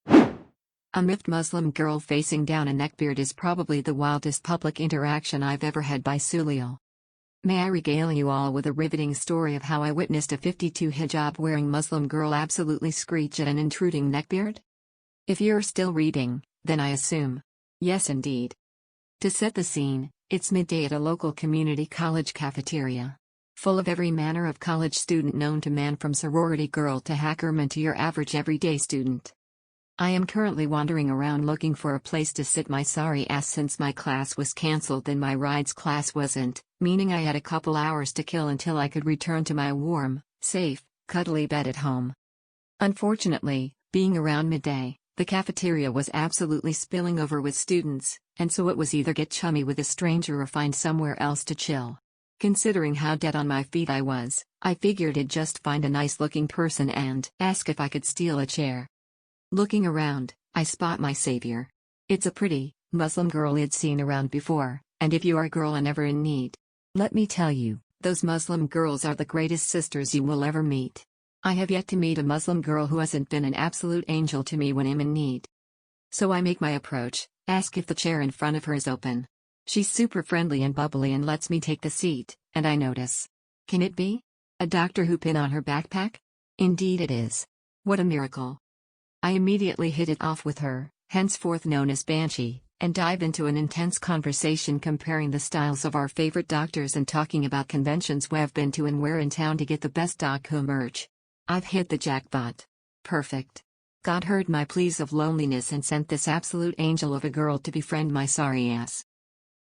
A miffed Muslim girl facing down a neckbeard is probably the wildest public interaction I've ever had by Suliel. May I regale you all with a riveting story of how I witnessed a 52 hijab-wearing Muslim girl absolutely screech at an intruding neckbeard? If you're still reading, then I assume. Yes indeed. To set the scene, it's midday at a local community college cafeteria. Full of every manner of college student known to man from sorority girl to hackerman to your average everyday student. I am currently wandering around looking for a place to sit my sorry ass since my class was cancelled and my rides class wasn't, meaning I had a couple hours to kill until I could return to my warm, safe, cuddly bed at home. Unfortunately, being around midday, the cafeteria was absolutely spilling over with students, and so it was either get chummy with a stranger or find somewhere else to chill. Considering how dead on my feet I was, I figured I'd just find a nice-looking person and ask if I could steal a chair. Looking around, I spot my savior. It's a pretty, Muslim girl I'd seen around before, and if you are a girl and ever in need, let me tell you, those Muslim girls are the greatest sisters you will ever meet. I have yet to meet a Muslim girl who hasn't been an absolute angel to me when I'm in need. So I make my approach, ask if the chair in front of her is open. She's super friendly and bubbly and lets me take the seat, and I notice. Can it be? A Doctor Who pin on her backpack? Indeed it is. What a miracle. I immediately hit it off with her, henceforth known as Banshee, and dive into an intense conversation comparing the styles of our favorite doctors and talking about conventions we've been to and where in town to get the best Doc Who merch. I've hit the jackpot. Perfect. God heard my pleas of loneliness and sent this absolute angel of a girl to befriend my sorry ass.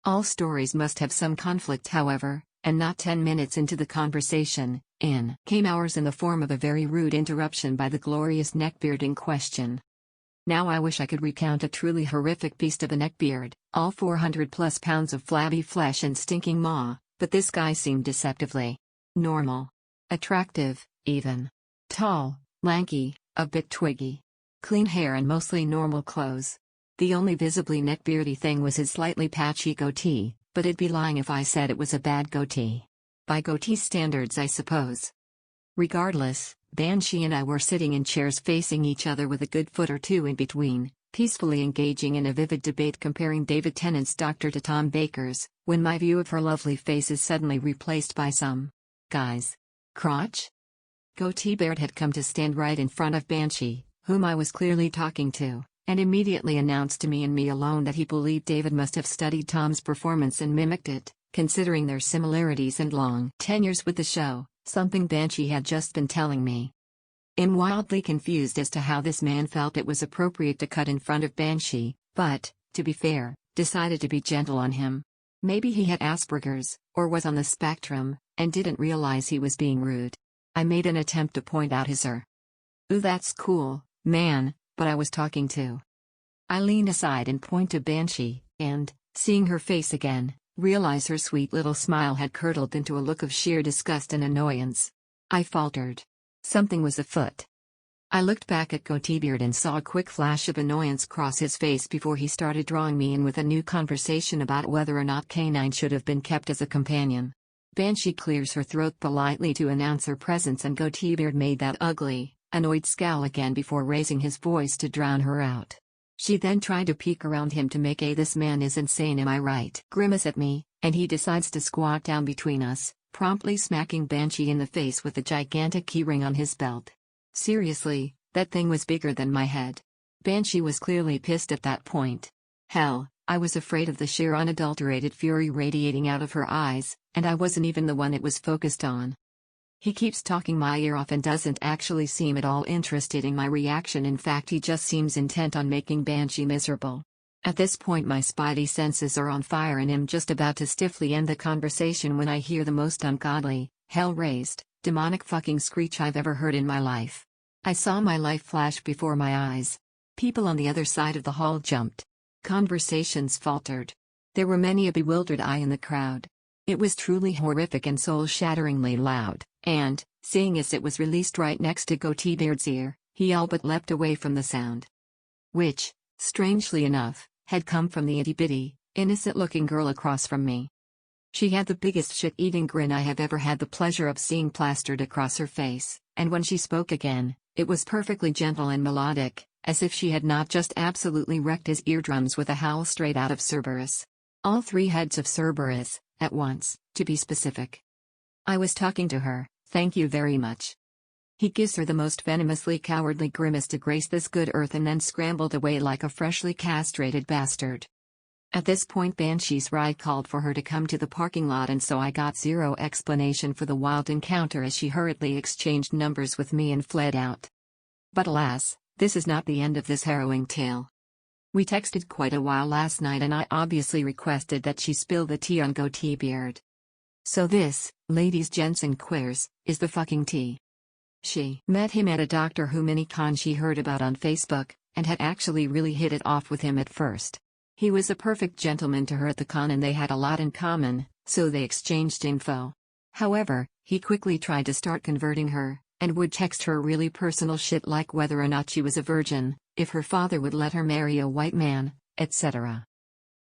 All stories must have some conflict however, and not 10 minutes into the conversation, in came ours in the form of a very rude interruption by the glorious neckbeard in question. Now I wish I could recount a truly horrific beast of a neckbeard, all 400+ pounds of flabby flesh and stinking maw, but this guy seemed deceptively normal. Attractive, even. Tall, lanky, a bit twiggy. Clean hair and mostly normal clothes. The only visibly neckbeardy thing was his slightly patchy goatee, but it'd be lying if I said it was a bad goatee. By goatee standards I suppose. Regardless, Banshee and I were sitting in chairs facing each other with a good foot or two in between, peacefully engaging in a vivid debate comparing David Tennant's doctor to Tom Baker's, when my view of her lovely face is suddenly replaced by some guy's crotch. Goatee Beard had come to stand right in front of Banshee, whom I was clearly talking to, and immediately announced to me and me alone that he believed David must have studied Tom's performance and mimicked it, considering their similarities and long tenures with the show, something Banshee had just been telling me. I'm wildly confused as to how this man felt it was appropriate to cut in front of Banshee, but, to be fair, decided to be gentle on him. Maybe he had Asperger's, or was on the spectrum, and didn't realize he was being rude. I made an attempt to point out his Ooh, that's cool, man, but I was talking to. I lean aside and point to Banshee, and, seeing her face again, realize her sweet little smile had curdled into a look of sheer disgust and annoyance. I faltered. Something was afoot. I looked back at Goateebeard and saw a quick flash of annoyance cross his face before he started drawing me in with a new conversation about whether or not K9 should have been kept as a companion. Banshee clears her throat politely to announce her presence and Goateebeard made that ugly, annoyed scowl again before raising his voice to drown her out. She then tried to peek around him to make a "this man is insane am I right" grimace at me, and he decides to squat down between us, promptly smacking Banshee in the face with a gigantic keyring on his belt. Seriously, that thing was bigger than my head. Banshee was clearly pissed at that point. Hell, I was afraid of the sheer unadulterated fury radiating out of her eyes, and I wasn't even the one it was focused on. He keeps talking my ear off and doesn't actually seem at all interested in my reaction. In fact, he just seems intent on making Banshee miserable. At this point my spidey senses are on fire and I'm just about to stiffly end the conversation when I hear the most ungodly, hell-raised, demonic fucking screech I've ever heard in my life. I saw my life flash before my eyes. People on the other side of the hall jumped. Conversations faltered. There were many a bewildered eye in the crowd. It was truly horrific and soul-shatteringly loud, and, seeing as it was released right next to Beard's ear, he all but leapt away from the sound. Which, strangely enough, had come from the itty-bitty, innocent-looking girl across from me. She had the biggest shit-eating grin I have ever had the pleasure of seeing plastered across her face, and when she spoke again, it was perfectly gentle and melodic, as if she had not just absolutely wrecked his eardrums with a howl straight out of Cerberus. All three heads of Cerberus, at once, to be specific. I was talking to her, thank you very much. He gives her the most venomously cowardly grimace to grace this good earth and then scrambled away like a freshly castrated bastard. At this point Banshee's ride called for her to come to the parking lot, and so I got zero explanation for the wild encounter as she hurriedly exchanged numbers with me and fled out. But alas, this is not the end of this harrowing tale. We texted quite a while last night and I obviously requested that she spill the tea on Beard. So this, ladies, gents and queers, is the fucking tea. She met him at a Doctor Who mini-con she heard about on Facebook, and had actually really hit it off with him at first. He was a perfect gentleman to her at the con and they had a lot in common, so they exchanged info. However, he quickly tried to start converting her, and would text her really personal shit like whether or not she was a virgin, if her father would let her marry a white man, etc.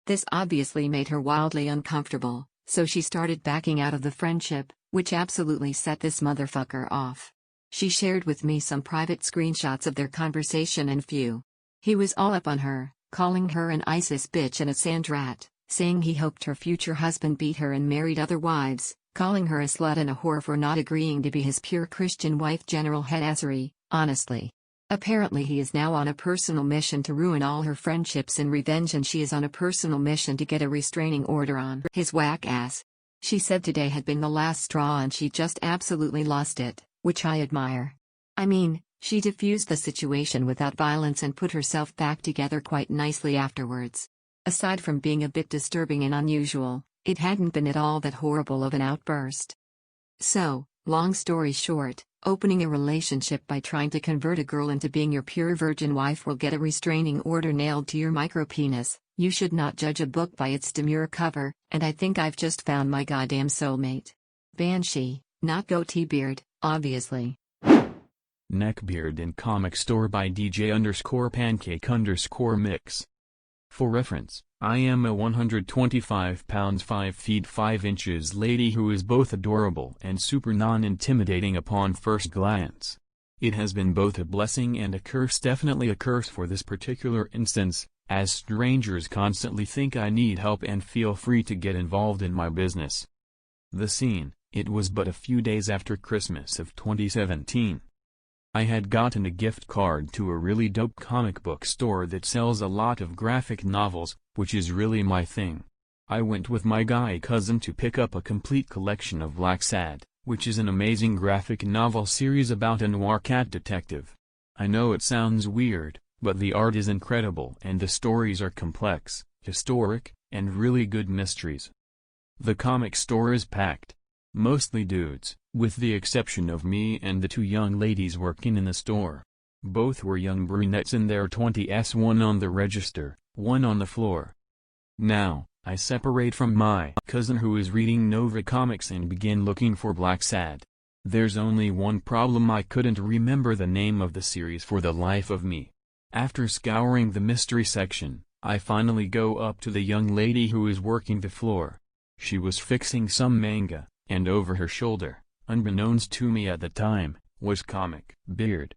This obviously made her wildly uncomfortable, so she started backing out of the friendship, which absolutely set this motherfucker off. She shared with me some private screenshots of their conversation and phew. He was all up on her, calling her an ISIS bitch and a sand rat, saying he hoped her future husband beat her and married other wives, calling her a slut and a whore for not agreeing to be his pure Christian wife. General headassery, honestly. Apparently he is now on a personal mission to ruin all her friendships in revenge, and she is on a personal mission to get a restraining order on his whack ass. She said today had been the last straw and she just absolutely lost it, which I admire. I mean, she diffused the situation without violence and put herself back together quite nicely afterwards. Aside from being a bit disturbing and unusual, it hadn't been at all that horrible of an outburst. So, long story short, opening a relationship by trying to convert a girl into being your pure virgin wife will get a restraining order nailed to your micropenis. You should not judge a book by its demure cover, and I think I've just found my goddamn soulmate. Banshee, not Beard, obviously. Neckbeard in comic store by DJ_pancake_mix. For reference, I am a 125 pounds 5 feet 5 inches lady who is both adorable and super non-intimidating upon first glance. It has been both a blessing and a curse, definitely a curse for this particular instance, as strangers constantly think I need help and feel free to get involved in my business. The scene, it was but a few days after Christmas of 2017. I had gotten a gift card to a really dope comic book store that sells a lot of graphic novels, which is really my thing. I went with my guy cousin to pick up a complete collection of Black Sad, which is an amazing graphic novel series about a noir cat detective. I know it sounds weird, but the art is incredible and the stories are complex, historic, and really good mysteries. The comic store is packed. Mostly dudes, with the exception of me and the two young ladies working in the store. Both were young brunettes in their 20s, one on the register, one on the floor. Now, I separate from my cousin who is reading Nova Comics and begin looking for Black Sad. There's only one problem: I couldn't remember the name of the series for the life of me. After scouring the mystery section, I finally go up to the young lady who is working the floor. She was fixing some manga, and over her shoulder, unbeknownst to me at the time, was Beard.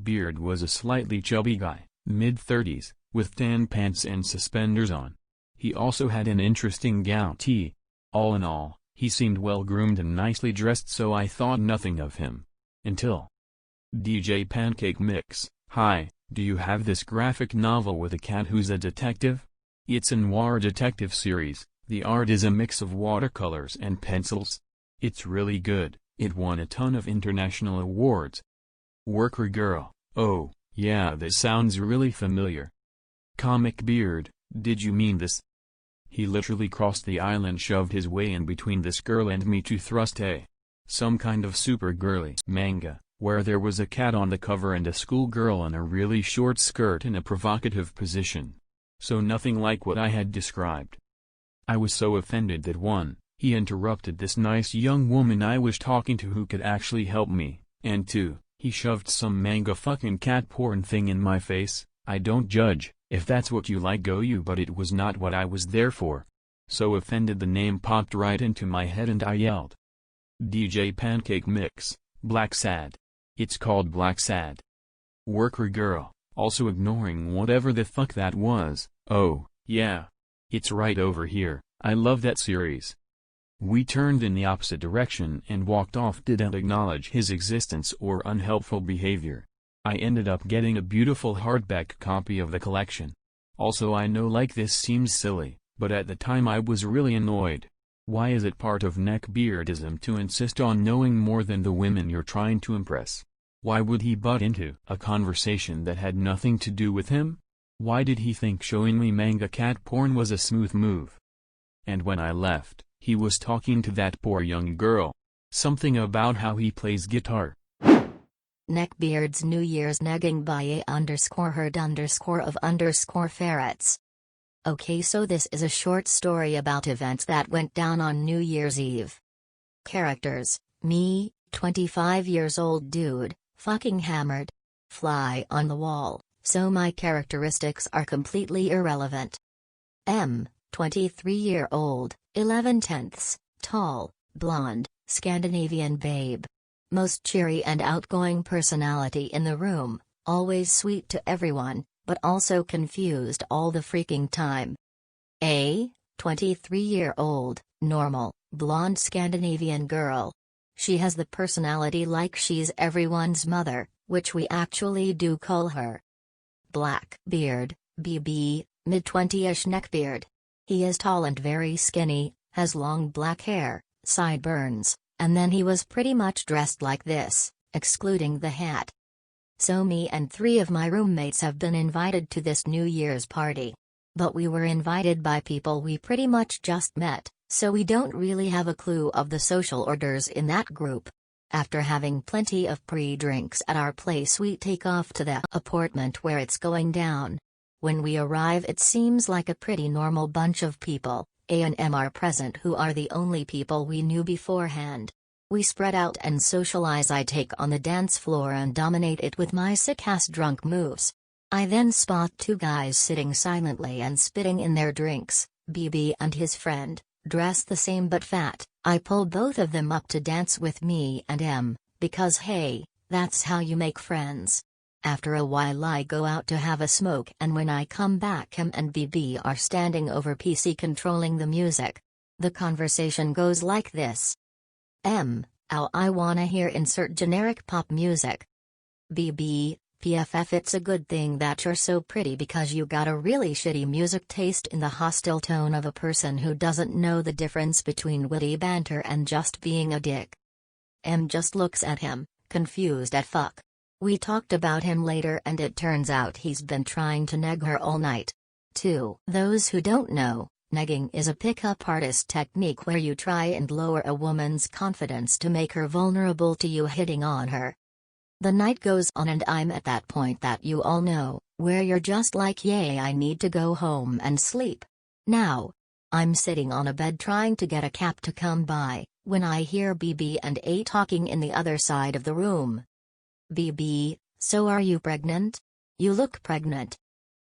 Beard was a slightly chubby guy, mid-30s, with tan pants and suspenders on. He also had an interesting goatee. All in all, he seemed well-groomed and nicely dressed, so I thought nothing of him. Until DJ Pancake Mix, hi, do you have this graphic novel with a cat who's a detective? It's a noir detective series. The art is a mix of watercolors and pencils. It's really good, It won a ton of international awards. Worker girl, oh, yeah, this sounds really familiar. Comic beard, did you mean this? He literally crossed the aisle and shoved his way in between this girl and me to thrust some kind of super girly manga, where there was a cat on the cover and a schoolgirl in a really short skirt in a provocative position. So nothing like what I had described. I was so offended that he interrupted this nice young woman I was talking to who could actually help me, and 2, he shoved some manga fucking cat porn thing in my face. I don't judge, if that's what you like go you, but it was not what I was there for. So offended the name popped right into my head and I yelled. DJ Pancake Mix, Black Sad. It's called Black Sad. Worker girl, also ignoring whatever the fuck that was, oh, yeah. It's right over here, I love that series. We turned in the opposite direction and walked off. Didn't acknowledge his existence or unhelpful behavior. I ended up getting a beautiful hardback copy of the collection. Also I know like this seems silly, but at the time I was really annoyed. Why is it part of neckbeardism to insist on knowing more than the women you're trying to impress? Why would he butt into a conversation that had nothing to do with him? Why did he think showing me manga cat porn was a smooth move? And when I left, he was talking to that poor young girl. Something about how he plays guitar. Neckbeard's New Year's negging by a_herd_of_ferrets. Okay, so this is a short story about events that went down on New Year's Eve. Characters: me, 25 years old dude, fucking hammered. Fly on the wall, so my characteristics are completely irrelevant. 23-year-old, 11/10, tall, blonde, Scandinavian babe. Most cheery and outgoing personality in the room, always sweet to everyone, but also confused all the freaking time. 23-year-old, normal, blonde Scandinavian girl. She has the personality like she's everyone's mother, which we actually do call her. Black beard, BB, mid-20ish neckbeard. He is tall and very skinny, has long black hair, sideburns, and then he was pretty much dressed like this, excluding the hat. So me and 3 of my roommates have been invited to this New Year's party. But we were invited by people we pretty much just met, so we don't really have a clue of the social orders in that group. After having plenty of pre-drinks at our place, we take off to the apartment where it's going down. When we arrive, it seems like a pretty normal bunch of people. A&M are present, who are the only people we knew beforehand. We spread out and socialize. I take on the dance floor and dominate it with my sick-ass drunk moves. I then spot 2 guys sitting silently and spitting in their drinks, BB and his friend, dressed the same but fat. I pull both of them up to dance with me and M, because hey, that's how you make friends. After a while I go out to have a smoke, and when I come back, M and BB are standing over PC controlling the music. The conversation goes like this. M: "Ow, I wanna hear insert generic pop music." BB: "PFF, it's a good thing that you're so pretty because you got a really shitty music taste," in the hostile tone of a person who doesn't know the difference between witty banter and just being a dick. M just looks at him, confused as fuck. We talked about him later and it turns out he's been trying to neg her all night. 2. Those who don't know, negging is a pickup artist technique where you try and lower a woman's confidence to make her vulnerable to you hitting on her. The night goes on and I'm at that point that you all know, where you're just like, yay, I need to go home and sleep. Now, I'm sitting on a bed trying to get a cab to come by, when I hear BB and A talking in the other side of the room. BB: "So are you pregnant? You look pregnant."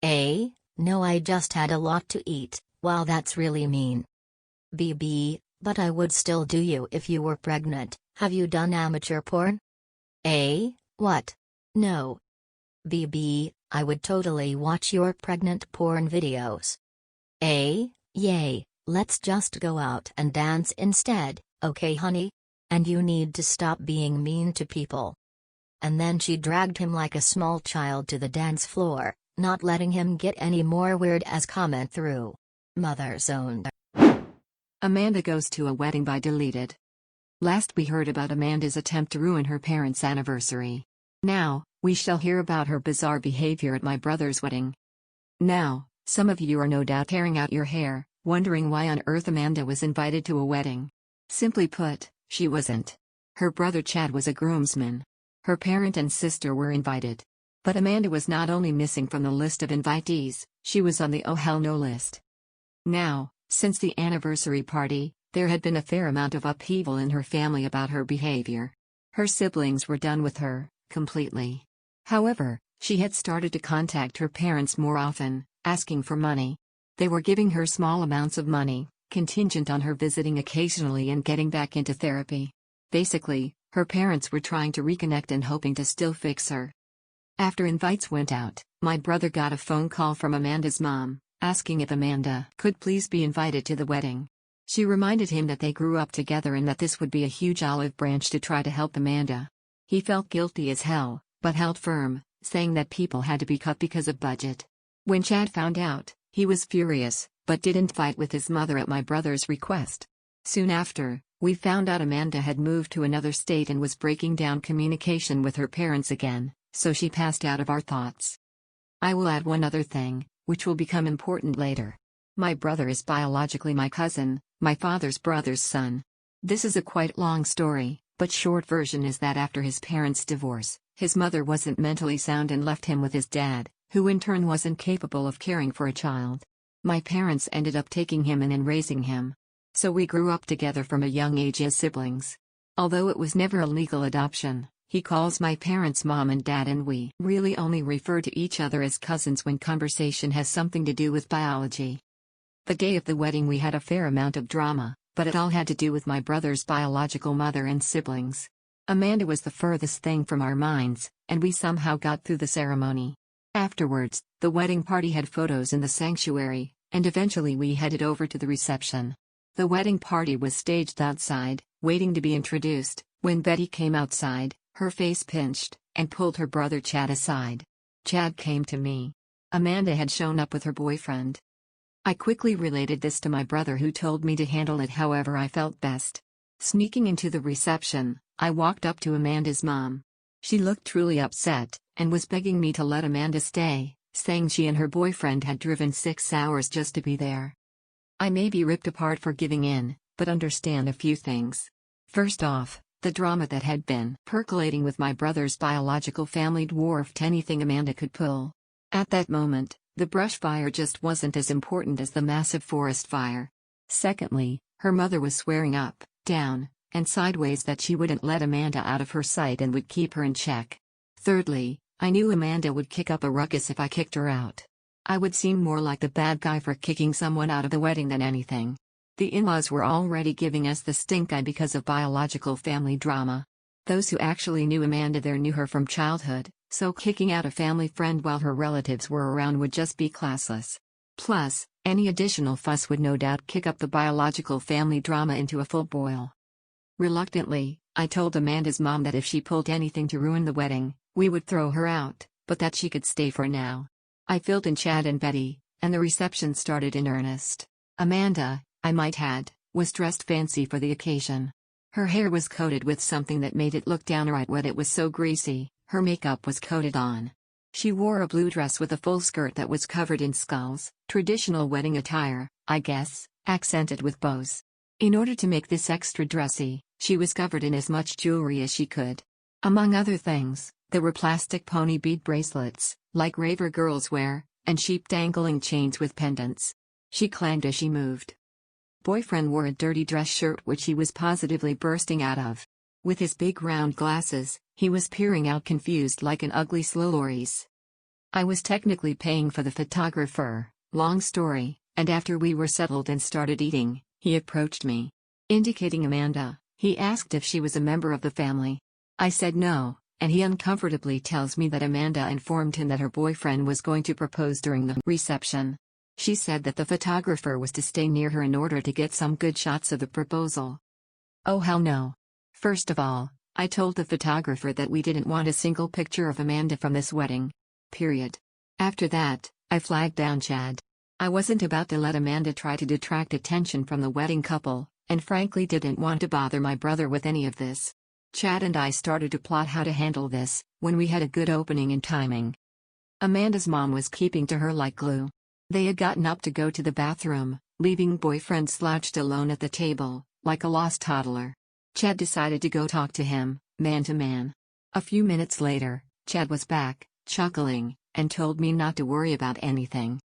A: "No, I just had a lot to eat." "Wow, that's really mean." BB: "But I would still do you if you were pregnant. Have you done amateur porn?" A: "What? No." BB: "I would totally watch your pregnant porn videos." A: "Yay, let's just go out and dance instead, okay honey? And you need to stop being mean to people." And then she dragged him like a small child to the dance floor, not letting him get any more weird as comment through. Mother zoned. Amanda goes to a wedding by deleted. Last we heard about Amanda's attempt to ruin her parents' anniversary. Now, we shall hear about her bizarre behavior at my brother's wedding. Now, some of you are no doubt tearing out your hair, wondering why on earth Amanda was invited to a wedding. Simply put, she wasn't. Her brother Chad was a groomsman. Her parent and sister were invited. But Amanda was not only missing from the list of invitees, she was on the oh hell no list. Now, since the anniversary party, there had been a fair amount of upheaval in her family about her behavior. Her siblings were done with her, completely. However, she had started to contact her parents more often, asking for money. They were giving her small amounts of money, contingent on her visiting occasionally and getting back into therapy. Basically, her parents were trying to reconnect and hoping to still fix her. After invites went out, my brother got a phone call from Amanda's mom, asking if Amanda could please be invited to the wedding. She reminded him that they grew up together and that this would be a huge olive branch to try to help Amanda. He felt guilty as hell, but held firm, saying that people had to be cut because of budget. When Chad found out, he was furious, but didn't fight with his mother at my brother's request. Soon after, we found out Amanda had moved to another state and was breaking down communication with her parents again, so she passed out of our thoughts. I will add one other thing, which will become important later. My brother is biologically my cousin, my father's brother's son. This is a quite long story, but short version is that after his parents' divorce, his mother wasn't mentally sound and left him with his dad, who in turn wasn't capable of caring for a child. My parents ended up taking him in and raising him. So we grew up together from a young age as siblings. Although it was never a legal adoption, he calls my parents mom and dad, and we really only refer to each other as cousins when conversation has something to do with biology. The day of the wedding we had a fair amount of drama, but it all had to do with my brother's biological mother and siblings. Amanda was the furthest thing from our minds, and we somehow got through the ceremony. Afterwards, the wedding party had photos in the sanctuary, and eventually we headed over to the reception. The wedding party was staged outside, waiting to be introduced, when Betty came outside, her face pinched, and pulled her brother Chad aside. Chad came to me. Amanda had shown up with her boyfriend. I quickly related this to my brother, who told me to handle it however I felt best. Sneaking into the reception, I walked up to Amanda's mom. She looked truly upset, and was begging me to let Amanda stay, saying she and her boyfriend had driven 6 hours just to be there. I may be ripped apart for giving in, but understand a few things. First off, the drama that had been percolating with my brother's biological family dwarfed anything Amanda could pull. At that moment, the brush fire just wasn't as important as the massive forest fire. Secondly, her mother was swearing up, down, and sideways that she wouldn't let Amanda out of her sight and would keep her in check. Thirdly, I knew Amanda would kick up a ruckus if I kicked her out. I would seem more like the bad guy for kicking someone out of the wedding than anything. The in-laws were already giving us the stink eye because of biological family drama. Those who actually knew Amanda there knew her from childhood, so kicking out a family friend while her relatives were around would just be classless. Plus, any additional fuss would no doubt kick up the biological family drama into a full boil. Reluctantly, I told Amanda's mom that if she pulled anything to ruin the wedding, we would throw her out, but that she could stay for now. I filled in Chad and Betty, and the reception started in earnest. Amanda, I might add, was dressed fancy for the occasion. Her hair was coated with something that made it look downright wet. It was so greasy, her makeup was coated on. She wore a blue dress with a full skirt that was covered in skulls, traditional wedding attire, I guess, accented with bows. In order to make this extra dressy, she was covered in as much jewelry as she could. Among other things, there were plastic pony bead bracelets, like raver girls wear, and sheep dangling chains with pendants. She clanged as she moved. Boyfriend wore a dirty dress shirt which he was positively bursting out of. With his big round glasses, he was peering out confused like an ugly Sliloris. I was technically paying for the photographer, long story, and after we were settled and started eating, he approached me. Indicating Amanda, he asked if she was a member of the family. I said no, and he uncomfortably tells me that Amanda informed him that her boyfriend was going to propose during the reception. She said that the photographer was to stay near her in order to get some good shots of the proposal. Oh hell no. First of all, I told the photographer that we didn't want a single picture of Amanda from this wedding. Period. After that, I flagged down Chad. I wasn't about to let Amanda try to detract attention from the wedding couple, and frankly didn't want to bother my brother with any of this. Chad and I started to plot how to handle this, when we had a good opening and timing. Amanda's mom was keeping to her like glue. They had gotten up to go to the bathroom, leaving boyfriend slouched alone at the table, like a lost toddler. Chad decided to go talk to him, man to man. A few minutes later, Chad was back, chuckling, and told me not to worry about anything.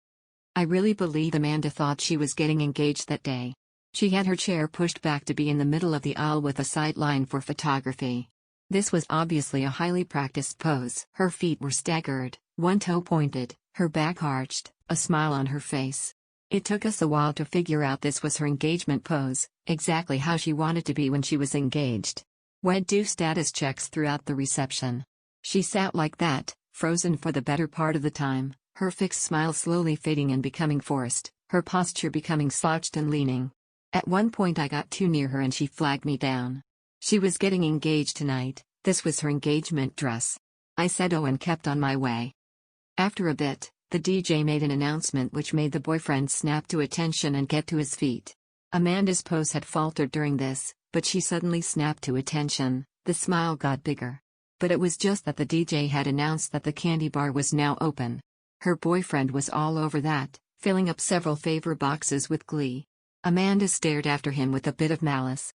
I really believe Amanda thought she was getting engaged that day. She had her chair pushed back to be in the middle of the aisle with a sight line for photography. This was obviously a highly practiced pose. Her feet were staggered, one toe pointed, her back arched, a smile on her face. It took us a while to figure out this was her engagement pose, exactly how she wanted to be when she was engaged. We'd do status checks throughout the reception. She sat like that, frozen for the better part of the time, her fixed smile slowly fading and becoming forced, her posture becoming slouched and leaning. At one point I got too near her and she flagged me down. She was getting engaged tonight, this was her engagement dress. I said oh and kept on my way. After a bit, the DJ made an announcement which made the boyfriend snap to attention and get to his feet. Amanda's pose had faltered during this, but she suddenly snapped to attention, the smile got bigger. But it was just that the DJ had announced that the candy bar was now open. Her boyfriend was all over that, filling up several favor boxes with glee. Amanda stared after him with a bit of malice.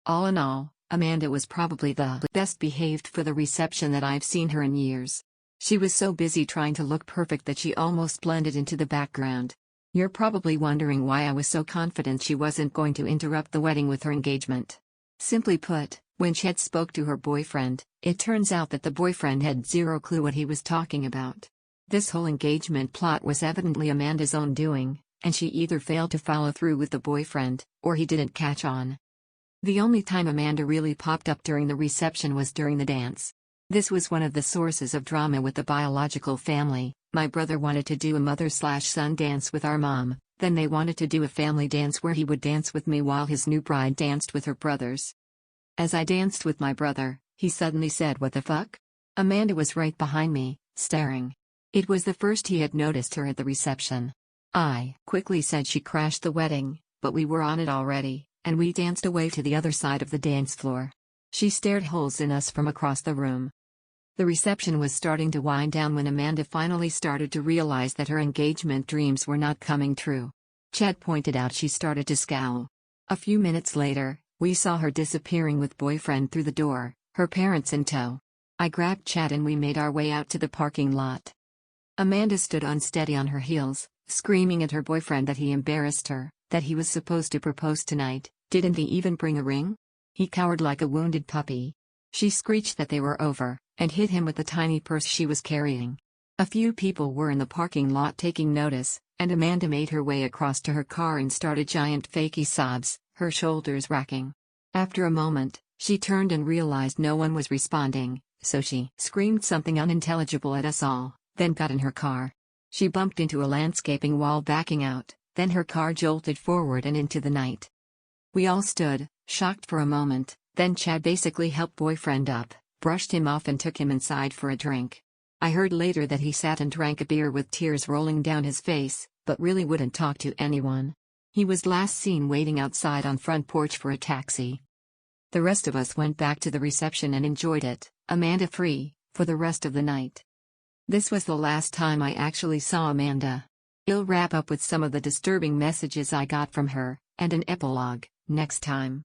All in all, Amanda was probably the best behaved for the reception that I've seen her in years. She was so busy trying to look perfect that she almost blended into the background. You're probably wondering why I was so confident she wasn't going to interrupt the wedding with her engagement. Simply put, when Chet spoke to her boyfriend, it turns out that the boyfriend had zero clue what he was talking about. This whole engagement plot was evidently Amanda's own doing, and she either failed to follow through with the boyfriend, or he didn't catch on. The only time Amanda really popped up during the reception was during the dance. This was one of the sources of drama with the biological family. My brother wanted to do a mother/son dance with our mom, then they wanted to do a family dance where he would dance with me while his new bride danced with her brothers. As I danced with my brother, he suddenly said, "What the fuck?" Amanda was right behind me, staring. It was the first he had noticed her at the reception. I quickly said she crashed the wedding, but we were on it already, and we danced away to the other side of the dance floor. She stared holes in us from across the room. The reception was starting to wind down when Amanda finally started to realize that her engagement dreams were not coming true. Chad pointed out she started to scowl. A few minutes later, we saw her disappearing with boyfriend through the door, her parents in tow. I grabbed Chad and we made our way out to the parking lot. Amanda stood unsteady on her heels, screaming at her boyfriend that he embarrassed her, that he was supposed to propose tonight. Didn't he even bring a ring? He cowered like a wounded puppy. She screeched that they were over, and hit him with the tiny purse she was carrying. A few people were in the parking lot taking notice, and Amanda made her way across to her car and started giant fakey sobs, her shoulders racking. After a moment, she turned and realized no one was responding, so she screamed something unintelligible at us all, then got in her car. She bumped into a landscaping wall backing out, then her car jolted forward and into the night. We all stood, shocked for a moment, then Chad basically helped boyfriend up, brushed him off and took him inside for a drink. I heard later that he sat and drank a beer with tears rolling down his face, but really wouldn't talk to anyone. He was last seen waiting outside on front porch for a taxi. The rest of us went back to the reception and enjoyed it, Amanda free, for the rest of the night. This was the last time I actually saw Amanda. I'll wrap up with some of the disturbing messages I got from her, and an epilogue, next time.